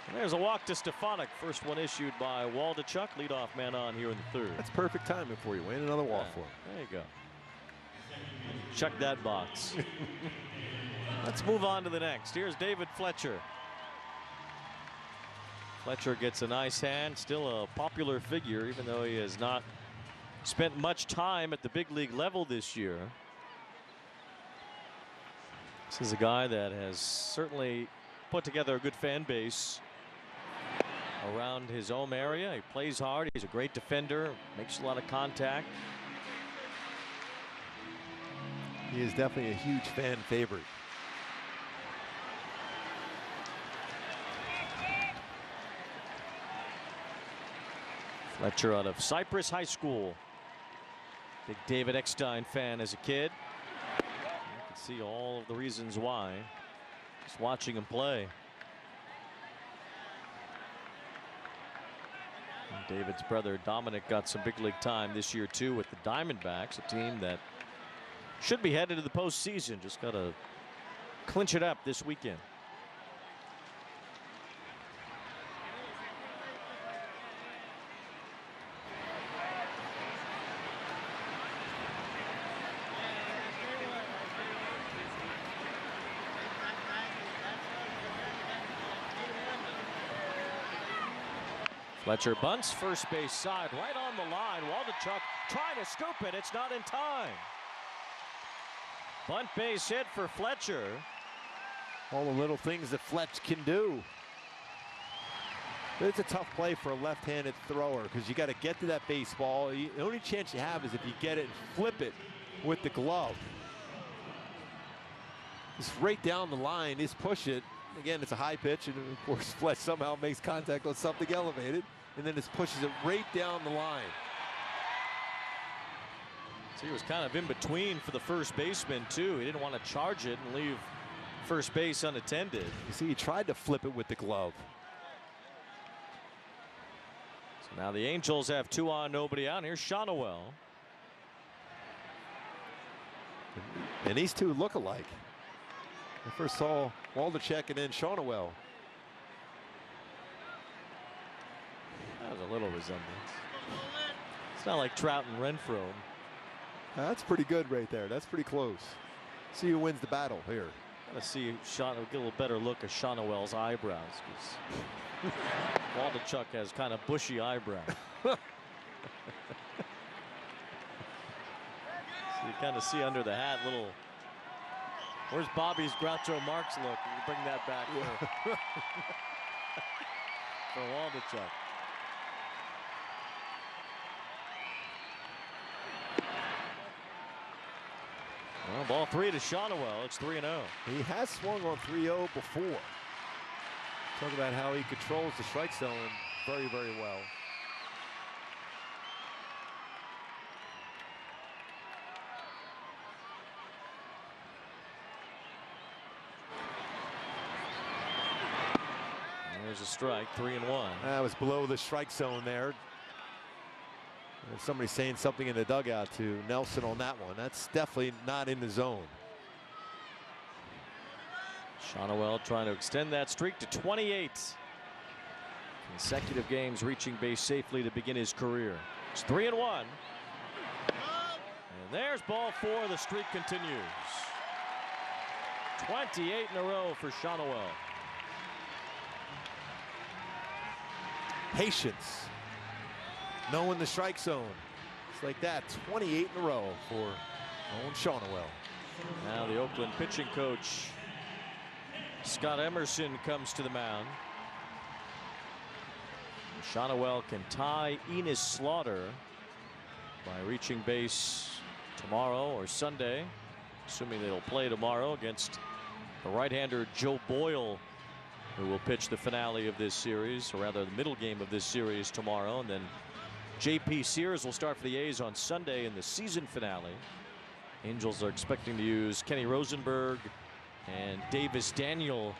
And there's a walk to Stefanik. First one issued by Waldichuk. Leadoff man on here in the third. That's perfect timing for you, Wayne. Another walk for him. There you go. Check that box. Let's move on to the next. Here's David Fletcher. Fletcher gets a nice hand. Still a popular figure, even though he has not spent much time at the big league level this year. This is a guy that has certainly put together a good fan base around his home area. He plays hard. He's a great defender. Makes a lot of contact. He is definitely a huge fan favorite. Fletcher out of Cypress High School. Big David Eckstein fan as a kid. You can see all of the reasons why. Just watching him play. And David's brother Dominic got some big league time this year too with the Diamondbacks, a team that should be headed to the postseason. Just got to clinch it up this weekend. Fletcher bunts first base side right on the line. Waldichuk trying to scoop it. It's not in time. Bunt base hit for Fletcher. All the little things that Fletch can do. It's a tough play for a left-handed thrower because you got to get to that baseball. The only chance you have is if you get it and flip it with the glove. It's right down the line. Just push it. Again, it's a high pitch, and of course Fletch somehow makes contact on something elevated, and then just pushes it right down the line. So he was kind of in between for the first baseman too. He didn't want to charge it and leave first base unattended. You see, he tried to flip it with the glove. So now the Angels have 2 on, nobody out. Here's Shonowell. And these two look alike. I first saw Waldichuk and then Shonowell. That was a little resemblance. It's not like Trout and Renfroe. That's pretty good right there. That's pretty close. See who wins the battle here. Gotta see get a little better look at Shonowell's eyebrows, because Waldichuk has kind of bushy eyebrows. So you kind of see under the hat little. Where's Bobby's Groucho Marx look? You can bring that back for Waldichuk. Well, ball 3 to Shonowell. It's 3-0. He has swung on 3-0 before. Talk about how he controls the strike zone very, very well. There's a strike, 3-1. That was below the strike zone there. And somebody saying something in the dugout to Nelson on that one. That's definitely not in the zone. Shonowell trying to extend that streak to 28. Consecutive games reaching base safely to begin his career. It's 3-1. And there's ball 4. The streak continues. 28 in a row for Shonowell. Patience. Knowing the strike zone. It's like that. 28 in a row for Owen Shonowell. Now the Oakland pitching coach Scott Emerson comes to the mound. Shonowell can tie Enos Slaughter by reaching base tomorrow or Sunday, assuming they'll play tomorrow against the right-hander Joe Boyle, who will pitch the finale of this series, or rather the middle game of this series tomorrow. And then J.P. Sears will start for the A's on Sunday in the season finale. Angels are expecting to use Kenny Rosenberg and Davis Daniel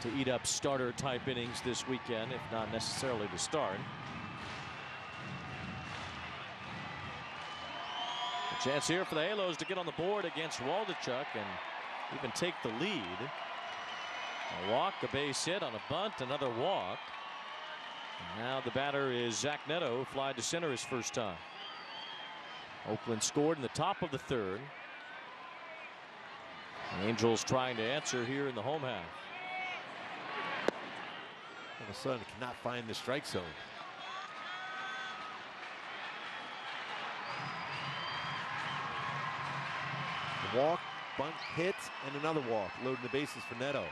to eat up starter type innings this weekend, if not necessarily to start. A chance here for the Halos to get on the board against Waldichuk and even take the lead. A walk, a base hit on a bunt, another walk. And now the batter is Zach Neto, who flied to center his first time. Oakland scored in the top of the third. The Angels trying to answer here in the home half. All of a sudden, cannot find the strike zone. The walk, bunt, hit, and another walk, loading the bases for Neto.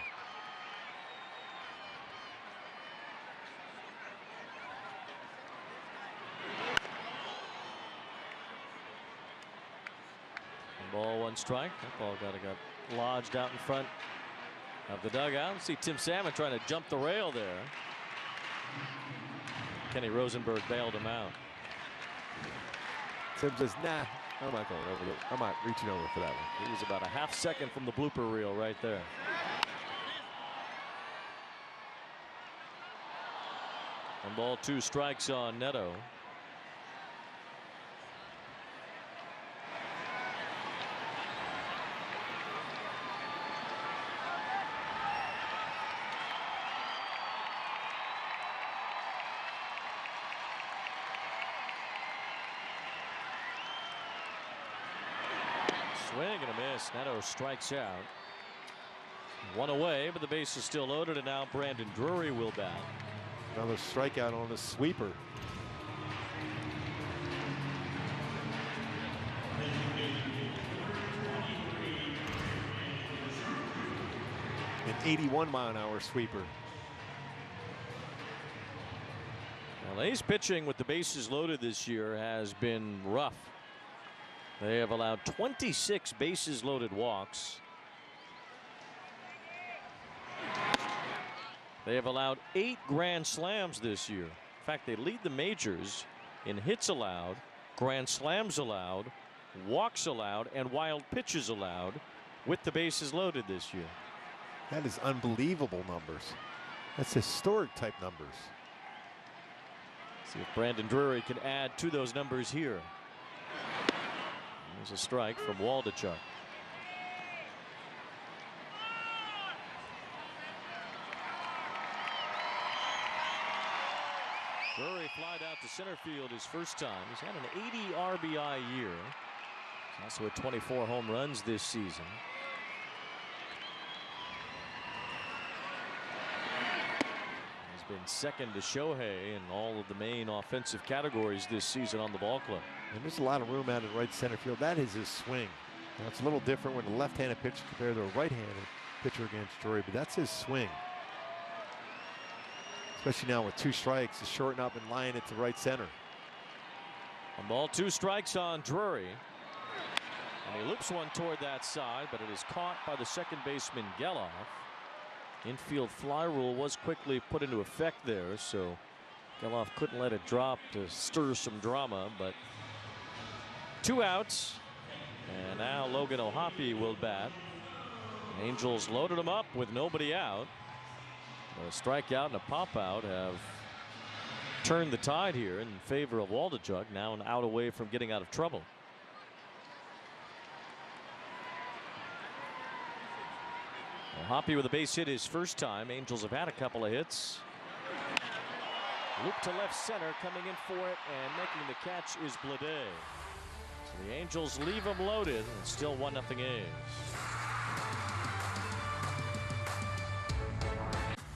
Ball, one strike. That ball got lodged out in front of the dugout. See Tim Salmon trying to jump the rail there. Kenny Rosenberg bailed him out. Tim says, nah, I'm not going over it. I'm not reaching over for that one. He was about a half second from the blooper reel right there. One ball, two strikes on Neto. Swing and a miss. Neto strikes out. One away, but the base is still loaded, and now Brandon Drury will bat. Another strikeout on the sweeper. An 81-mile-an-hour sweeper. Well, A's pitching with the bases loaded this year has been rough. They have allowed 26 bases loaded walks. They have allowed 8 grand slams this year. In fact, they lead the majors in hits allowed, grand slams allowed, walks allowed, and wild pitches allowed with the bases loaded this year. That is unbelievable numbers. That's historic type numbers. See if Brandon Drury can add to those numbers here. There's a strike from Waldichuk. Drury flied out to center field his first time. He's had an 80 RBI year. He's also at 24 home runs this season. He's been second to Shohei in all of the main offensive categories this season on the ball club. And there's a lot of room out in right center field. That is his swing. Now, it's a little different when a left-handed pitcher compared to a right-handed pitcher against Drury, but that's his swing. Especially now with 2 strikes to shorten up and line it to right center. One ball, 2 strikes on Drury. And he loops one toward that side, but it is caught by the second baseman Geloff. Infield fly rule was quickly put into effect there, so Geloff couldn't let it drop to stir some drama, but 2 outs, and now Logan O'Hoppe will bat. The Angels loaded him up with nobody out. A strikeout and a pop out have turned the tide here in favor of Waldichuk, now an out away from getting out of trouble. O'Hoppe with a base hit his first time. Angels have had a couple of hits. Loop to left center, coming in for it and making the catch is Blade. So the Angels leave him loaded, and still 1-0 A's.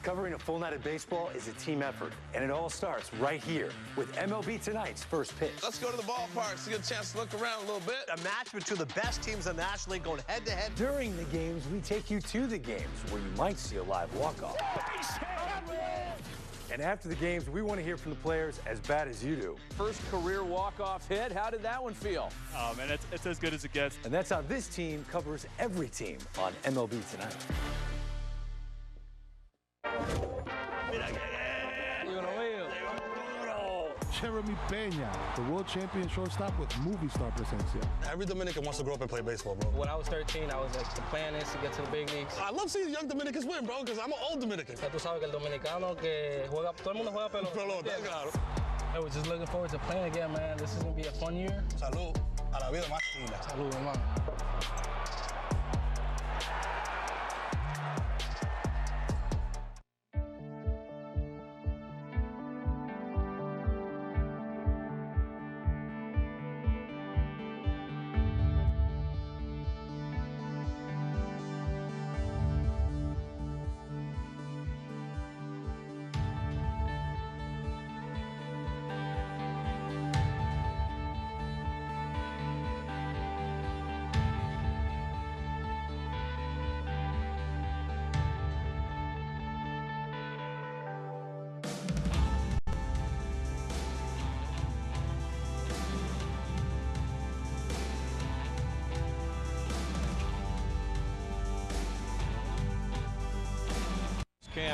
Covering a full night of baseball is a team effort, and it all starts right here with MLB Tonight's first pitch. Let's go to the ballpark so you get a chance to look around a little bit. A match between the best teams in the National League going head-to-head. During the games, we take you to the games where you might see a live walk-off. And after the games, we want to hear from the players as bad as you do. First career walk-off hit. How did that one feel? Oh, man, it's as good as it gets. And that's how this team covers every team on MLB Tonight. Jeremy Peña, the world champion shortstop with movie star presencia. Every Dominican wants to grow up and play baseball, bro. When I was 13, I was like, the plan is to get to the big leagues. I love seeing young Dominicans win, bro, because I'm an old Dominican. Tú sabes que el dominicano que juega, todo el mundo juega pelota. Claro. I was just looking forward to playing again, man. This is going to be a fun year. Salud. A la vida más linda. Salud, hermano.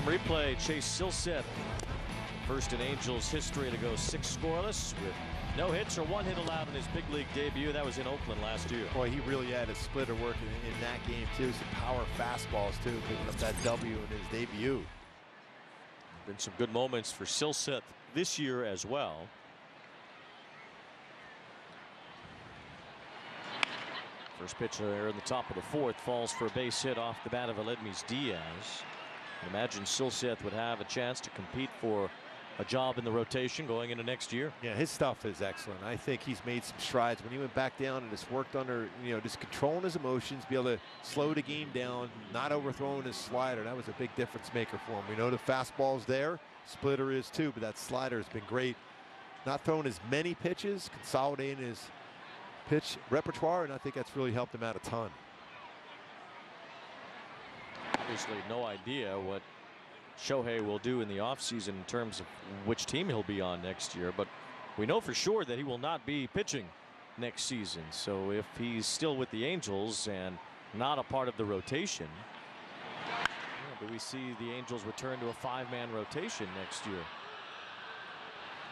Pregame replay, Chase Silseth, first in Angels history to go 6 scoreless with no hits or 1 hit allowed in his big league debut. That was in Oakland last year. Boy, he really had a splitter working in that game too. Some power fastballs too, picking up that W in his debut. Been some good moments for Silseth this year as well. First pitch there in the top of the 4th falls for a base hit off the bat of Aledmys Diaz. I imagine Silseth would have a chance to compete for a job in the rotation going into next year. Yeah, his stuff is excellent. I think he's made some strides when he went back down and just worked under, just controlling his emotions, be able to slow the game down, not overthrowing his slider. That was a big difference maker for him. We know the fastball's there, splitter is too, but that slider has been great. Not throwing as many pitches, consolidating his pitch repertoire, and I think that's really helped him out a ton. Obviously no idea what Shohei will do in the offseason in terms of which team he'll be on next year, but we know for sure that he will not be pitching next season. So if he's still with the Angels and not a part of the rotation, do we see the Angels return to a 5-man rotation next year?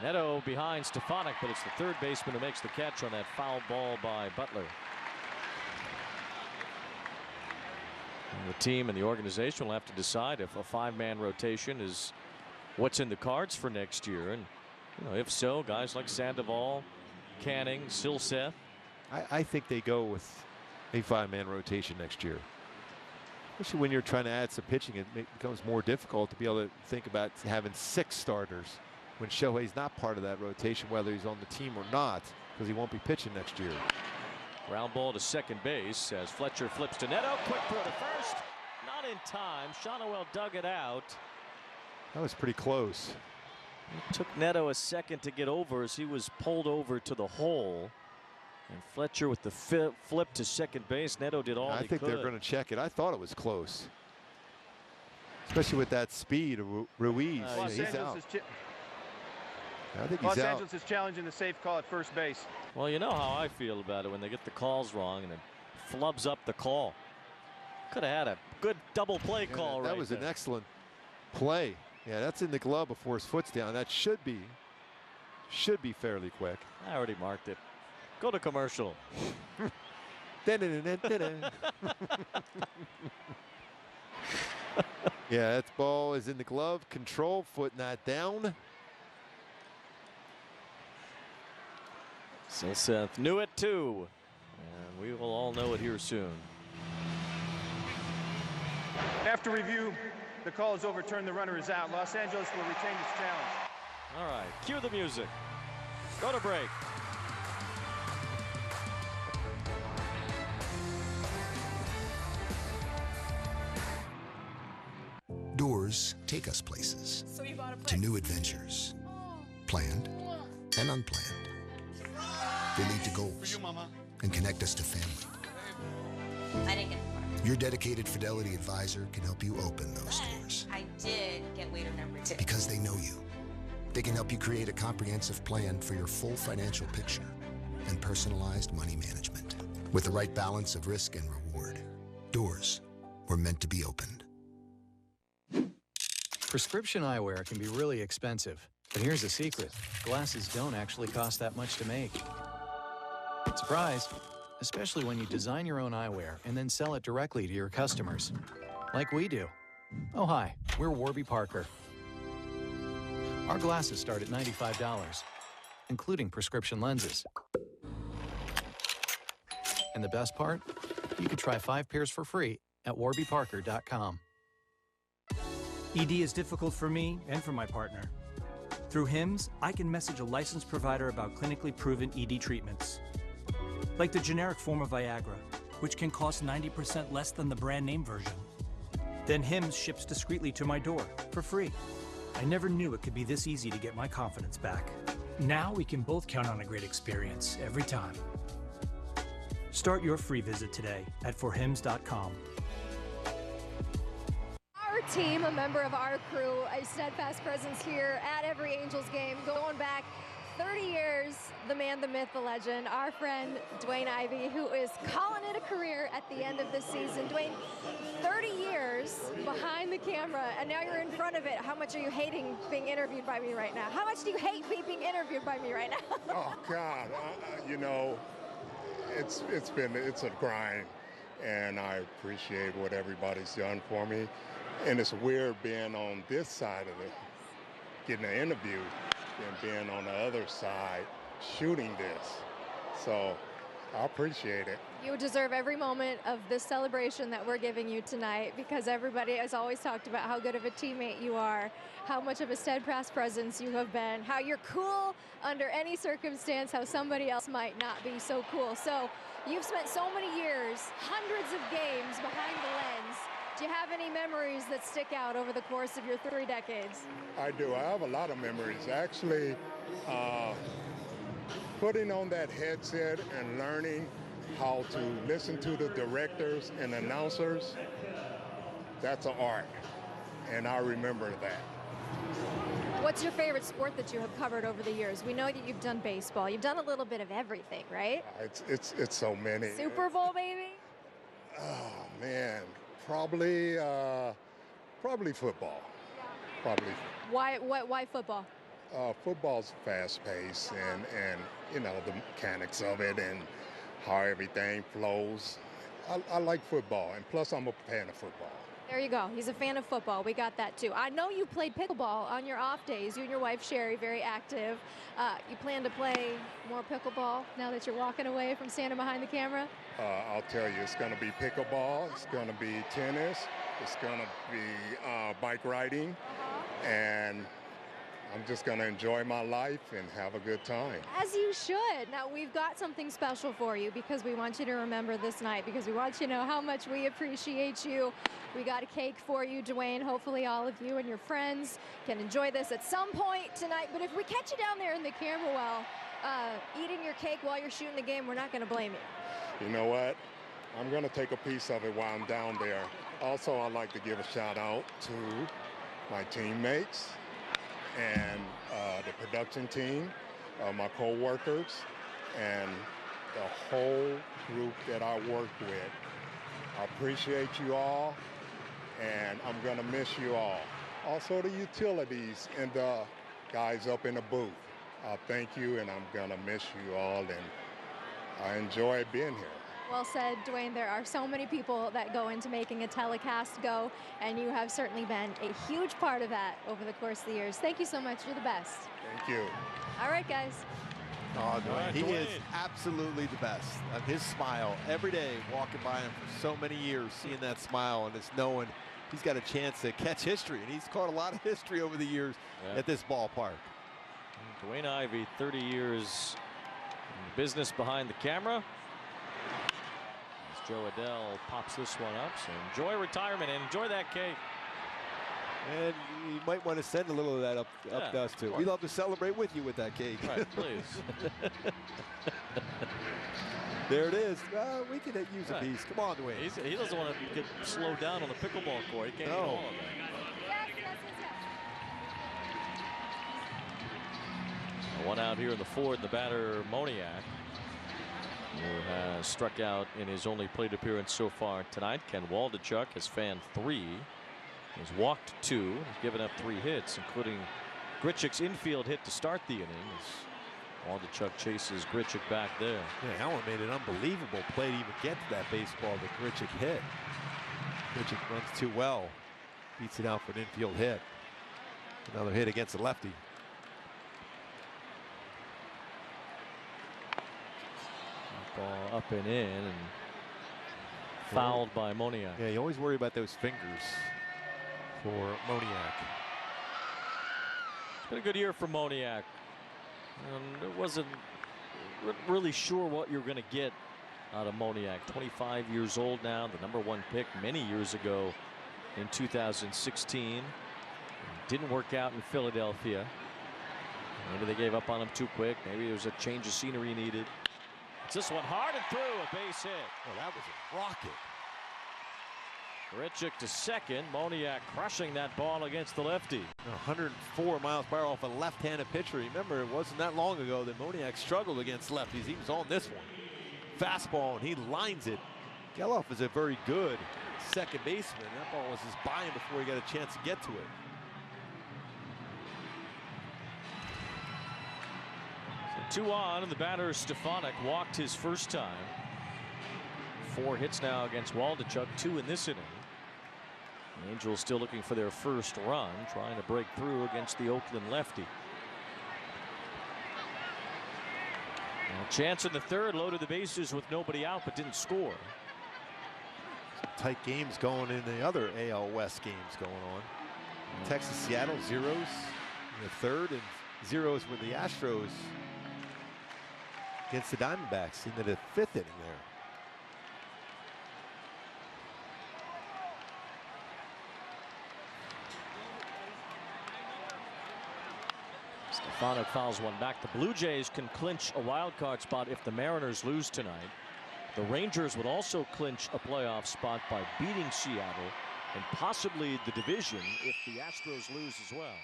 Neto behind Stefanik, but it's the third baseman who makes the catch on that foul ball by Butler. And the team and the organization will have to decide if a 5-man rotation is what's in the cards for next year. And if so, guys like Sandoval, Canning, Silseth. I think they go with a 5-man rotation next year. Especially when you're trying to add some pitching, it becomes more difficult to be able to think about having 6 starters when Shohei's not part of that rotation, whether he's on the team or not, because he won't be pitching next year. Ground ball to second base as Fletcher flips to Neto. Quick throw to first. Not in time. Shonowell dug it out. That was pretty close. It took Neto a second to get over as he was pulled over to the hole. And Fletcher with the flip to second base. Neto did all he could. I think they're going to check it. I thought it was close. Especially with that speed of Ruiz. He's out. I think he's Los out. Angeles is challenging the safe call at first base. Well, you know how I feel about it when they get the calls wrong and it flubs up the call. Could have had a good double play call. That was an excellent play. Yeah, that's in the glove before his foot's down. That should be fairly quick. I already marked it. Go to commercial. Yeah, that ball is in the glove. Control, foot not down. Silseth knew it too, and we will all know it here soon. After review, the call is overturned. The runner is out. Los Angeles will retain its challenge. All right, cue the music. Go to break. Doors take us places, to new adventures, planned and unplanned. They lead to goals and connect us to family. I didn't get the part. Your dedicated Fidelity advisor can help you open those doors. I did get waiter number 2. Because they know you. They can help you create a comprehensive plan for your full financial picture and personalized money management. With the right balance of risk and reward, doors were meant to be opened. Prescription eyewear can be really expensive, but here's a secret. Glasses don't actually cost that much to make. Surprise, especially when you design your own eyewear and then sell it directly to your customers, like we do. Oh, hi, we're Warby Parker. Our glasses start at $95, including prescription lenses. And the best part? You can try 5 pairs for free at warbyparker.com. ED is difficult for me and for my partner. Through HIMS, I can message a licensed provider about clinically proven ED treatments. Like the generic form of Viagra, which can cost 90% less than the brand name version. Then HIMS ships discreetly to my door for free. I never knew it could be this easy to get my confidence back. Now we can both count on a great experience every time. Start your free visit today at forhims.com. Our team, a member of our crew, a steadfast presence here at every Angels game, going back 30 years, the man, the myth, the legend, our friend Dwayne Ivey, who is calling it a career at the end of this season. Dwayne, 30 years behind the camera, and now you're in front of it. How much are you hating being interviewed by me right now? How much do you hate being interviewed by me right now? Oh, God. You know, it's a grind, and I appreciate what everybody's done for me. And it's weird being on this side of it, getting an interview, and being on the other side shooting this. So I appreciate it. You deserve every moment of this celebration that we're giving you tonight, because everybody has always talked about how good of a teammate you are, how much of a steadfast presence you have been, how you're cool under any circumstance, how somebody else might not be so cool. So you've spent so many years, hundreds of games behind the lens. Do you have any memories that stick out over the course of your 3 decades? I do. I have a lot of memories. Actually, putting on that headset and learning how to listen to the directors and announcers, that's an art, and I remember that. What's your favorite sport that you have covered over the years? We know that you've done baseball. You've done a little bit of everything, right? It's so many. Super Bowl, baby? Oh, man. Probably football. Probably. Why football? Football's fast-paced, and you know, the mechanics of it and how everything flows. I like football, and plus I'm a fan of football. There you go. He's a fan of football. We got that too. I know you played pickleball on your off days. You and your wife Sherry, very active. You plan to play more pickleball now that you're walking away from standing behind the camera? I'll tell you, it's going to be pickleball. It's going to be tennis. It's going to be bike riding, and I'm just going to enjoy my life and have a good time. As you should. Now, we've got something special for you, because we want you to remember this night, because we want you to know how much we appreciate you. We got a cake for you, Dwayne. Hopefully all of you and your friends can enjoy this at some point tonight. But if we catch you down there in the camera well, eating your cake while you're shooting the game, we're not going to blame you. You know what? I'm going to take a piece of it while I'm down there. Also, I'd like to give a shout out to my teammates and the production team, my co-workers, and the whole group that I work with. I appreciate you all, and I'm going to miss you all. Also, the utilities and the guys up in the booth. Thank you, and I'm going to miss you all, and I enjoy being here. Well said, Dwayne. There are so many people that go into making a telecast go, and you have certainly been a huge part of that over the course of the years. Thank you so much. You're the best. Thank you. All right, guys. Oh, Dwayne. He is absolutely the best. His smile every day, walking by him for so many years, seeing that smile and just knowing he's got a chance to catch history, and he's caught a lot of history over the years at this ballpark. Dwayne Ivey, 30 years in business behind the camera. As Joe Adele pops this one up, so enjoy retirement and enjoy that cake. And you might want to send a little of that up to us too. We love to celebrate with you with that cake. Right, please. There it is. We could use a piece. Come on, Dwayne. He doesn't want to get slowed down on the pickleball court. He can't eat all of that. One out here in the fourth, the batter Moniak, who has struck out in his only plate appearance so far tonight. Ken Waldichuk has fanned 3. He's walked 2, given up 3 hits, including Grichuk's infield hit to start the inning. Waldichuk chases Grichuk back there. Yeah, Allen made an unbelievable play to even get to that baseball that Grichuk hit. Grichuk runs too well. Beats it out for an infield hit. Another hit against the lefty. Ball up and in, and fouled by Moniak. Yeah, you always worry about those fingers for Moniak. It's been a good year for Moniak. It wasn't really sure what you're going to get out of Moniak. 25 years old now, the #1 pick many years ago in 2016. Didn't work out in Philadelphia. Maybe they gave up on him too quick. Maybe there was a change of scenery needed. It's this one hard and through, a base hit. Well, that was a rocket. Grichuk to second. Moniak crushing that ball against the lefty. 104 miles per hour off a left-handed pitcher. Remember, it wasn't that long ago that Moniak struggled against lefties. He was on this one. Fastball, and he lines it. Geloff is a very good second baseman. That ball was just by him before he got a chance to get to it. So 2 on, and the batter Stefanik walked his first time. 4 hits now against Waldichuk, 2 in this inning. The Angels still looking for their first run, trying to break through against the Oakland lefty. A chance in the third, loaded the bases with nobody out, but didn't score. Some tight games going in the other AL West games going on. Texas, Seattle, zeros in the third, and zeros with the Astros against the Diamondbacks into the 5th inning there. Stefanik fouls one back. The Blue Jays can clinch a wild card spot if the Mariners lose tonight. The Rangers would also clinch a playoff spot by beating Seattle and possibly the division if the Astros lose as well.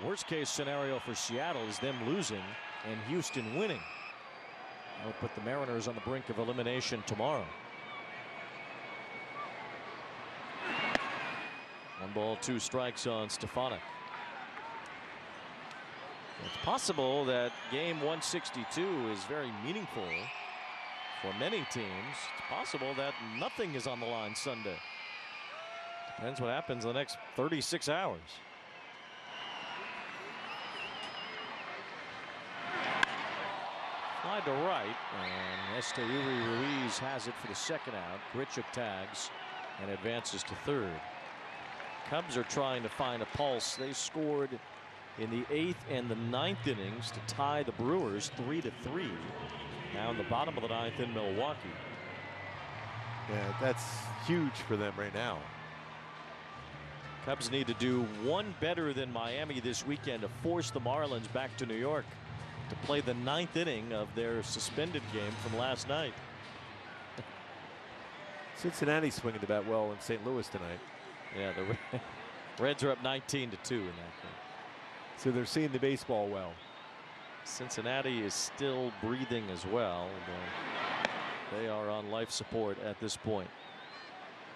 The worst case scenario for Seattle is them losing and Houston winning. That'll put the Mariners on the brink of elimination tomorrow. 1 ball, 2 strikes on Stefanik. It's possible that game 162 is very meaningful for many teams. It's possible that nothing is on the line Sunday. Depends what happens in the next 36 hours. Fly to right, and Esteury Ruiz has it for the second out. Grichuk tags and advances to third. Cubs are trying to find a pulse. They scored in the 8th and the 9th innings to tie the Brewers 3-3. Now in the bottom of the 9th in Milwaukee. Yeah, that's huge for them right now. Cubs need to do one better than Miami this weekend to force the Marlins back to New York to play the 9th inning of their suspended game from last night. Cincinnati swinging the bat well in St. Louis tonight. Yeah, the Reds are up 19-2 in that game. So they're seeing the baseball well. Cincinnati is still breathing as well. They are on life support at this point.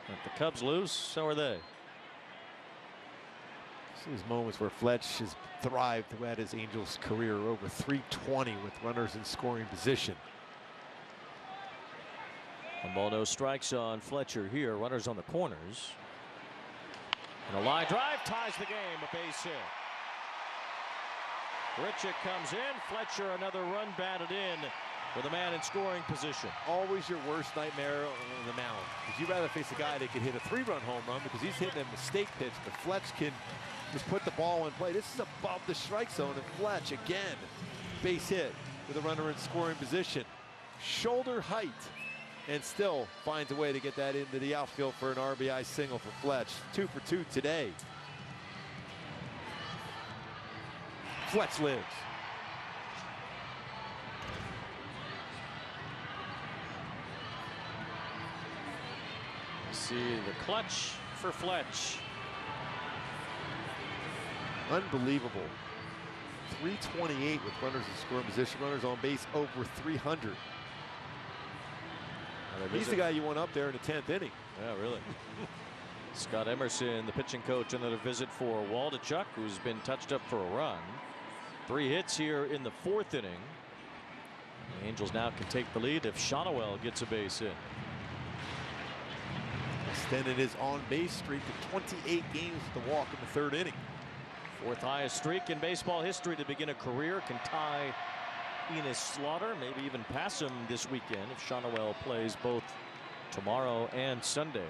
If the Cubs lose, so are they. These moments where Fletch has thrived throughout his Angels career, over 320 with runners in scoring position. 1 ball, no strikes on Fletcher here. Runners on the corners. And a line drive ties the game. A base hit. Grichuk comes in. Fletcher another run batted in with a man in scoring position. Always your worst nightmare on the mound, because you'd rather face a guy that could hit a 3-run home run because he's hitting a mistake pitch, but Fletch can just put the ball in play. This is above the strike zone, and Fletch again base hit with a runner in scoring position, shoulder height, and still finds a way to get that into the outfield for an RBI single for Fletch. 2 for 2 today. Fletch lives. See the clutch for Fletch. Unbelievable. 328 with runners in scoring position. Runners on base over 300. He's the guy you want up there in the 10th inning. Yeah, really. Scott Emerson, the pitching coach, another visit for Waldichuk, who's been touched up for a run. 3 hits here in the 4th inning. The Angels now can take the lead if Shonowell gets a base hit. Extended his on-base streak to 28 games with the walk in the 3rd inning. 4th highest streak in baseball history to begin a career. Can tie Enos Slaughter, maybe even pass him this weekend if Shonowell plays both tomorrow and Sunday.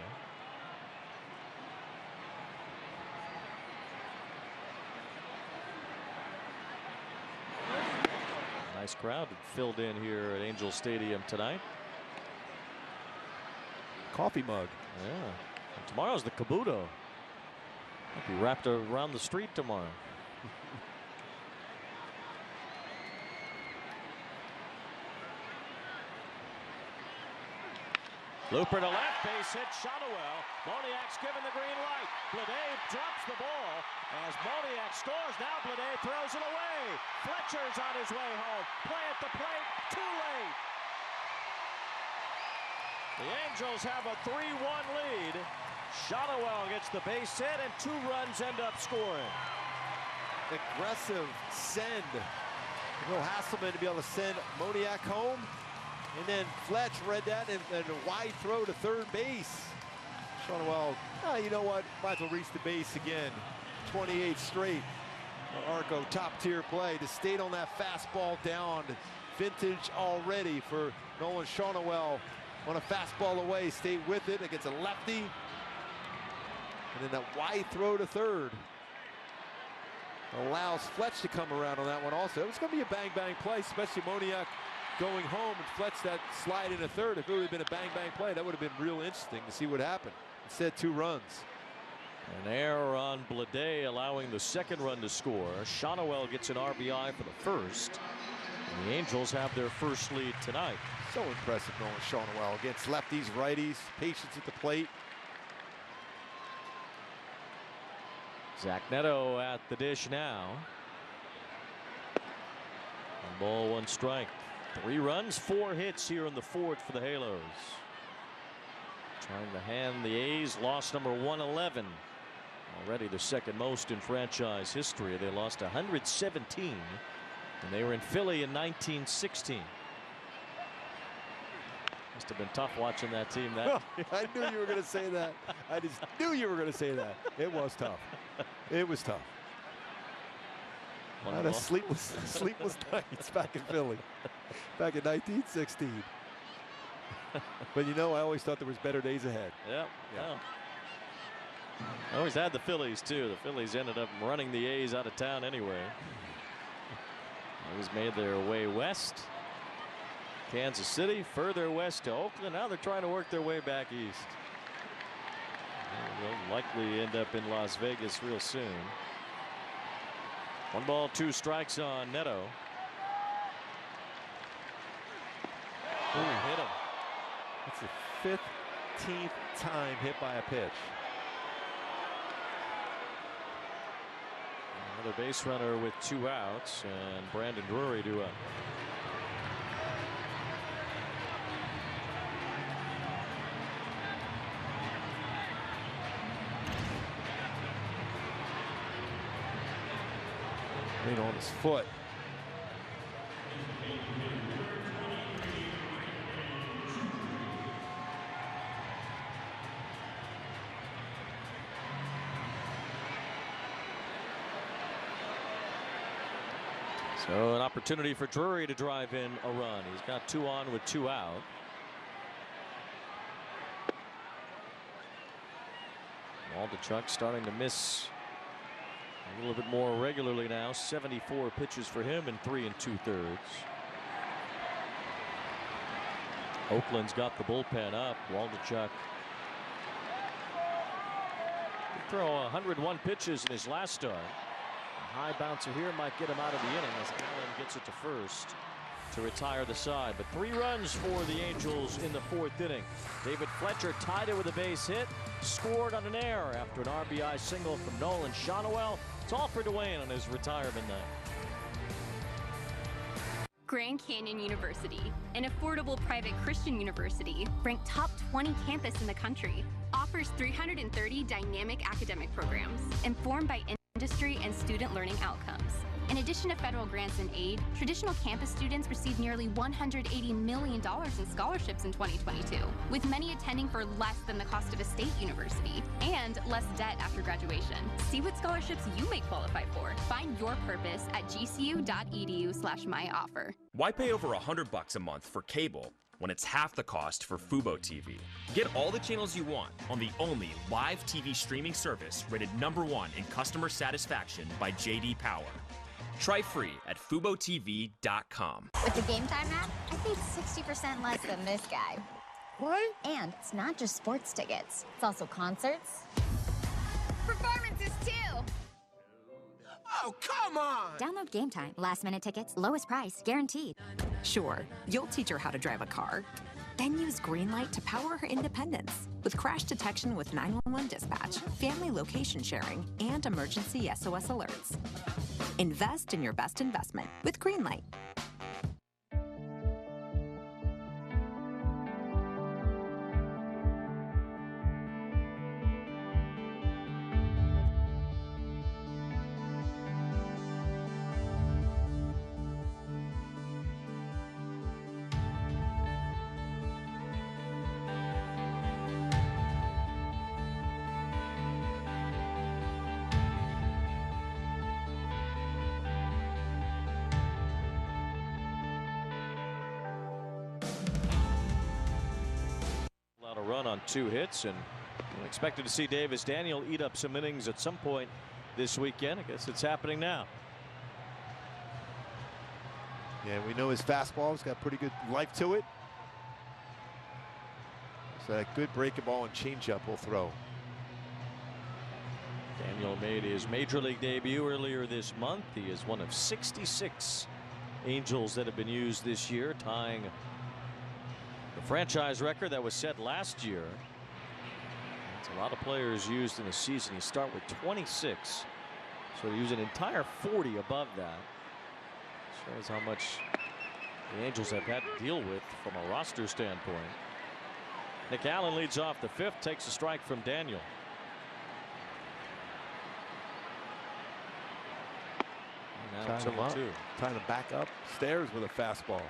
Nice crowd filled in here at Angel Stadium tonight. Coffee mug. Yeah. And tomorrow's the Kabuto. Might be wrapped around the street tomorrow. Looper to left, base hit, Shotwell. Moniak's given the green light. Blade drops the ball as Moniak scores. Now Blade throws it away. Fletcher's on his way home. Play at the plate, too late. The Angels have a 3-1 lead. Shotwell gets the base hit, and 2 runs end up scoring. Aggressive send. Will Hasselman to be able to send Moniak home. And then Fletch read that and a wide throw to third base. Shotwell, you know what? Might as well reach the base again. 28 straight. Arco top-tier play to stay on that fastball down. Vintage already for Nolan Shotwell. On a fastball away, stayed with it against a lefty. And then that wide throw to third allows Fletch to come around on that one also. It was going to be a bang-bang play, especially Moniak going home and Fletch that slide into third. If it would have been a bang-bang play, that would have been real interesting to see what happened. Instead, 2 runs. An error on Blade, allowing the second run to score. Shotwell gets an RBI for the first. And the Angels have their first lead tonight. So impressive, Nolan Shotwell against lefties, righties, patience at the plate. Zach Neto at the dish now. 1 ball, 1 strike. 3 runs, 4 hits here in the 4th for the Halos. Trying to hand the A's loss number 111. Already the second most in franchise history. They lost 117, and they were in Philly in 1916. Must have been tough watching that team. I knew you were going to say that. I just knew you were going to say that. It was tough. It was tough. I had a sleepless nights back in Philly, back in 1916. But you know, I always thought there was better days ahead. Yep. Yeah. I always had the Phillies too. The Phillies ended up running the A's out of town anyway. A's made their way west. Kansas City, further west to Oakland. Now they're trying to work their way back east. They'll likely end up in Las Vegas real soon. 1 ball, 2 strikes on Neto. Ooh, hit him. It's the 15th time hit by a pitch. Another base runner with 2 outs, and Brandon Drury due up. Lean on his foot. So an opportunity for Drury to drive in a run. He's got 2 on with 2 out. Waldichuk starting to miss a little bit more regularly now. 74 pitches for him in 3 2/3. Oakland's got the bullpen up. Waldichuk throw 101 pitches in his last start. A high bouncer here might get him out of the inning as Allen gets it to first to retire the side. But 3 runs for the Angels in the 4th inning. David Fletcher tied it with a base hit, scored on an error after an RBI single from Nolan Shotwell. It's all for Dwayne on his retirement night. Grand Canyon University, an affordable private Christian university ranked top 20 campus in the country, offers 330 dynamic academic programs informed by industry and student learning outcomes. In addition to federal grants and aid, traditional campus students received nearly $180 million in scholarships in 2022, with many attending for less than the cost of a state university and less debt after graduation. See what scholarships you may qualify for. Find your purpose at gcu.edu/myoffer. Why pay over $100 a month for cable when it's half the cost for Fubo TV? Get all the channels you want on the only live TV streaming service rated #1 in customer satisfaction by J.D. Power. Try free at FuboTV.com. With the Game Time app, I paid 60% less than this guy. What? And it's not just sports tickets. It's also concerts. Performances, too! Oh, come on! Download Game Time. Last-minute tickets, lowest price, guaranteed. Sure, you'll teach her how to drive a car. Then use Greenlight to power her independence with crash detection with 911 dispatch, family location sharing, and emergency SOS alerts. Invest in your best investment with Greenlight. A run on 2 hits, and expected to see Davis Daniel eat up some innings at some point this weekend. I guess it's happening now. Yeah, we know his fastball's got pretty good life to it. So that good breaking ball and changeup will throw. Daniel made his major league debut earlier this month. He is one of 66 Angels that have been used this year, tying the franchise record that was set last year. That's a lot of players used in a season. You start with 26, so to use an entire 40 above that shows how much the Angels have had to deal with from a roster standpoint. Nick Allen leads off the 5th, takes a strike from Daniel. And now Time to back up stairs with a fastball.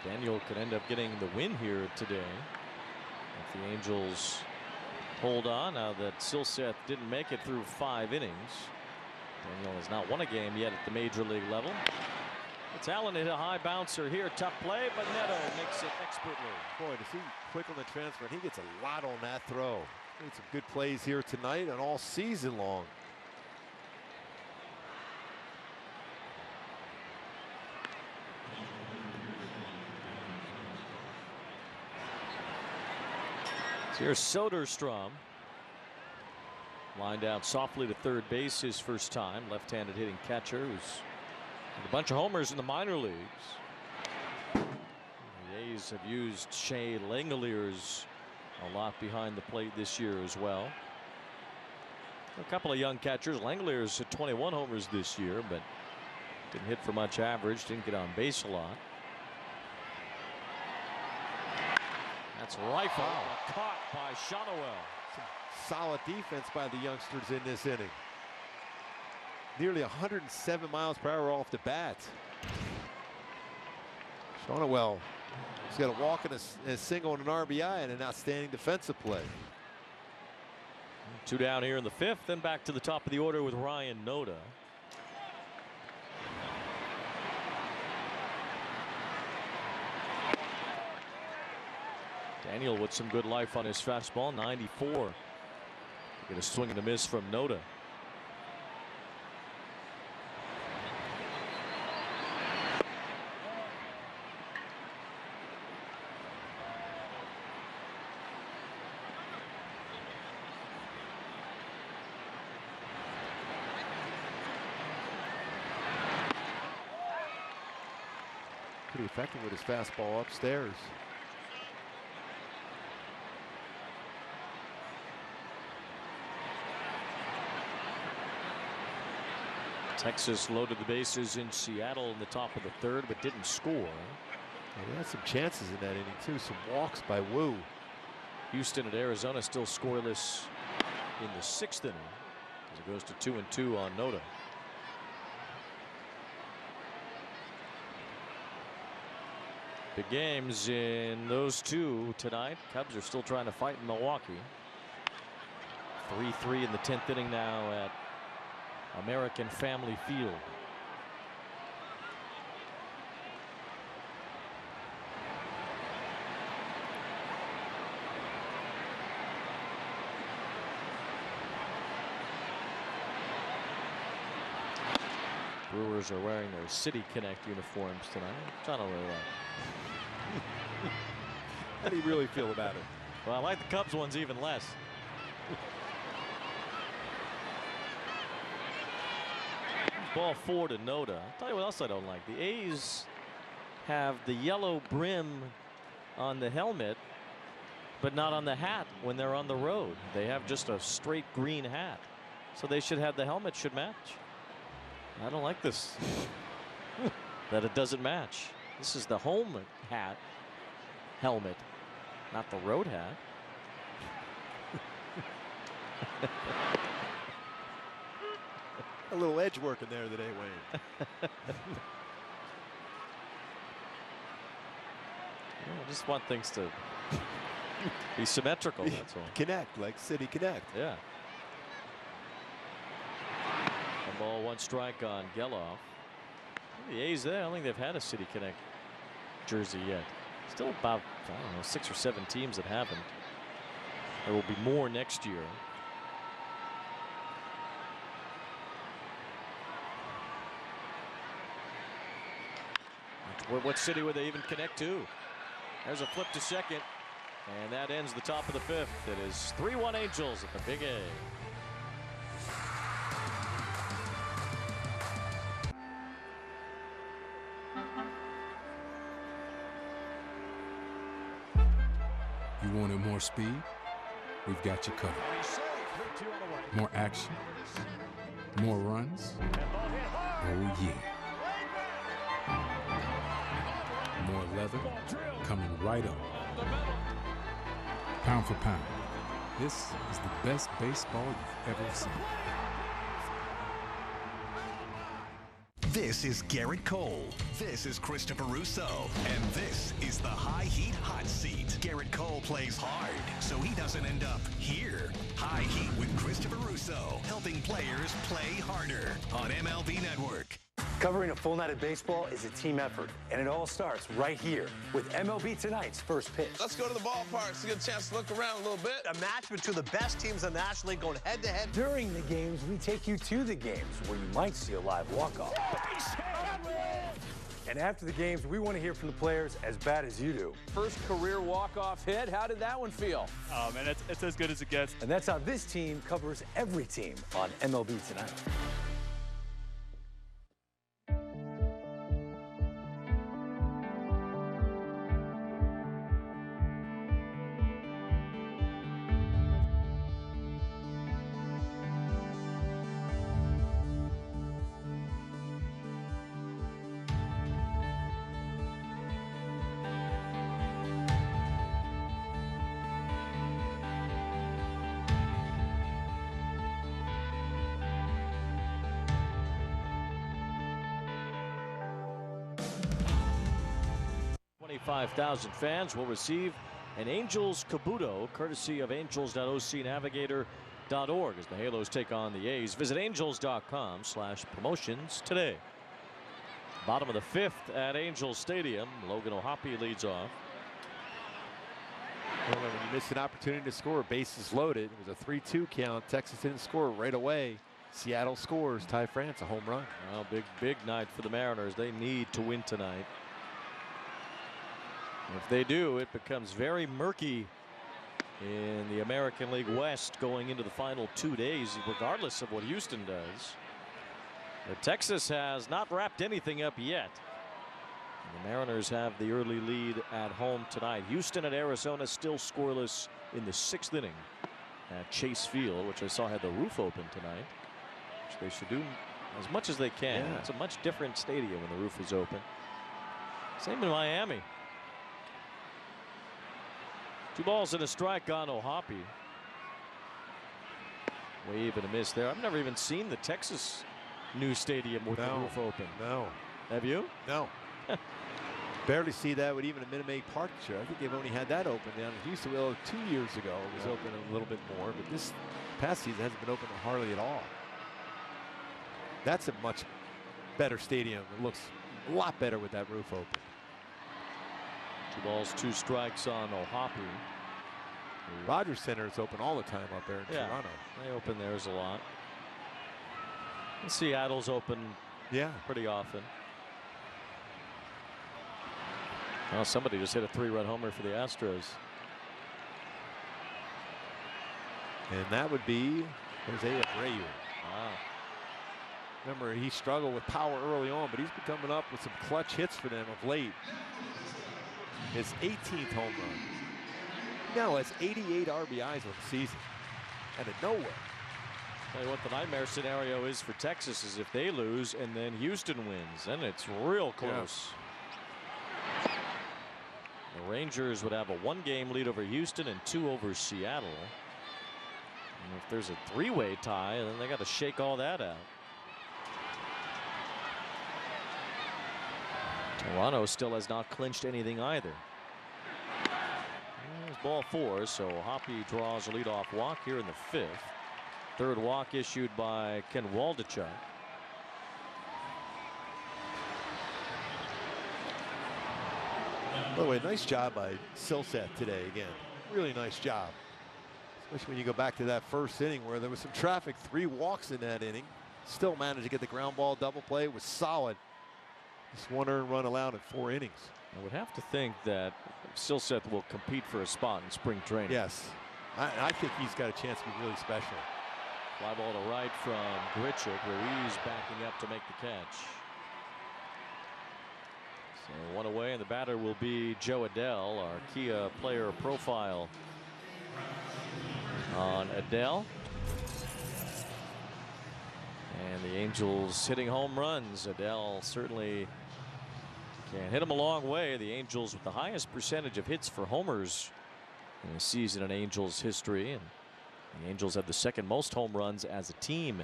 Daniel could end up getting the win here today if the Angels hold on, now that Silseth didn't make it through 5 innings. Daniel has not won a game yet at the major league level. It's Allen hit a high bouncer here. Tough play, but Neto makes it expertly. Boy, to see quick on the transfer, and he gets a lot on that throw. Made some good plays here tonight and all season long. Here's Soderstrom. Lined out softly to third base his first time. Left-handed hitting catcher who's had a bunch of homers in the minor leagues. The A's have used Shea Langoliers a lot behind the plate this year as well. A couple of young catchers. Langoliers had 21 homers this year, but didn't hit for much average, didn't get on base a lot. That's rifle caught by Shonowell. Some solid defense by the youngsters in this inning. Nearly 107 miles per hour off the bat. Shonowell has got a walk and a single and an RBI and an outstanding defensive play. 2 down here in the 5th, then back to the top of the order with Ryan Noda. Daniel with some good life on his fastball, 94. Get a swing and a miss from Noda. Pretty effective with his fastball upstairs. Texas loaded the bases in Seattle in the top of the 3rd, but didn't score. Yeah, they had some chances in that inning too. Some walks by Wu. Houston and Arizona still scoreless in the 6th inning as it goes to 2-2 on Noda. Big games in those 2 tonight. Cubs are still trying to fight in Milwaukee. 3-3 in the 10th inning now at American Family Field. Brewers are wearing their City Connect uniforms tonight. Which I don't really like. How do you really feel about it? Well, I like the Cubs ones even less. Ball 4 to Noda. I'll tell you what else I don't like. The A's have the yellow brim on the helmet, but not on the hat when they're on the road. They have just a straight green hat. So they should have the helmet should match. I don't like this. That it doesn't match. This is the home hat, helmet, not the road hat. A little edge working there today, Wayne. I just want things to be symmetrical, that's all. Connect, like City Connect. Yeah. 1-1 strike on Geloff. The A's there, I don't think they've had a City Connect jersey yet. Still about, I don't know, 6 or 7 teams that haven't. There will be more next year. What city would they even connect to? There's a flip to second, and that ends the top of the 5th. It is 3-1 Angels at the Big A. You wanted more speed? We've got you covered. More action? More runs? Oh yeah. More leather coming right up. Pound for pound, this is the best baseball you've ever seen. This is Garrett Cole. This is Christopher Russo. And this is the High Heat Hot Seat. Garrett Cole plays hard, so he doesn't end up here. High Heat with Christopher Russo, helping players play harder on MLB Network. Covering a full night of baseball is a team effort, and it all starts right here with MLB Tonight's first pitch. Let's go to the ballpark so you get a chance to look around a little bit. A match between the best teams in the National League going head-to-head. During the games, we take you to the games where you might see a live walk-off. And after the games, we want to hear from the players as bad as you do. First career walk-off hit. How did that one feel? Oh, man, it's as good as it gets. And that's how this team covers every team on MLB Tonight. $25,000 fans will receive an Angels Kabuto courtesy of angels.ocnavigator.org as the Halos take on the A's. Visit angels.com/promotions today. Bottom of the 5th at Angels Stadium. Logan O'Hoppe leads off. Well, when you miss an opportunity to score, bases loaded. It was a 3-2 count. Texas didn't score right away. Seattle scores. Ty France a home run. Well, big night for the Mariners. They need to win tonight. If they do, it becomes very murky in the American League West going into the final 2 days, regardless of what Houston does. But Texas has not wrapped anything up yet. And the Mariners have the early lead at home tonight. Houston at Arizona still scoreless in the 6th inning at Chase Field, which I saw had the roof open tonight, which they should do as much as they can. Yeah. It's a much different stadium when the roof is open. Same in Miami. 2 balls and a strike on O'Hoppe. Wave and a miss there. I've never even seen the Texas new stadium with the roof open. No. Have you? No. Barely see that with even a Minute Maid Park show. I think they've only had that open down in Houston. Well, 2 years ago it was open a little bit more, but this past season hasn't been open hardly at all. That's a much better stadium. It looks a lot better with that roof open. 2 balls, 2 strikes on O'Hoppe. Rogers Center is open all the time up there in Toronto. They open theirs a lot. And Seattle's open pretty often. Well, somebody just hit a 3-run homer for the Astros. And that would be Jose Abreu. Wow. Remember, he struggled with power early on, but he's been coming up with some clutch hits for them of late. His 18th home run. Now has 88 RBIs on the season. Out of nowhere. Tell you what the nightmare scenario is for Texas is if they lose and then Houston wins. Then it's real close. Yeah. The Rangers would have a 1-game lead over Houston and 2 over Seattle. And if there's a 3-way tie, then they got to shake all that out. Toronto still has not clinched anything either. There's ball 4, so Hoppy draws a leadoff walk here in the 5th. Third walk issued by Ken Waldichuk. By the way, nice job by Silseth today again. Really nice job. Especially when you go back to that first inning where there was some traffic. 3 walks in that inning. Still managed to get the ground ball double play. It was solid. Just 1 earned run allowed in 4 innings. I would have to think that Silseth will compete for a spot in spring training. Yes. I think he's got a chance to be really special. Fly ball to right from Grichuk. Ruiz backing up to make the catch. So 1 away, and the batter will be Joe Adell, our Kia player profile on Adell. And the Angels hitting home runs. Adell certainly can hit them a long way. The Angels with the highest percentage of hits for homers in a season in Angels history. And the Angels have the 2nd most home runs as a team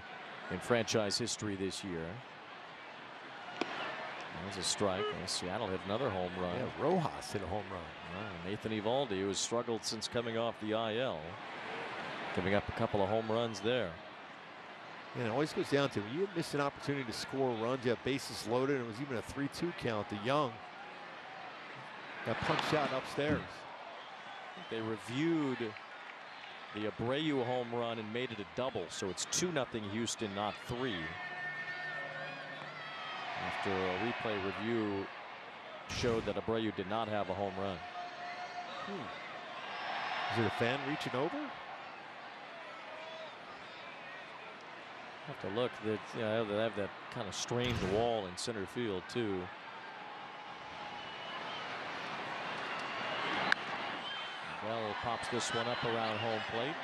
in franchise history this year. There's a strike. Seattle hit another home run. Yeah, Rojas hit a home run. Nathan Eovaldi, who has struggled since coming off the IL, giving up a couple of home runs there. And it always goes down to when you miss an opportunity to score runs, you have bases loaded, and it was even a 3-2 count. The Young got punched out upstairs. They reviewed the Abreu home run and made it a double, so it's 2-0 Houston, not 3. After a replay review showed that Abreu did not have a home run. Is it a fan reaching over? Have to look. That they have that kind of strained wall in center field too. Bell pops this one up around home plate.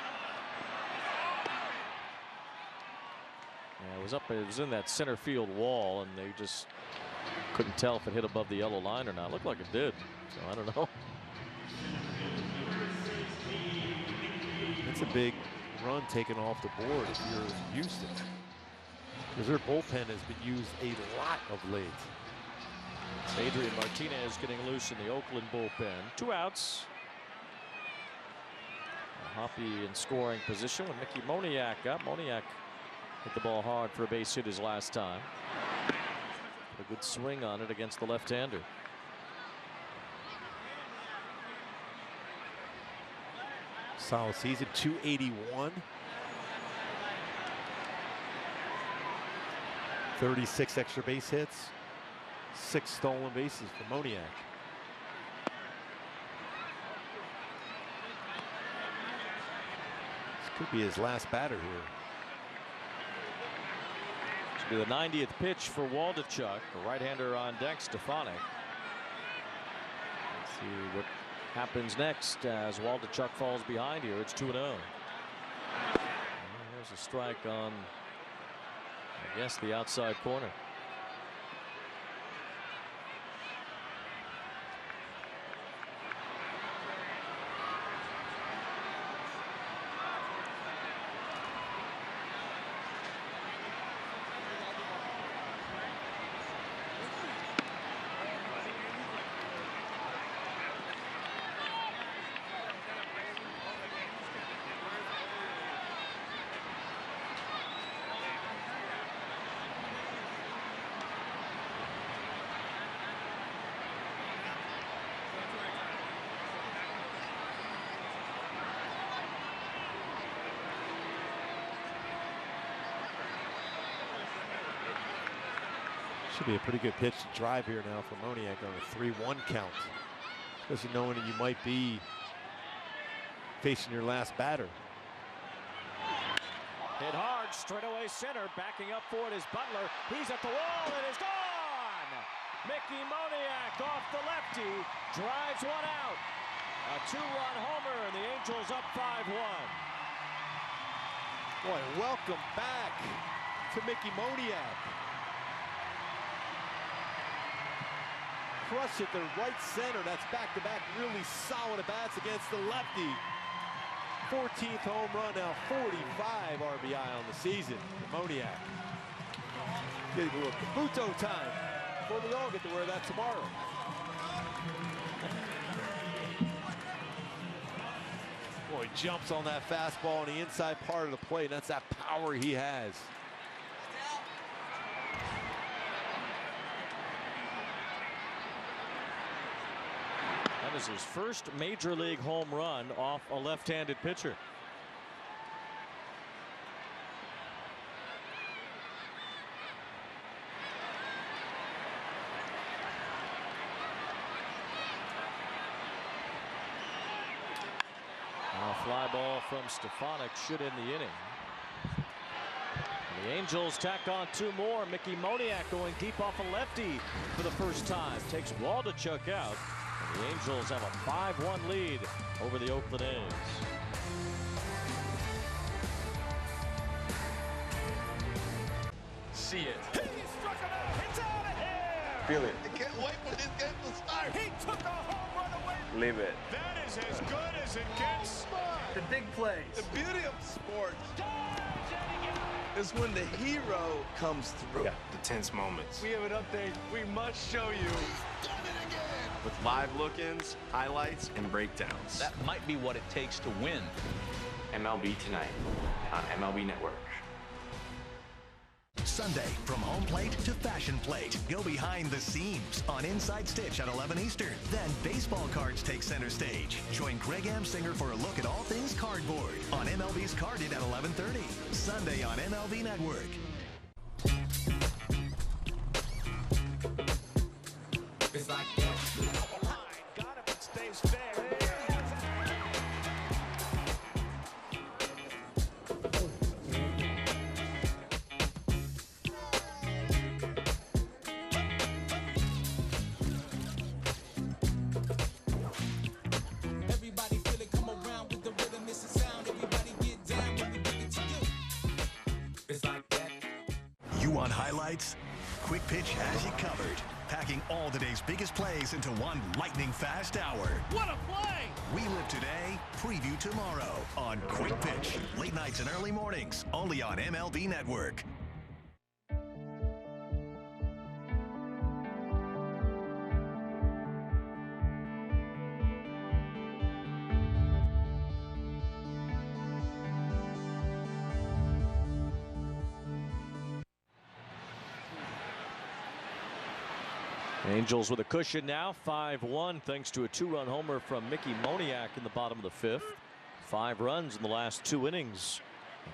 Yeah, it was in that center field wall, and they just couldn't tell if it hit above the yellow line or not. Looked like it did, so I don't know. That's a big run taken off the board if you're Houston, because their bullpen has been used a lot of late. Adrian Martinez getting loose in the Oakland bullpen. 2 outs. Hoppy in scoring position with Mickey Moniak up. Moniak hit the ball hard for a base hit his last time. Put a good swing on it against the left-hander. Solid season, 281. 36 extra base hits. 6 stolen bases for Moniak. This could be his last batter here. This will be the 90th pitch for Waldichuk. The right-hander on deck, Stefanik. Let's see what happens next as Waldichuk falls behind here. It's 2-0. There's a strike on, I guess, the outside corner. Should be a pretty good pitch to drive here now for Moniak on a 3-1 count. Especially knowing that you might be facing your last batter. Hit hard, straightaway center. Backing up for it is Butler. He's at the wall. It is gone. Mickey Moniak off the lefty. Drives one out. A 2-run homer, and the Angels up 5-1. Boy, welcome back to Mickey Moniak. Crush it to right center. That's back-to-back really solid at-bats against the lefty. 14th home run, now 45 RBI on the season for Moniak. Getting a little Kabuto time before we all get to wear that tomorrow. Boy, jumps on that fastball on the inside part of the plate. That's that power he has. That is his first major league home run off a left-handed pitcher. Fly ball from Stefanik should end the inning. And the Angels tack on 2 more. Mickey Moniak going deep off a lefty for the first time. Takes Waldichuk out. And the Angels have a 5-1 lead over the Oakland A's. See it. He struck him out. It's out of here. Feel it. I can't wait for this game to start. He took a home run away. Leave it. That is as good as it gets. The big plays. The beauty of sports is when the hero comes through. Yeah, the tense moments. We have an update we must show you. He's done it again. With live look-ins, highlights, and breakdowns. That might be what it takes to win. MLB Tonight on MLB Network. Sunday, from home plate to fashion plate. Go behind the seams on Inside Stitch at 11 Eastern. Then baseball cards take center stage. Join Greg Amsinger for a look at all things cardboard on MLB's Carded at 11:30. Sunday on MLB Network. It's like that. Got him. It stays fair. You want highlights? Quick Pitch has you covered. Packing all today's biggest plays into one lightning-fast hour. What a play! We live today, preview tomorrow on Quick Pitch. Late nights and early mornings, only on MLB Network. Angels with a cushion now, 5-1, thanks to a 2-run homer from Mickey Moniak in the bottom of the 5th. 5 runs in the last 2 innings.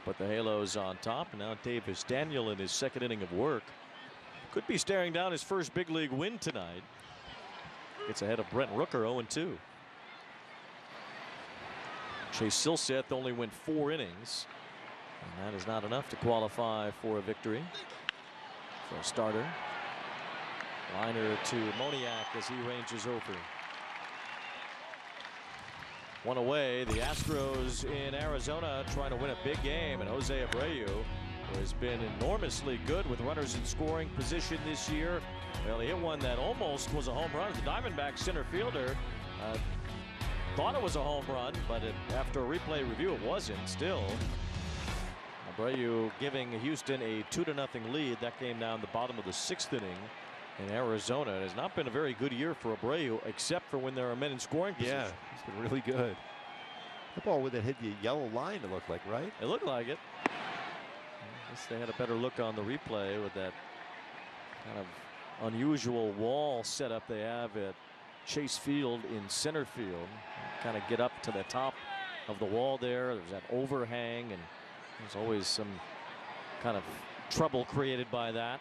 Put the Halos on top, and now Davis Daniel in his 2nd inning of work. Could be staring down his first big league win tonight. Gets ahead of Brent Rooker, 0-2. Chase Silseth only went 4 innings. And that is not enough to qualify for a victory for a starter. Liner to Moniak as he ranges over. 1 away. The Astros in Arizona trying to win a big game, and Jose Abreu, who has been enormously good with runners in scoring position this year. Well, he hit one that almost was a home run. The Diamondbacks center fielder thought it was a home run, but after a replay review, it wasn't. Still, Abreu giving Houston a 2-0 lead. That came down the bottom of the 6th inning. In Arizona, it has not been a very good year for Abreu, except for when there are men in scoring position. Yeah, he's been really good. The ball would have hit the yellow line, it looked like, right? It looked like it. I guess they had a better look on the replay with that kind of unusual wall setup they have at Chase Field in center field. Kind of get up to the top of the wall there. There's that overhang, and there's always some kind of trouble created by that.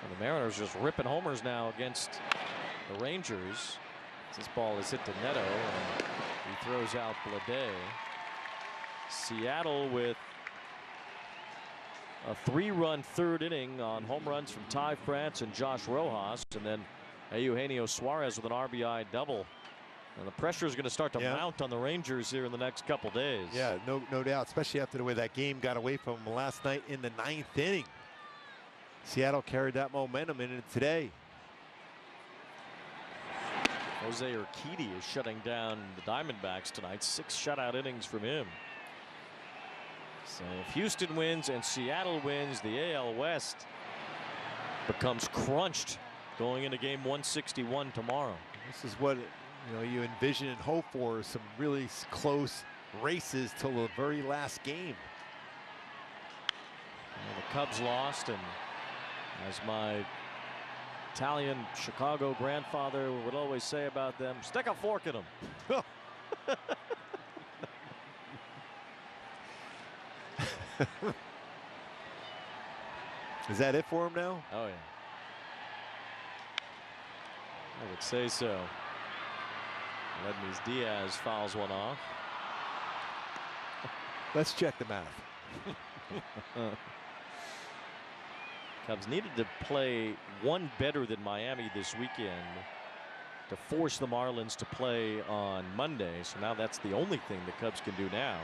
And the Mariners just ripping homers now against the Rangers. This ball is hit to Neto, and he throws out Blade. Seattle with a 3-run third inning on home runs from Ty France and Josh Rojas, and then Eugenio Suarez with an RBI double. And the pressure is going to start to mount on the Rangers here in the next couple days. Yeah, no doubt, especially after the way that game got away from them last night in the 9th inning. Seattle carried that momentum into today. Jose Urquidy is shutting down the Diamondbacks tonight. 6 shutout innings from him. So if Houston wins and Seattle wins, the AL West becomes crunched going into game 161 tomorrow. This is what you envision and hope for, some really close races till the very last game. Well, the Cubs lost, and as my Italian Chicago grandfather would always say about them, stick a fork in them. Is that it for him now? Oh, yeah. I would say so. Ledmys Diaz fouls one off. Let's check the math. Cubs needed to play one better than Miami this weekend to force the Marlins to play on Monday. So now that's the only thing the Cubs can do now,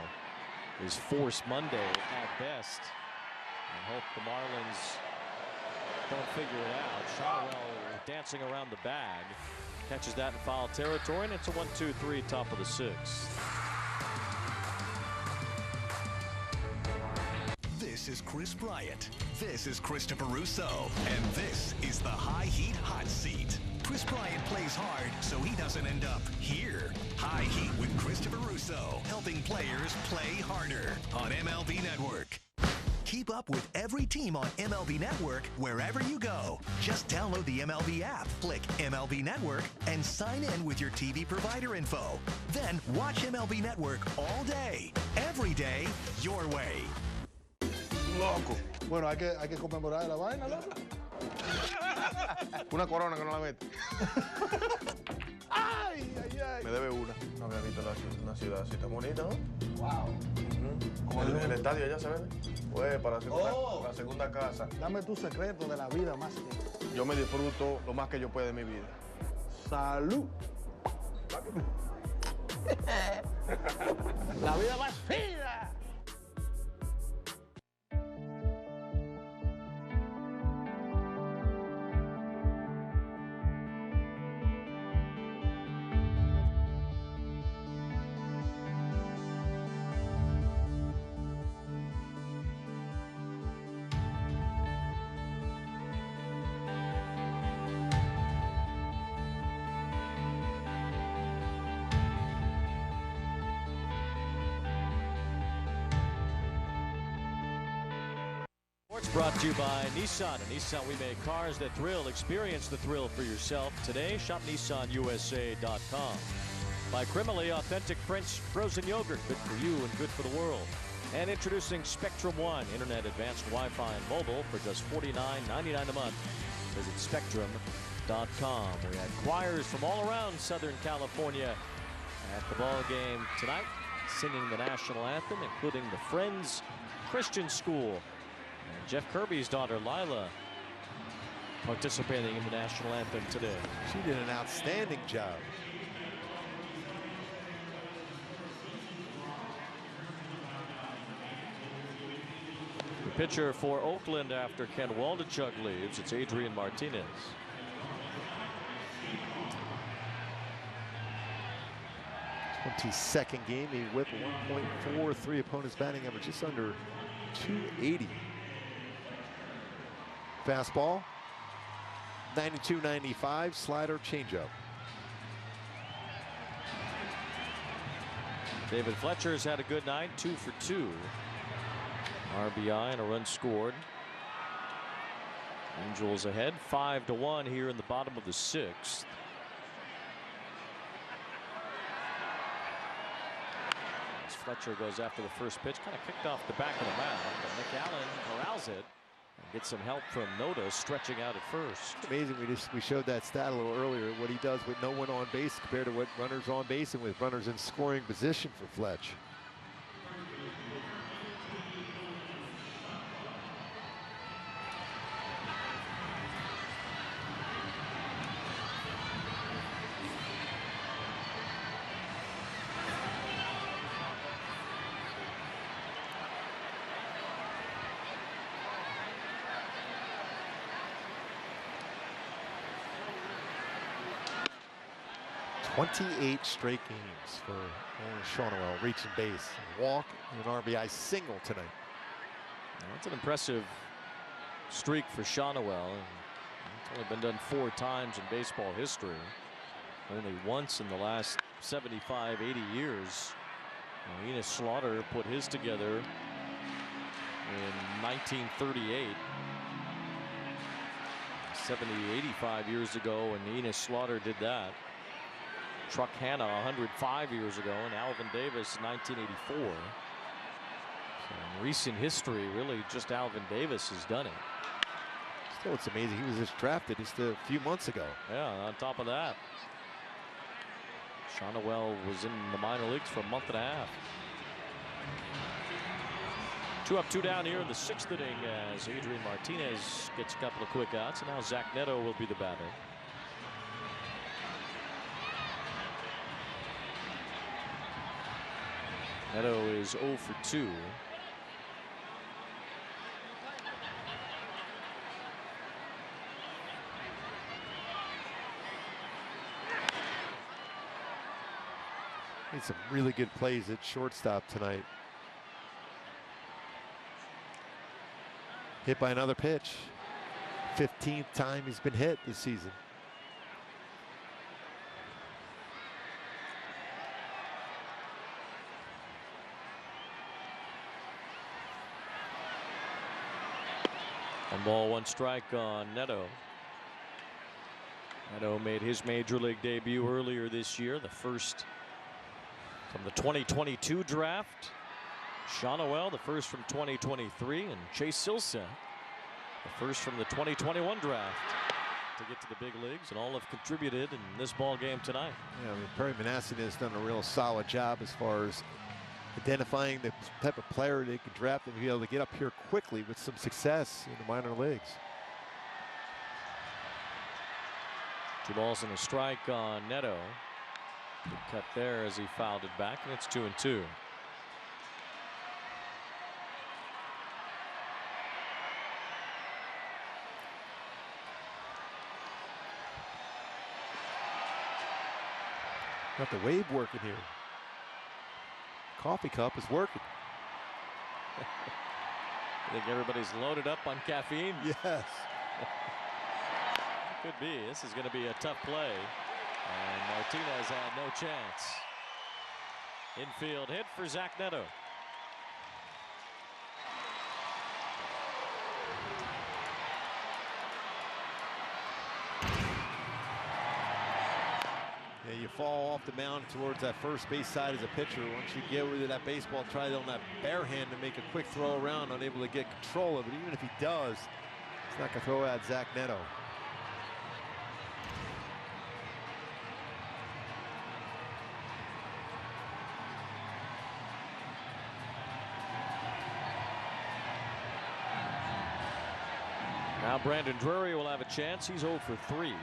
is force Monday at best and hope the Marlins don't figure it out. Shotwell dancing around the bag, catches that in foul territory, and it's a 1-2-3 top of the 6th. This is Chris Bryant. This is Christopher Russo. And this is the High Heat Hot Seat. Chris Bryant plays hard so he doesn't end up here. High Heat with Christopher Russo, helping players play harder on MLB Network. Keep up with every team on MLB Network wherever you go. Just download the MLB app, click MLB Network, and sign in with your TV provider info. Then watch MLB Network all day, every day, your way. Loco. Bueno, hay que conmemorar la vaina, loco. Una corona que no la mete. Ay, ay, ay. Me debe una. No había visto una ciudad así tan bonita, ¿no? Wow. Como el estadio ya se ve. Pues para la segunda casa. Dame tu secreto de la vida más que yo me disfruto lo más que yo pueda de mi vida. Salud. La vida más fina. Brought to you by Nissan. At Nissan, we make cars that thrill. Experience the thrill for yourself. Today, shop NissanUSA.com. By Crimely, authentic French frozen yogurt. Good for you and good for the world. And introducing Spectrum One, Internet Advanced Wi-Fi and mobile for just $49.99 a month. Visit Spectrum.com. We had choirs from all around Southern California at the ball game tonight, singing the national anthem, including the Friends Christian School. And Jeff Kirby's daughter, Lila, participating in the national anthem today. She did an outstanding job. The pitcher for Oakland after Ken Waldichuk leaves, it's Adrian Martinez. Second game, he whipped 1.43 opponent's batting average, just under 280. Fastball, 92-95, slider, changeup. David Fletcher's had a good night, 2 for 2. RBI and a run scored. Angels ahead 5-1 here in the bottom of the 6th. As Fletcher goes after the first pitch, kind of kicked off the back of the mound, but McAllen corrals it. Get some help from Noda stretching out at first. It's amazing. We showed that stat a little earlier, what he does with no one on base compared to what runners on base and with runners in scoring position for Fletch. 28 straight games for Shawnoel reaching base. A walk and an RBI single tonight. Well, that's an impressive streak for Shawnoel. It's only been done 4 times in baseball history. Only once in the last 75, 80 years. Enos Slaughter put his together in 1938. 85 years ago, and Enos Slaughter did that. Truck Hanna 105 years ago, and Alvin Davis 1984. So in recent history, really just Alvin Davis has done it. Still, it's amazing he was just drafted just a few months ago. Yeah, on top of that, Shawnoel was in the minor leagues for a month and a half. 2 up, 2 down here in the 6th inning as Adrian Martinez gets a couple of quick outs, and now Zach Neto will be the batter. Neto is 0 for 2. Made some really good plays at shortstop tonight. Hit by another pitch. 15th time he's been hit this season. One ball, 1 strike on Neto. Neto made his major league debut earlier this year, the first from the 2022 draft. Shawnoel, the first from 2023, and Chase Silseth, the first from the 2021 draft to get to the big leagues, and all have contributed in this ball game tonight. Yeah, I mean, Perry Manassian has done a real solid job as far as identifying the type of player they can draft and be able to get up here quickly with some success in the minor leagues. 2 balls and a strike on Neto. Good cut there as he fouled it back, and it's 2-2. Got the wave working here. Coffee cup is working. I think everybody's loaded up on caffeine. Yes. Could be. This is going to be a tough play. And Martinez had no chance. Infield hit for Zach Neto. Yeah, you fall off the mound towards that first base side as a pitcher. Once you get rid of that baseball, try on that bare hand to make a quick throw around, unable to get control of it. Even if he does, he's not going to throw at Zach Neto. Now Brandon Drury will have a chance. He's 0 for 3.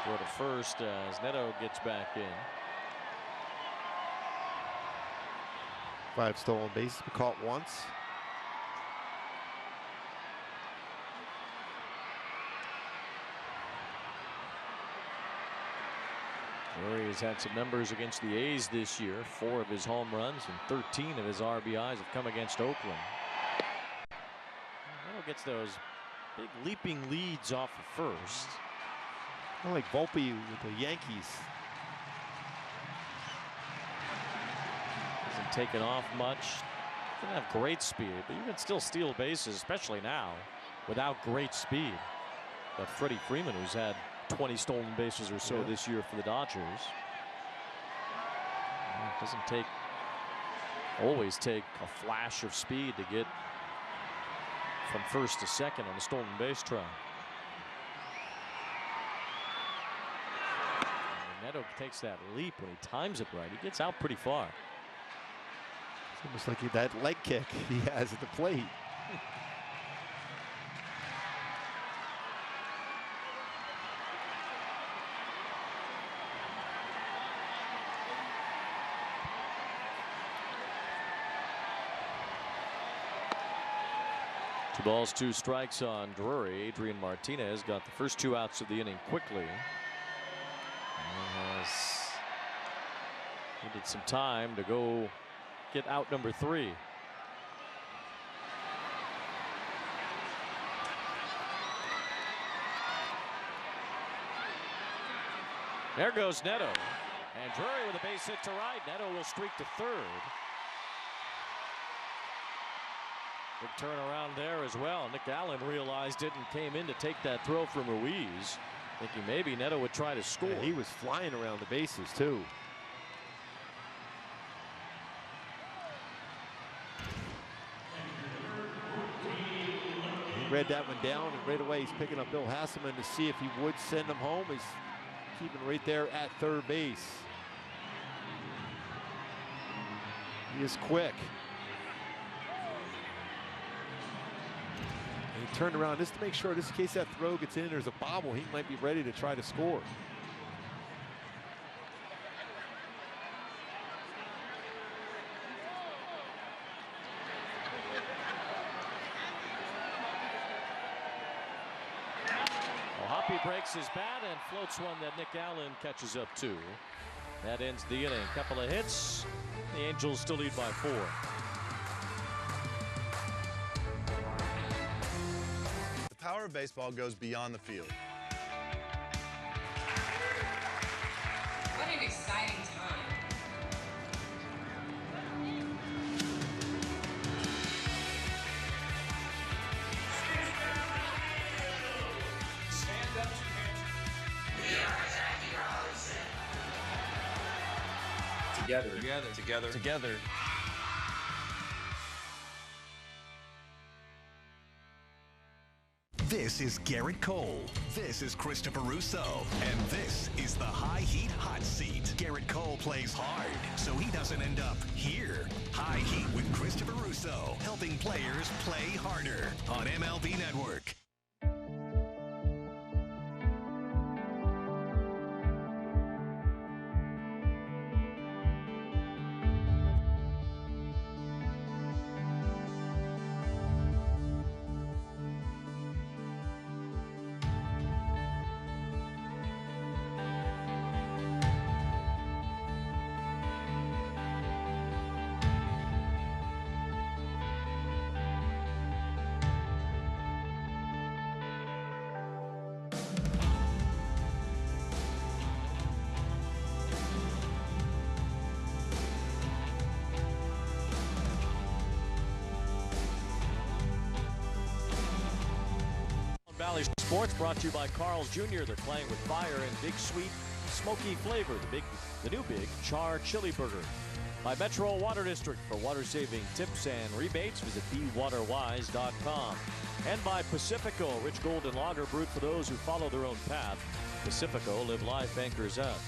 Go to first as Neto gets back in. 5 stolen bases, caught once. Drury has had some numbers against the A's this year. 4 of his home runs and 13 of his RBIs have come against Oakland. Neto gets those big leaping leads off of first. I like Volpe with the Yankees. Hasn't taken off much. Doesn't have great speed, but you can still steal bases, especially now, without great speed. But Freddie Freeman, who's had 20 stolen bases or so this year for the Dodgers. It doesn't always take a flash of speed to get from first to second on a stolen base try. And Neto takes that leap when he times it right. He gets out pretty far. It's almost like that leg kick he has at the plate. Two balls, 2 strikes on Drury. Adrian Martinez got the first 2 outs of the inning quickly. And has needed some time to go get out number 3. There goes Neto. And Drury with a base hit to right. Neto will streak to third. Big turnaround there as well. Nick Allen realized it and came in to take that throw from Ruiz, thinking maybe Neto would try to score. Yeah, he was flying around the bases too. He read that one down, and right away he's picking up Bill Hasselman to see if he would send him home. He's keeping right there at third base. He is quick. And he turned around just to make sure, just in case that throw gets in, there's a bobble, he might be ready to try to score. Well, Hoppy breaks his bat and floats one that Nick Allen catches up to. That ends the inning. Couple of hits. The Angels still lead by 4. The power of baseball goes beyond the field. What an exciting time. Stand up to we are Jackie Robinson. Together. Together. Together. Together. This is Garrett Cole. This is Christopher Russo. And this is the High Heat Hot Seat. Garrett Cole plays hard, so he doesn't end up here. High Heat with Christopher Russo, helping players play harder on MLB Network. Valley Sports brought to you by Carl's Jr. They're playing with fire and big sweet smoky flavor. The new big char chili burger. By Metro Water District. For water saving tips and rebates, visit bewaterwise.com. And by Pacifico, rich golden lager brewed for those who follow their own path. Pacifico, live life anchors out.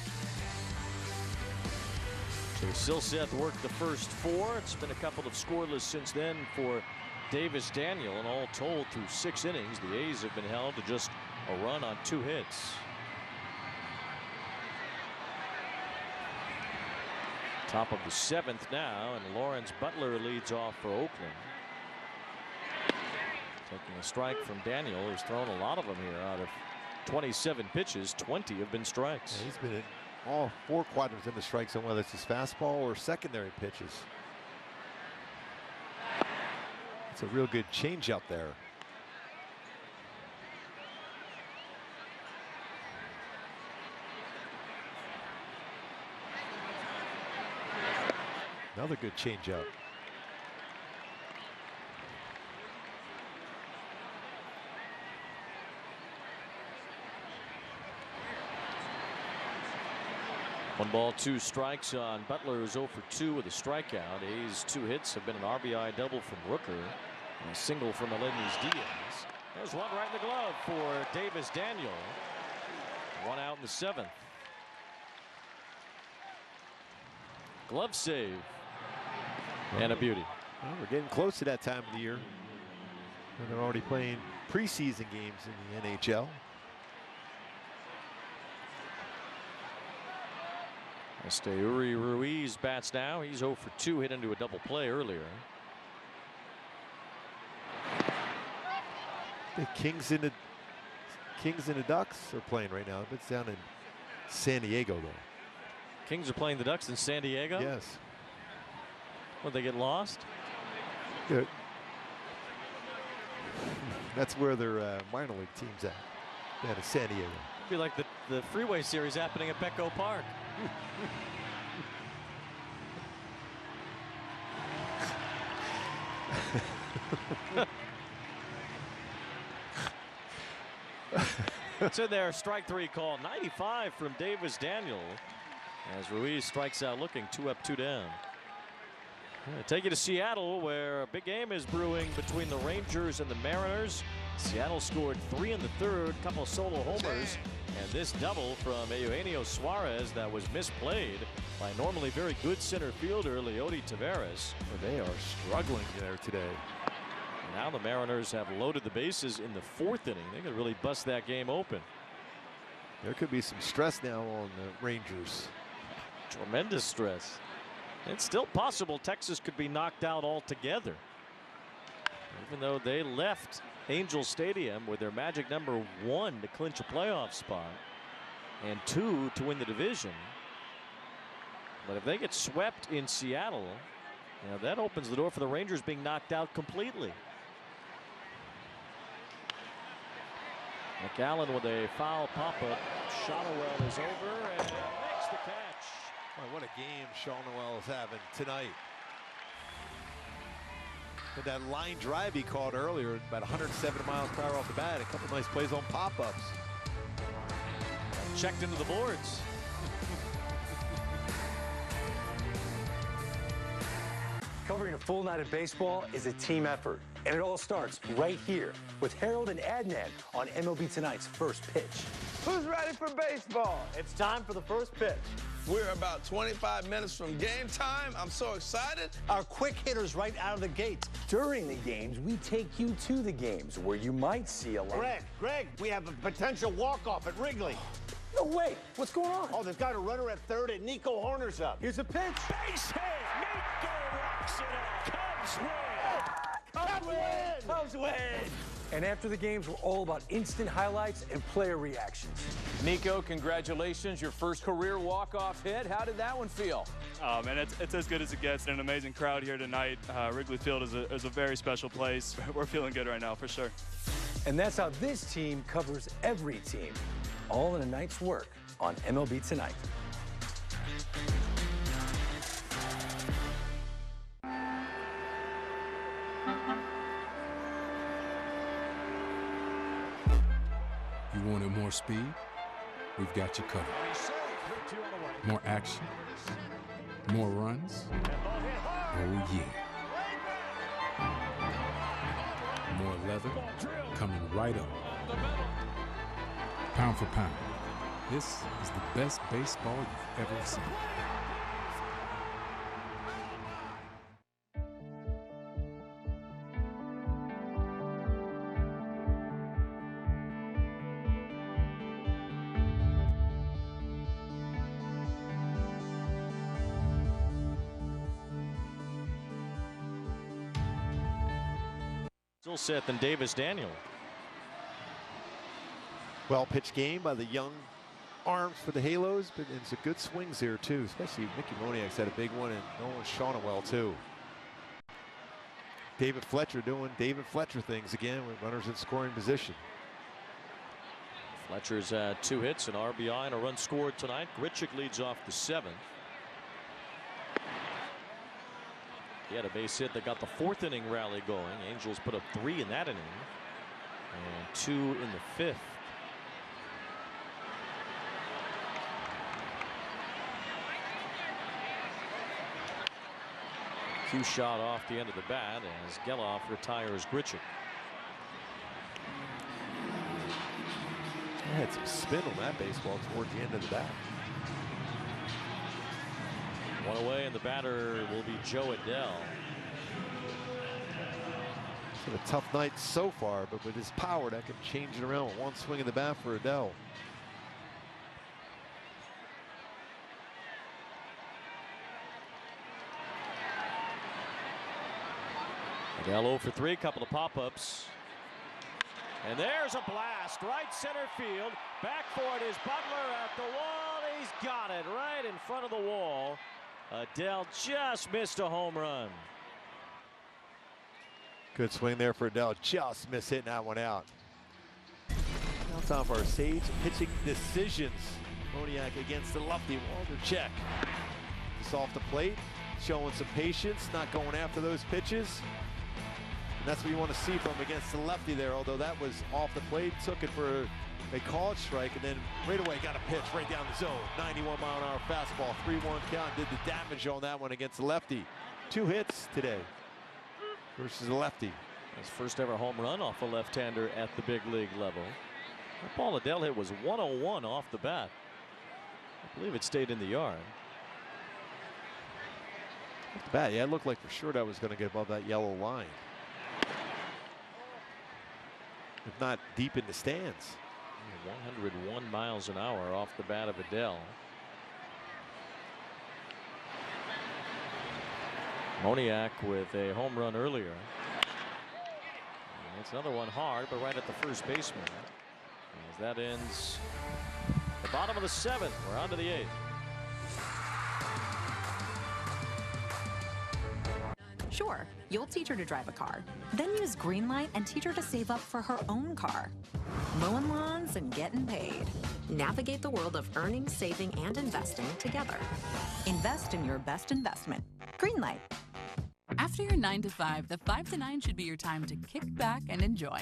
So Silseth worked the first 4. It's been a couple of scoreless since then for Davis Daniel, and all told through 6 innings, the A's have been held to just a run on 2 hits. Top of the 7th now, and Lawrence Butler leads off for Oakland. Taking a strike from Daniel, who's thrown a lot of them here. Out of 27 pitches, 20 have been strikes. Yeah, he's been in all 4 quadrants in the strike zone, whether it's his fastball or secondary pitches. It's a real good change up there. Another good change up. 1 ball, 2 strikes on Butler, who's 0 for 2 with a strikeout. A's 2 hits have been an RBI double from Rooker and a single from Melendez Diaz. There's one right in the glove for Davis Daniel. 1 out in the 7th. Glove save and a beauty. Well, we're getting close to that time of the year. And they're already playing preseason games in the NHL. Esteury Ruiz bats now. He's 0 for 2, hit into a double play earlier. The Kings and the Ducks are playing right now. It's down in San Diego, though. Kings are playing the Ducks in San Diego? Yes. Would they get lost? Good. That's where their minor league team's at. Down in San Diego. It'd be like the Freeway Series happening at Petco Park. So there, strike 3 call. 95 from Davis Daniel as Ruiz strikes out looking. 2 up, 2 down. Take you to Seattle, where a big game is brewing between the Rangers and the Mariners. Seattle scored 3 in the 3rd, couple of solo homers, and this double from Eugenio Suarez that was misplayed by normally very good center fielder Leody Taveras. They are struggling there today. Now the Mariners have loaded the bases in the 4th inning. They could really bust that game open. There could be some stress now on the Rangers. Tremendous stress. It's still possible Texas could be knocked out altogether, even though they left Angel Stadium with their magic number 1 to clinch a playoff spot and 2 to win the division. But if they get swept in Seattle, that opens the door for the Rangers being knocked out completely. McAllen with a foul pop-up. Shotwell is over and makes the catch. Boy, what a game Sean Noel is having tonight. With that line drive he caught earlier, about 107 miles per hour off the bat. A couple nice plays on pop-ups. Checked into the boards. Covering a full night of baseball is a team effort, and it all starts right here with Harold and Adnan on MLB Tonight's First Pitch. Who's ready for baseball? It's time for the first pitch. We're about 25 minutes from game time. I'm so excited. Our quick hitters right out of the gate. During the games, we take you to the games where you might see a lot. Greg, we have a potential walk-off at Wrigley. No way. What's going on? Oh, there's got a runner at third and Nico Horner's up. Here's a pitch. Base hit. Nico rocks it out. Cubs win. Cubs win. And after the games, we're all about instant highlights and player reactions. Nico, congratulations. Your first career walk-off hit. How did that one feel? Man, it's as good as it gets. And an amazing crowd here tonight. Wrigley Field is a very special place. We're feeling good right now, for sure. And that's how this team covers every team. All in a night's work on MLB Tonight. You wanted more speed? We've got you covered. More action? More runs? Oh, yeah. More leather coming right up. Pound for pound, this is the best baseball you've ever seen. Silseth and Davis Daniel. Well-pitched game by the young arms for the Halos, but it's some good swings here too, especially Mickey Moniak's had a big one, and Nolan Shawneewell too. David Fletcher doing David Fletcher things again with runners in scoring position. Fletcher's had 2 hits, an RBI, and a run scored tonight. Grichuk leads off the 7th. He had a base hit that got the 4th inning rally going. Angels put up 3 in that inning and 2 in the 5th. Cue shot off the end of the bat as Geloff retires Grichuk. I had some spin on that baseball toward the end of the bat. One away, and the batter will be Joe Adell. It's been a tough night so far, but with his power, that can change it around with one swing of the bat for Adell. Adell 0 for 3, couple of pop-ups. And there's a blast, right center field. Back for it is Butler at the wall. He's got it right in front of the wall. Adell just missed a home run. Good swing there for Adell. Just missed hitting that one out. Now time for our Sage pitching decisions. Moniak against the lefty, Waldichuk. Just off the plate, showing some patience, not going after those pitches. And that's what you want to see from him against the lefty there, although that was off the plate, took it for a called strike, and then right away got a pitch right down the zone. 91-mile-an-hour fastball, 3-1 count, did the damage on that one against the lefty. 2 hits today versus the lefty. His first ever home run off a left-hander at the big league level. That ball Adell hit was 101 off the bat. I believe it stayed in the yard. Off the bat, yeah, it looked like for sure that was going to get above that yellow line. If not deep in the stands. 101 miles an hour off the bat of Adell. Moniak with a home run earlier. And it's another one hard, but right at the first baseman. As that ends the bottom of the 7th. We're on to the 8th. Sure, you'll teach her to drive a car. Then use Greenlight and teach her to save up for her own car. Mowing lawns and getting paid. Navigate the world of earning, saving, and investing together. Invest in your best investment. Greenlight. After your 9 to 5, the 5 to 9 should be your time to kick back and enjoy.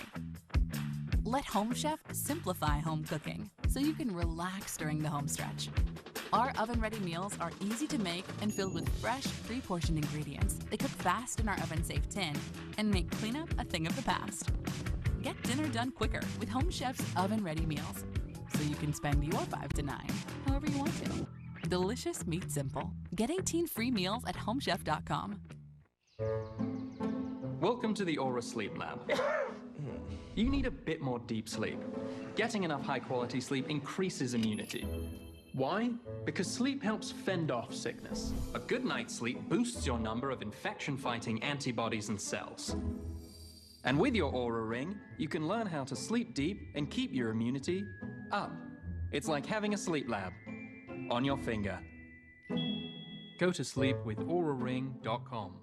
Let Home Chef simplify home cooking so you can relax during the home stretch. Our oven-ready meals are easy to make and filled with fresh, pre-portioned ingredients. They cook fast in our oven-safe tin and make cleanup a thing of the past. Get dinner done quicker with Home Chef's oven-ready meals so you can spend your 5 to 9 however you want to. Delicious meat simple. Get 18 free meals at homechef.com. Welcome to the Aura Sleep Lab. You need a bit more deep sleep. Getting enough high-quality sleep increases immunity. Why? Because sleep helps fend off sickness. A good night's sleep boosts your number of infection-fighting antibodies and cells. And with your Aura Ring, you can learn how to sleep deep and keep your immunity up. It's like having a sleep lab on your finger. Go to sleepwithauraring.com.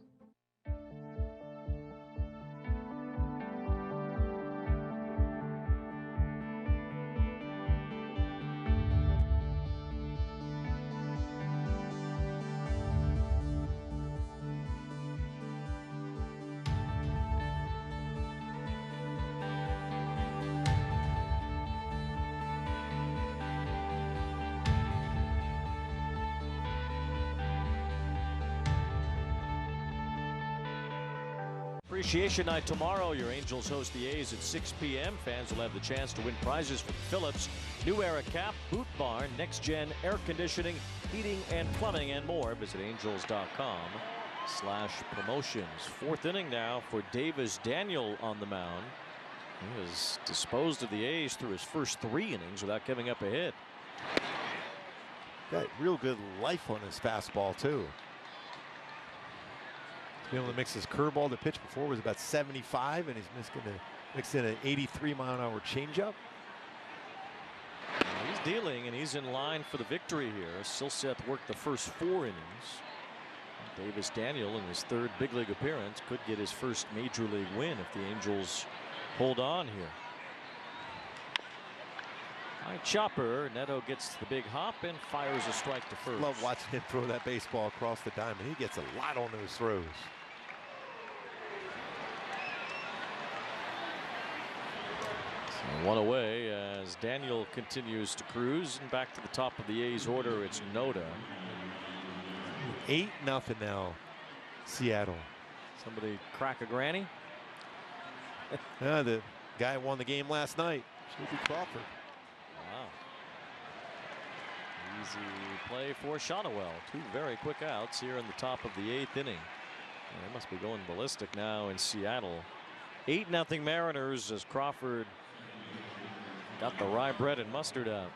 Appreciation Night tomorrow. Your Angels host the A's at 6 p.m. Fans will have the chance to win prizes from Phillips, New Era Cap, Boot Barn, Next Gen Air Conditioning, Heating and Plumbing, and more. Visit angels.com/promotions. 4th inning now for Davis Daniel on the mound. He has disposed of the A's through his first 3 innings without giving up a hit. Got real good life on his fastball too. Be able to mix his curveball. The pitch before was about 75, and he's mixed in an 83-mile-an-hour changeup. He's dealing, and he's in line for the victory here. Silseth worked the first 4 innings. Davis Daniel, in his 3rd big league appearance, could get his first major league win if the Angels hold on here. High chopper. Neto gets the big hop and fires a strike to first. Love watching him throw that baseball across the diamond. He gets a lot on those throws. So 1 away as Daniel continues to cruise, and back to the top of the A's order. It's Noda. 8-0 now. Seattle. Somebody crack a granny? The guy who won the game last night. Should be Crawford. Wow. Easy play for Shonowell. 2 very quick outs here in the top of the 8th inning. They must be going ballistic now in Seattle. 8-0 Mariners as Crawford got the rye bread and mustard out.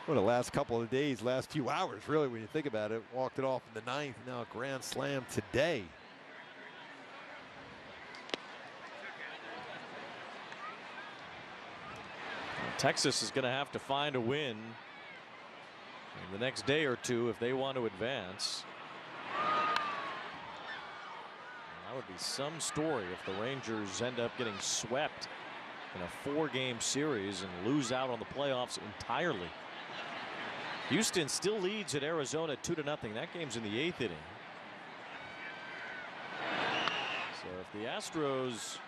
Well, the last couple of days, last few hours, really, when you think about it. Walked it off in the 9th. Now a grand slam today. Texas is going to have to find a win in the next day or two if they want to advance. That would be some story if the Rangers end up getting swept in a 4-game series and lose out on the playoffs entirely. Houston still leads at Arizona 2-0. That game's in the 8th inning. So if the Astros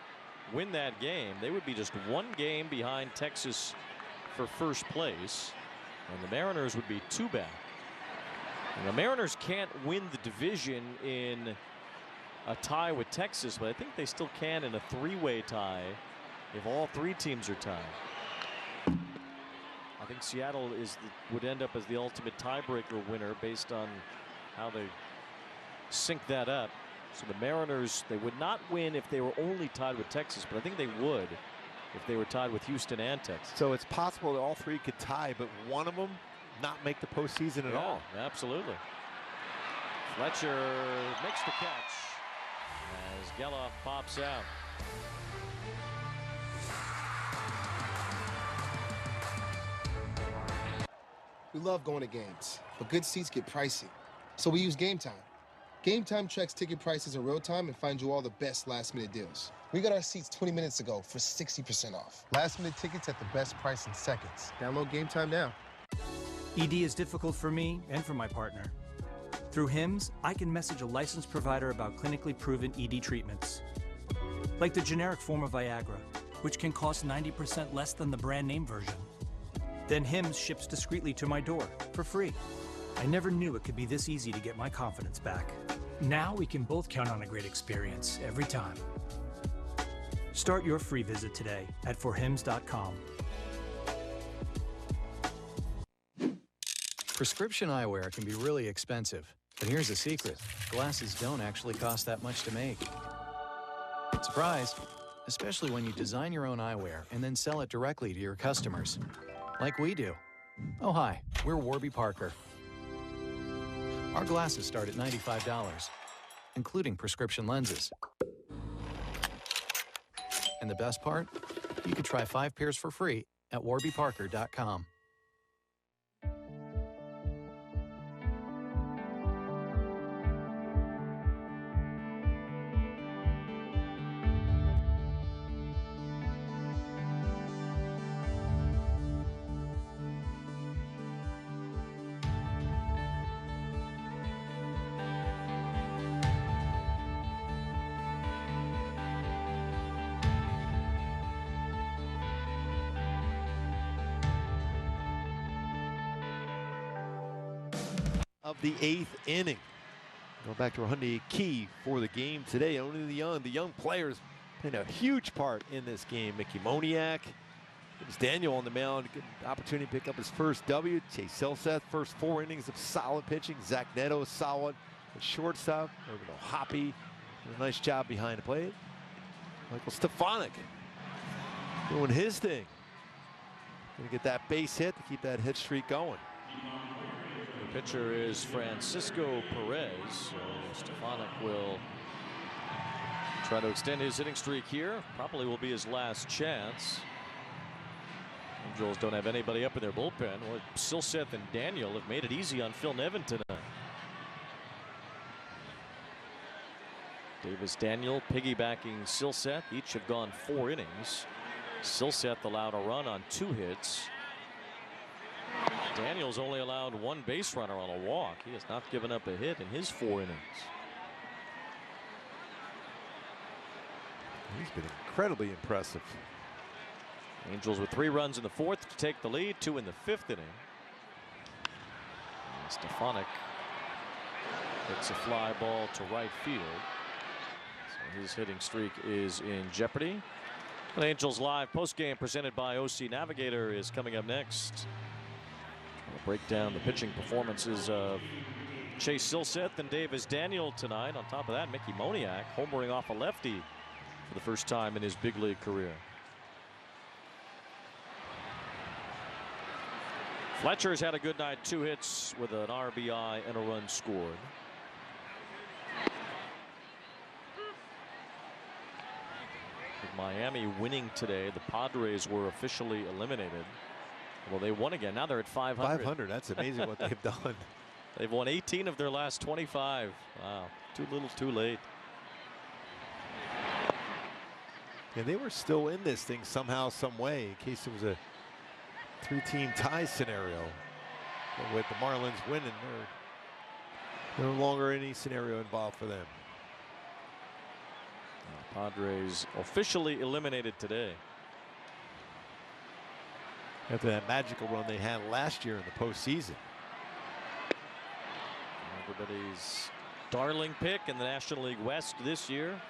win that game, they would be just 1 game behind Texas for first place, and the Mariners would be 2 back. And the Mariners can't win the division in a tie with Texas, but I think they still can in a 3-way tie if all 3 teams are tied. I think Seattle would end up as the ultimate tiebreaker winner based on how they sync that up. So the Mariners, they would not win if they were only tied with Texas, but I think they would if they were tied with Houston and Texas. So it's possible that all 3 could tie, but one of them not make the postseason at all. Absolutely. Fletcher makes the catch as Geloff pops out. We love going to games, but good seats get pricey. So we use Game Time. Game Time checks ticket prices in real time and finds you all the best last-minute deals. We got our seats 20 minutes ago for 60% off. Last-minute tickets at the best price in seconds. Download Game Time now. ED is difficult for me and for my partner. Through HIMS, I can message a licensed provider about clinically proven ED treatments. Like the generic form of Viagra, which can cost 90% less than the brand name version. Then HIMS ships discreetly to my door for free. I never knew it could be this easy to get my confidence back. Now we can both count on a great experience every time. Start your free visit today at forhims.com. Prescription eyewear can be really expensive, but here's the secret. Glasses don't actually cost that much to make. Surprise! Especially when you design your own eyewear and then sell it directly to your customers. Like we do. Oh, hi, we're Warby Parker. Our glasses start at $95, including prescription lenses. And the best part? You could try 5 pairs for free at warbyparker.com. Of the 8th inning. Going back to Hyundai key for the game today. Only the young players playing a huge part in this game. Mickey Moniak, James Daniel on the mound, good opportunity to pick up his first W. Chase Silseth, first 4 innings of solid pitching. Zach Neto solid at shortstop. Logan O'Hoppe, a nice job behind the plate. Michael Stefanik doing his thing. Gonna get that base hit to keep that hit streak going. The pitcher is Francisco Perez. So Stefanik will try to extend his hitting streak here. Probably will be his last chance. Angels don't have anybody up in their bullpen. Well, Silseth and Daniel have made it easy on Phil Nevin tonight. Davis Daniel piggybacking Silseth. Each have gone 4 innings. Silseth allowed a run on 2 hits. Daniel's only allowed 1 base runner on a walk. He has not given up a hit in his 4 innings. He's been incredibly impressive. Angels with 3 runs in the 4th to take the lead, 2 in the 5th inning. And Stefanik Hits a fly ball to right field. So his hitting streak is in jeopardy. An Angels Live postgame presented by OC Navigator is coming up next. We'll break down the pitching performances of Chase Silseth and Davis Daniel tonight. On top of that, Mickey Moniak homering off a lefty for the first time in his big league career. Fletcher's had a good night, 2 hits with an RBI and a run scored. With Miami winning today, the Padres were officially eliminated. Well, they won again. Now they're at 500. 500. That's amazing what they've done. They've won 18 of their last 25. Wow. Too little, too late. Yeah, they were still in this thing somehow, some way, in case it was a 3-team tie scenario. But with the Marlins winning, there's no longer any scenario involved for them. The Padres officially eliminated today. After that magical run they had last year in the postseason. Everybody's darling pick in the National League West this year.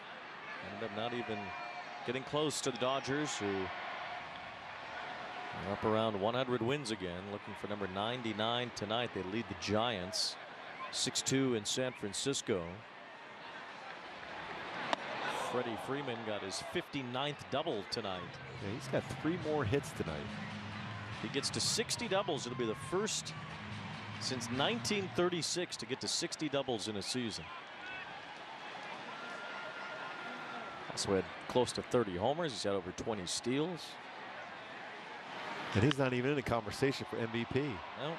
Ended up not even getting close to the Dodgers, who are up around 100 wins again, looking for number 99 tonight. They lead the Giants 6-2 in San Francisco. Freddie Freeman got his 59th double tonight. Yeah, he's got 3 more hits tonight. He gets to 60 doubles. It'll be the first since 1936 to get to 60 doubles in a season. Also had close to 30 homers. He's had over 20 steals. And he's not even in the conversation for MVP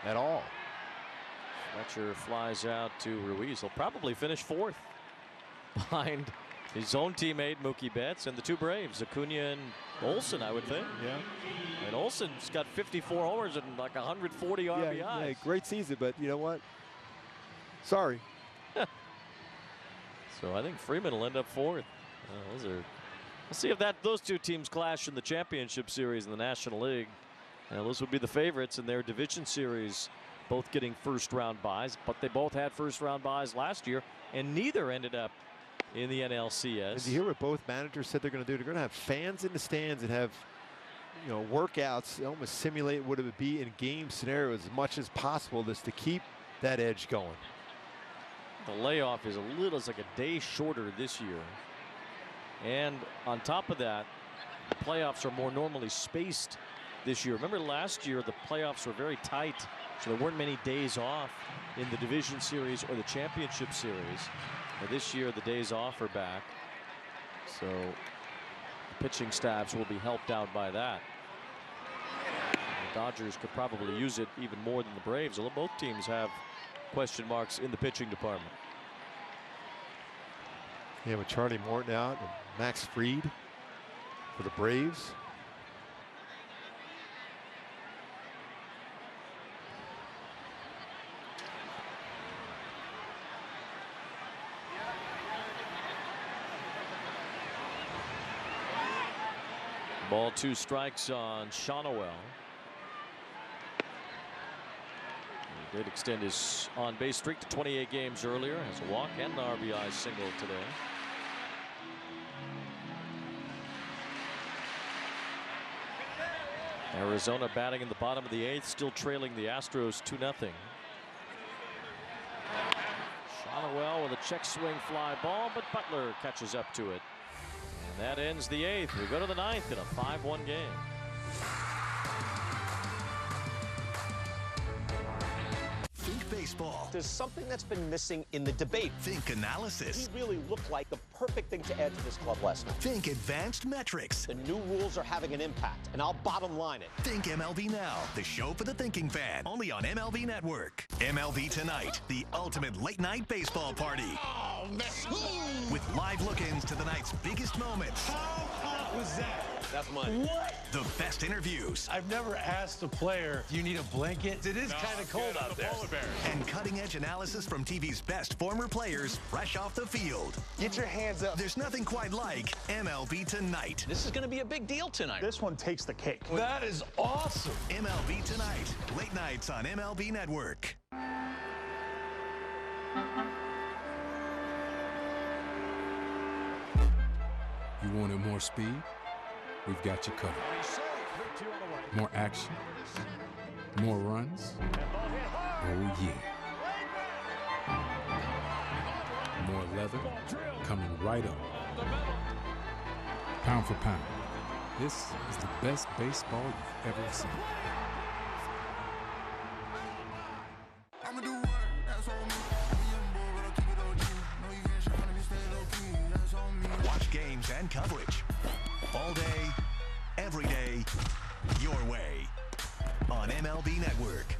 at all. Fletcher flies out to Ruiz. He'll probably finish 4th behind his own teammate Mookie Betts and the 2 Braves, Acuna and Olsen, I would think. Yeah. And Olsen's got 54 homers and like 140 RBIs. Yeah, great season, but you know what? Sorry. So I think Freeman will end up 4th. We'll see if those 2 teams clash in the championship series in the National League. Those would be the favorites in their division series, both getting first-round byes, but they both had first-round byes last year, and neither ended up in the NLCS. Did you hear what both managers said they're going to do? They're going to have fans in the stands and have, workouts, almost simulate what it would be in game scenarios as much as possible, just to keep that edge going. The layoff is it's like a day shorter this year. And on top of that, the playoffs are more normally spaced this year. Remember last year, the playoffs were very tight, so there weren't many days off in the division series or the championship series. Now this year, the days off are back, so the pitching staffs will be helped out by that. The Dodgers could probably use it even more than the Braves, although both teams have question marks in the pitching department. Yeah, with Charlie Morton out and Max Fried for the Braves. Ball 2 strikes on Shonowell. He did extend his on-base streak to 28 games earlier. Has a walk and an RBI single today. Arizona batting in the bottom of the 8th, still trailing the Astros 2-0. Shonowell with a check swing fly ball, but Butler catches up to it. And that ends the 8th. We go to the 9th in a 5-1 game. Think baseball. There's something that's been missing in the debate. Think analysis. He really looked like the perfect thing to add to this club last night. Think advanced metrics. The new rules are having an impact, and I'll bottom line it. Think MLB Now, the show for the thinking fan, only on MLB Network. MLB Tonight, the ultimate late-night baseball party. Oh, man. With live look-ins to the night's biggest moments. How hot was that? That's money. What? The best interviews. I've never asked a player, do you need a blanket? It is kind of cold out there. And cutting-edge analysis from TV's best former players fresh off the field. Get your hands up. There's nothing quite like MLB Tonight. This is going to be a big deal tonight. This one takes the cake. That is awesome. MLB Tonight, late nights on MLB Network. You wanted more speed? We've got you covered. More action? More runs? Oh, yeah. More leather? Coming right up. Pound for pound, this is the best baseball you've ever seen. Watch games and coverage all day, every day, your way on MLB Network.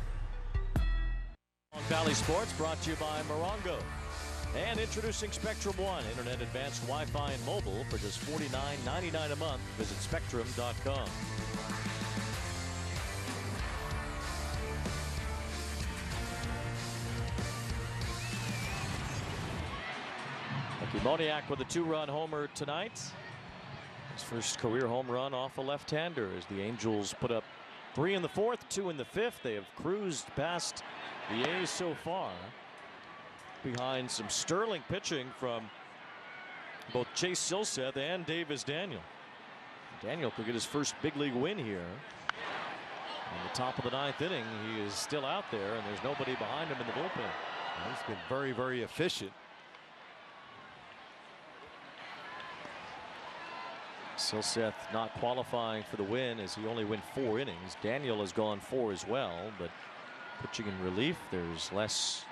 On Valley Sports, brought to you by Morongo. And introducing Spectrum One, Internet Advanced Wi-Fi and mobile for just $49.99 a month. Visit Spectrum.com. Moniak with a 2-run homer tonight. His first career home run off a left-hander as the Angels put up 3 in the 4th, 2 in the 5th. They have cruised past the A's so far, behind some sterling pitching from both Chase Silseth and Davis Daniel. Daniel could get his first big league win here. On the top of the 9th inning, he is still out there, and there's nobody behind him in the bullpen. He's been very, very efficient. Silseth not qualifying for the win as he only went 4 innings. Daniel has gone 4 as well, but pitching in relief, there's less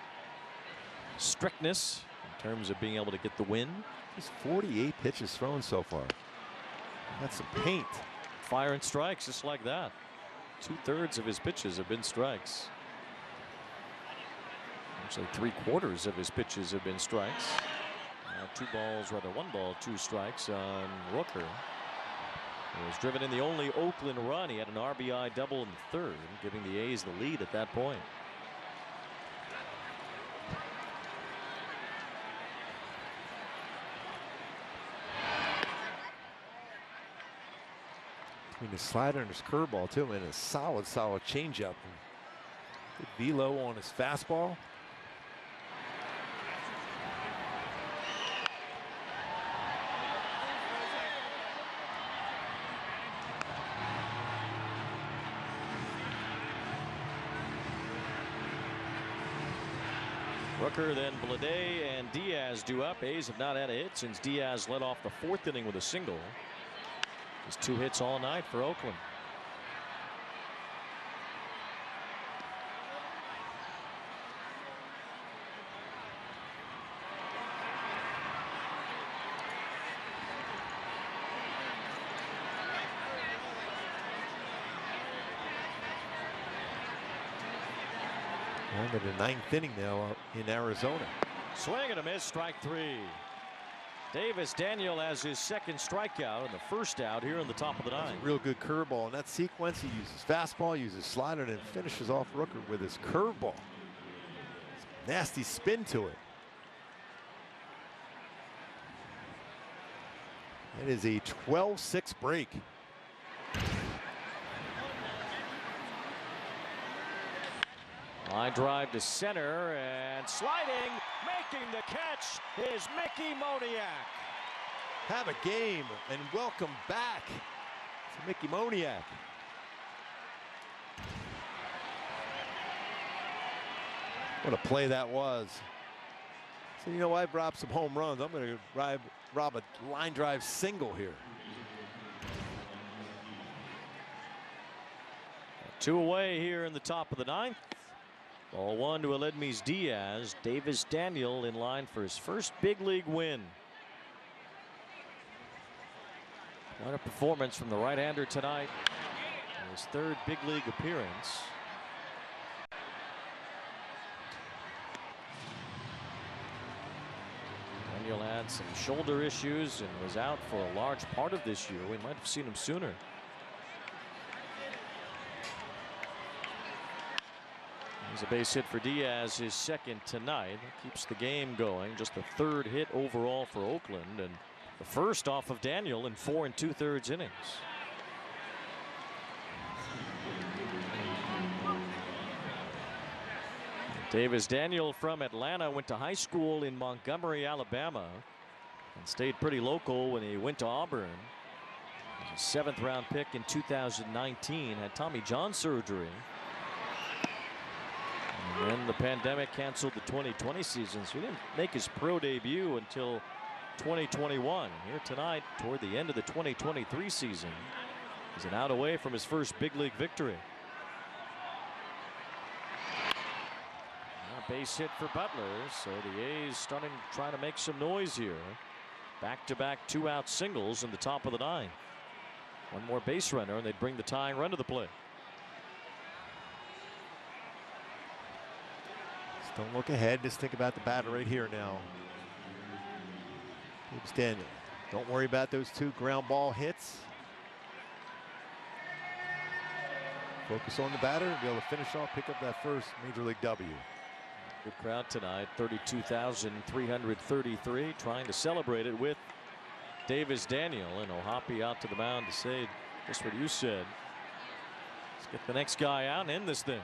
strictness in terms of being able to get the win. He's 48 pitches thrown so far. That's some paint. Fire and strikes just like that. 2/3 of his pitches have been strikes. Actually 3/4 of his pitches have been strikes. 1 ball, 2 strikes on Rooker. He was driven in the only Oakland run. He had an RBI double in the 3rd, giving the A's the lead at that point. Between his slider and his curveball too, and a solid changeup. Good velo on his fastball. Rooker, then Blade and Diaz due up. A's have not had a hit since Diaz led off the 4th inning with a single. Just 2 hits all night for Oakland. On to the 9th inning now in Arizona. Swing and a miss, strike 3. Davis Daniel has his 2nd strikeout and the 1st out here in the top of the 9th. That's a real good curveball in that sequence. He uses fastball, uses slider, and then finishes off Rooker with his curveball. Nasty spin to it. It is a 12-6 break. Line drive to center, and sliding, making the catch is Mickey Moniak. Have a game and welcome back to Mickey Moniak. What a play that was. So, you know, I've robbed some home runs. I'm going to rob a line drive single here. 2 away here in the top of the 9th. Ball 1 to Aledmys Diaz. Davis Daniel in line for his first big league win. What a performance from the right-hander tonight. His 3rd big league appearance. Daniel had some shoulder issues and was out for a large part of this year. We might have seen him sooner. There's a base hit for Diaz, his 2nd tonight. Keeps the game going. Just the 3rd hit overall for Oakland, and the 1st off of Daniel in 4 2/3 innings. Davis Daniel from Atlanta went to high school in Montgomery, Alabama, and stayed pretty local when he went to Auburn. A 7th-round pick in 2019, had Tommy John surgery. And then the pandemic canceled the 2020 season, so he didn't make his pro debut until 2021. Here tonight, toward the end of the 2023 season, he's an out away from his first big league victory. A base hit for Butler, so the A's starting trying to make some noise here. Back-to-back 2-out singles in the top of the 9th. One more base runner, and they'd bring the tying run to the plate. Just don't look ahead. Just think about the batter right here now. Davis Daniel. Don't worry about those 2 ground ball hits. Focus on the batter and be able to finish off, pick up that first Major League W. Good crowd tonight, 32,333, trying to celebrate it with Davis Daniel, and O'Hoppe out to the mound to say just what you said. Let's get the next guy out and end this thing.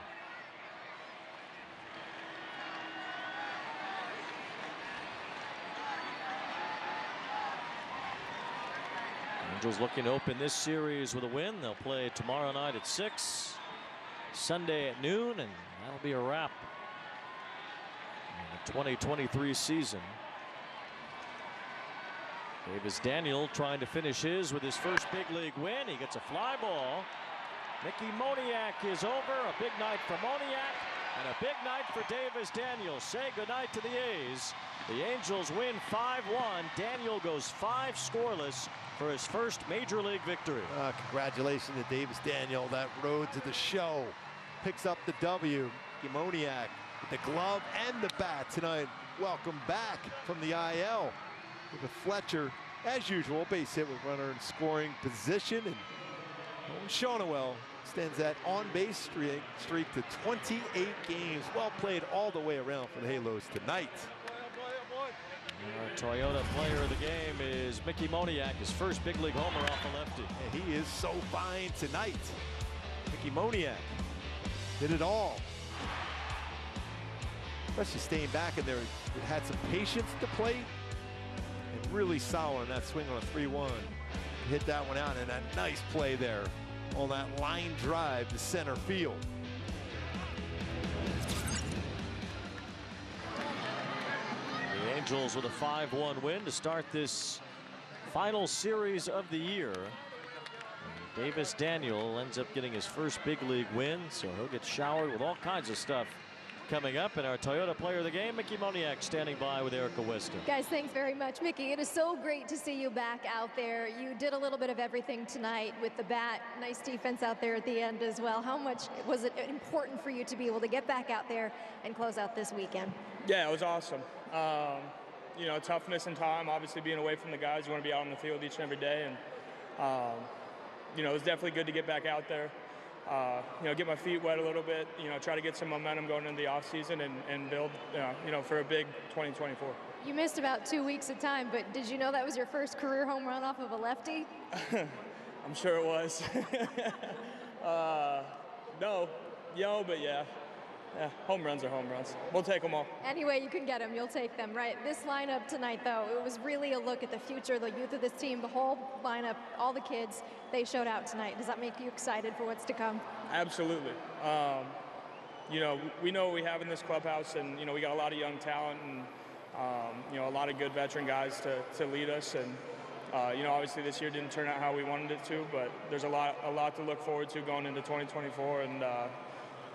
Angels looking to open this series with a win. They'll play tomorrow night at 6, Sunday at noon, and that'll be a wrap in the 2023 season. Davis Daniel trying to finish his with his first big league win. He gets a fly ball. Mickey Moniak is over. A big night for Moniak and a big night for Davis Daniel. Say goodnight to the A's. The Angels win 5-1. Daniel goes 5 scoreless for his first major league victory. Congratulations to Davis Daniel. That road to the show. Picks up the W. Mickey Moniak with the glove and the bat tonight. Welcome back from the IL. With Fletcher, as usual, base hit with runner in scoring position, and Shonowell extends that on-base streak to 28 games. Well played all the way around for the Halos tonight. Our Toyota player of the game is Mickey Moniak, his first big league homer off the lefty. Yeah, he is so fine tonight. Mickey Moniak did it all. Especially staying back in there, it had some patience to play. And really solid on that swing on a 3-1. Hit that one out, and that nice play there on that line drive to center field. The Angels with a 5-1 win to start this final series of the year. And Davis Daniel ends up getting his first big league win, so he'll get showered with all kinds of stuff coming up. And our Toyota player of the game, Mickey Moniak, standing by with Erica Weston. Guys, thanks very much, Mickey. It is so great to see you back out there. You did a little bit of everything tonight with the bat. Nice defense out there at the end as well. How much was it important for you to be able to get back out there and close out this weekend? Yeah, it was awesome. You know, toughness and time, obviously being away from the guys. You want to be out on the field each and every day. And, you know, it was definitely good to get back out there. You know, get my feet wet a little bit, you know, try to get some momentum going into the offseason and build, you know, for a big 2024. You missed about 2 weeks of time, but did you know that was your first career home run off of a lefty? I'm sure it was. No, but yeah. Yeah, home runs are home runs. We'll take them all. Any way you can get them, you'll take them, right? This lineup tonight, though, it was really a look at the future, the youth of this team, the whole lineup, all the kids, they showed out tonight. Does that make you excited for what's to come? Absolutely. You know, we know what we have in this clubhouse, and, you know, we got a lot of young talent and, you know, a lot of good veteran guys to lead us. And, you know, obviously this year didn't turn out how we wanted it to, but there's a lot to look forward to going into 2024, and,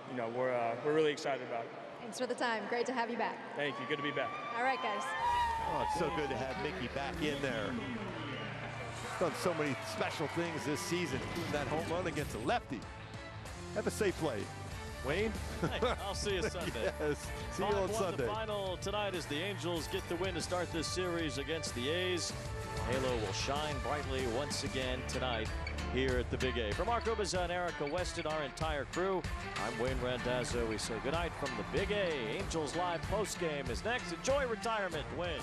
you know, we're really excited about it. Thanks for the time. Great to have you back. Thank you. Good to be back. All right, guys. Oh, it's so good to have Mickey back in there. Done so many special things this season, including that home run against a lefty. Have a safe play, Wayne. Hey, I'll see you Sunday. Yes. See you on Sunday. The final tonight as the Angels get the win to start this series against the A's. Halo will shine brightly once again tonight here at the Big A. From Mark Ubiza and Erica Weston, our entire crew, I'm Wayne Randazzo. We say goodnight from the Big A. Angels Live postgame is next. Enjoy retirement, Wayne.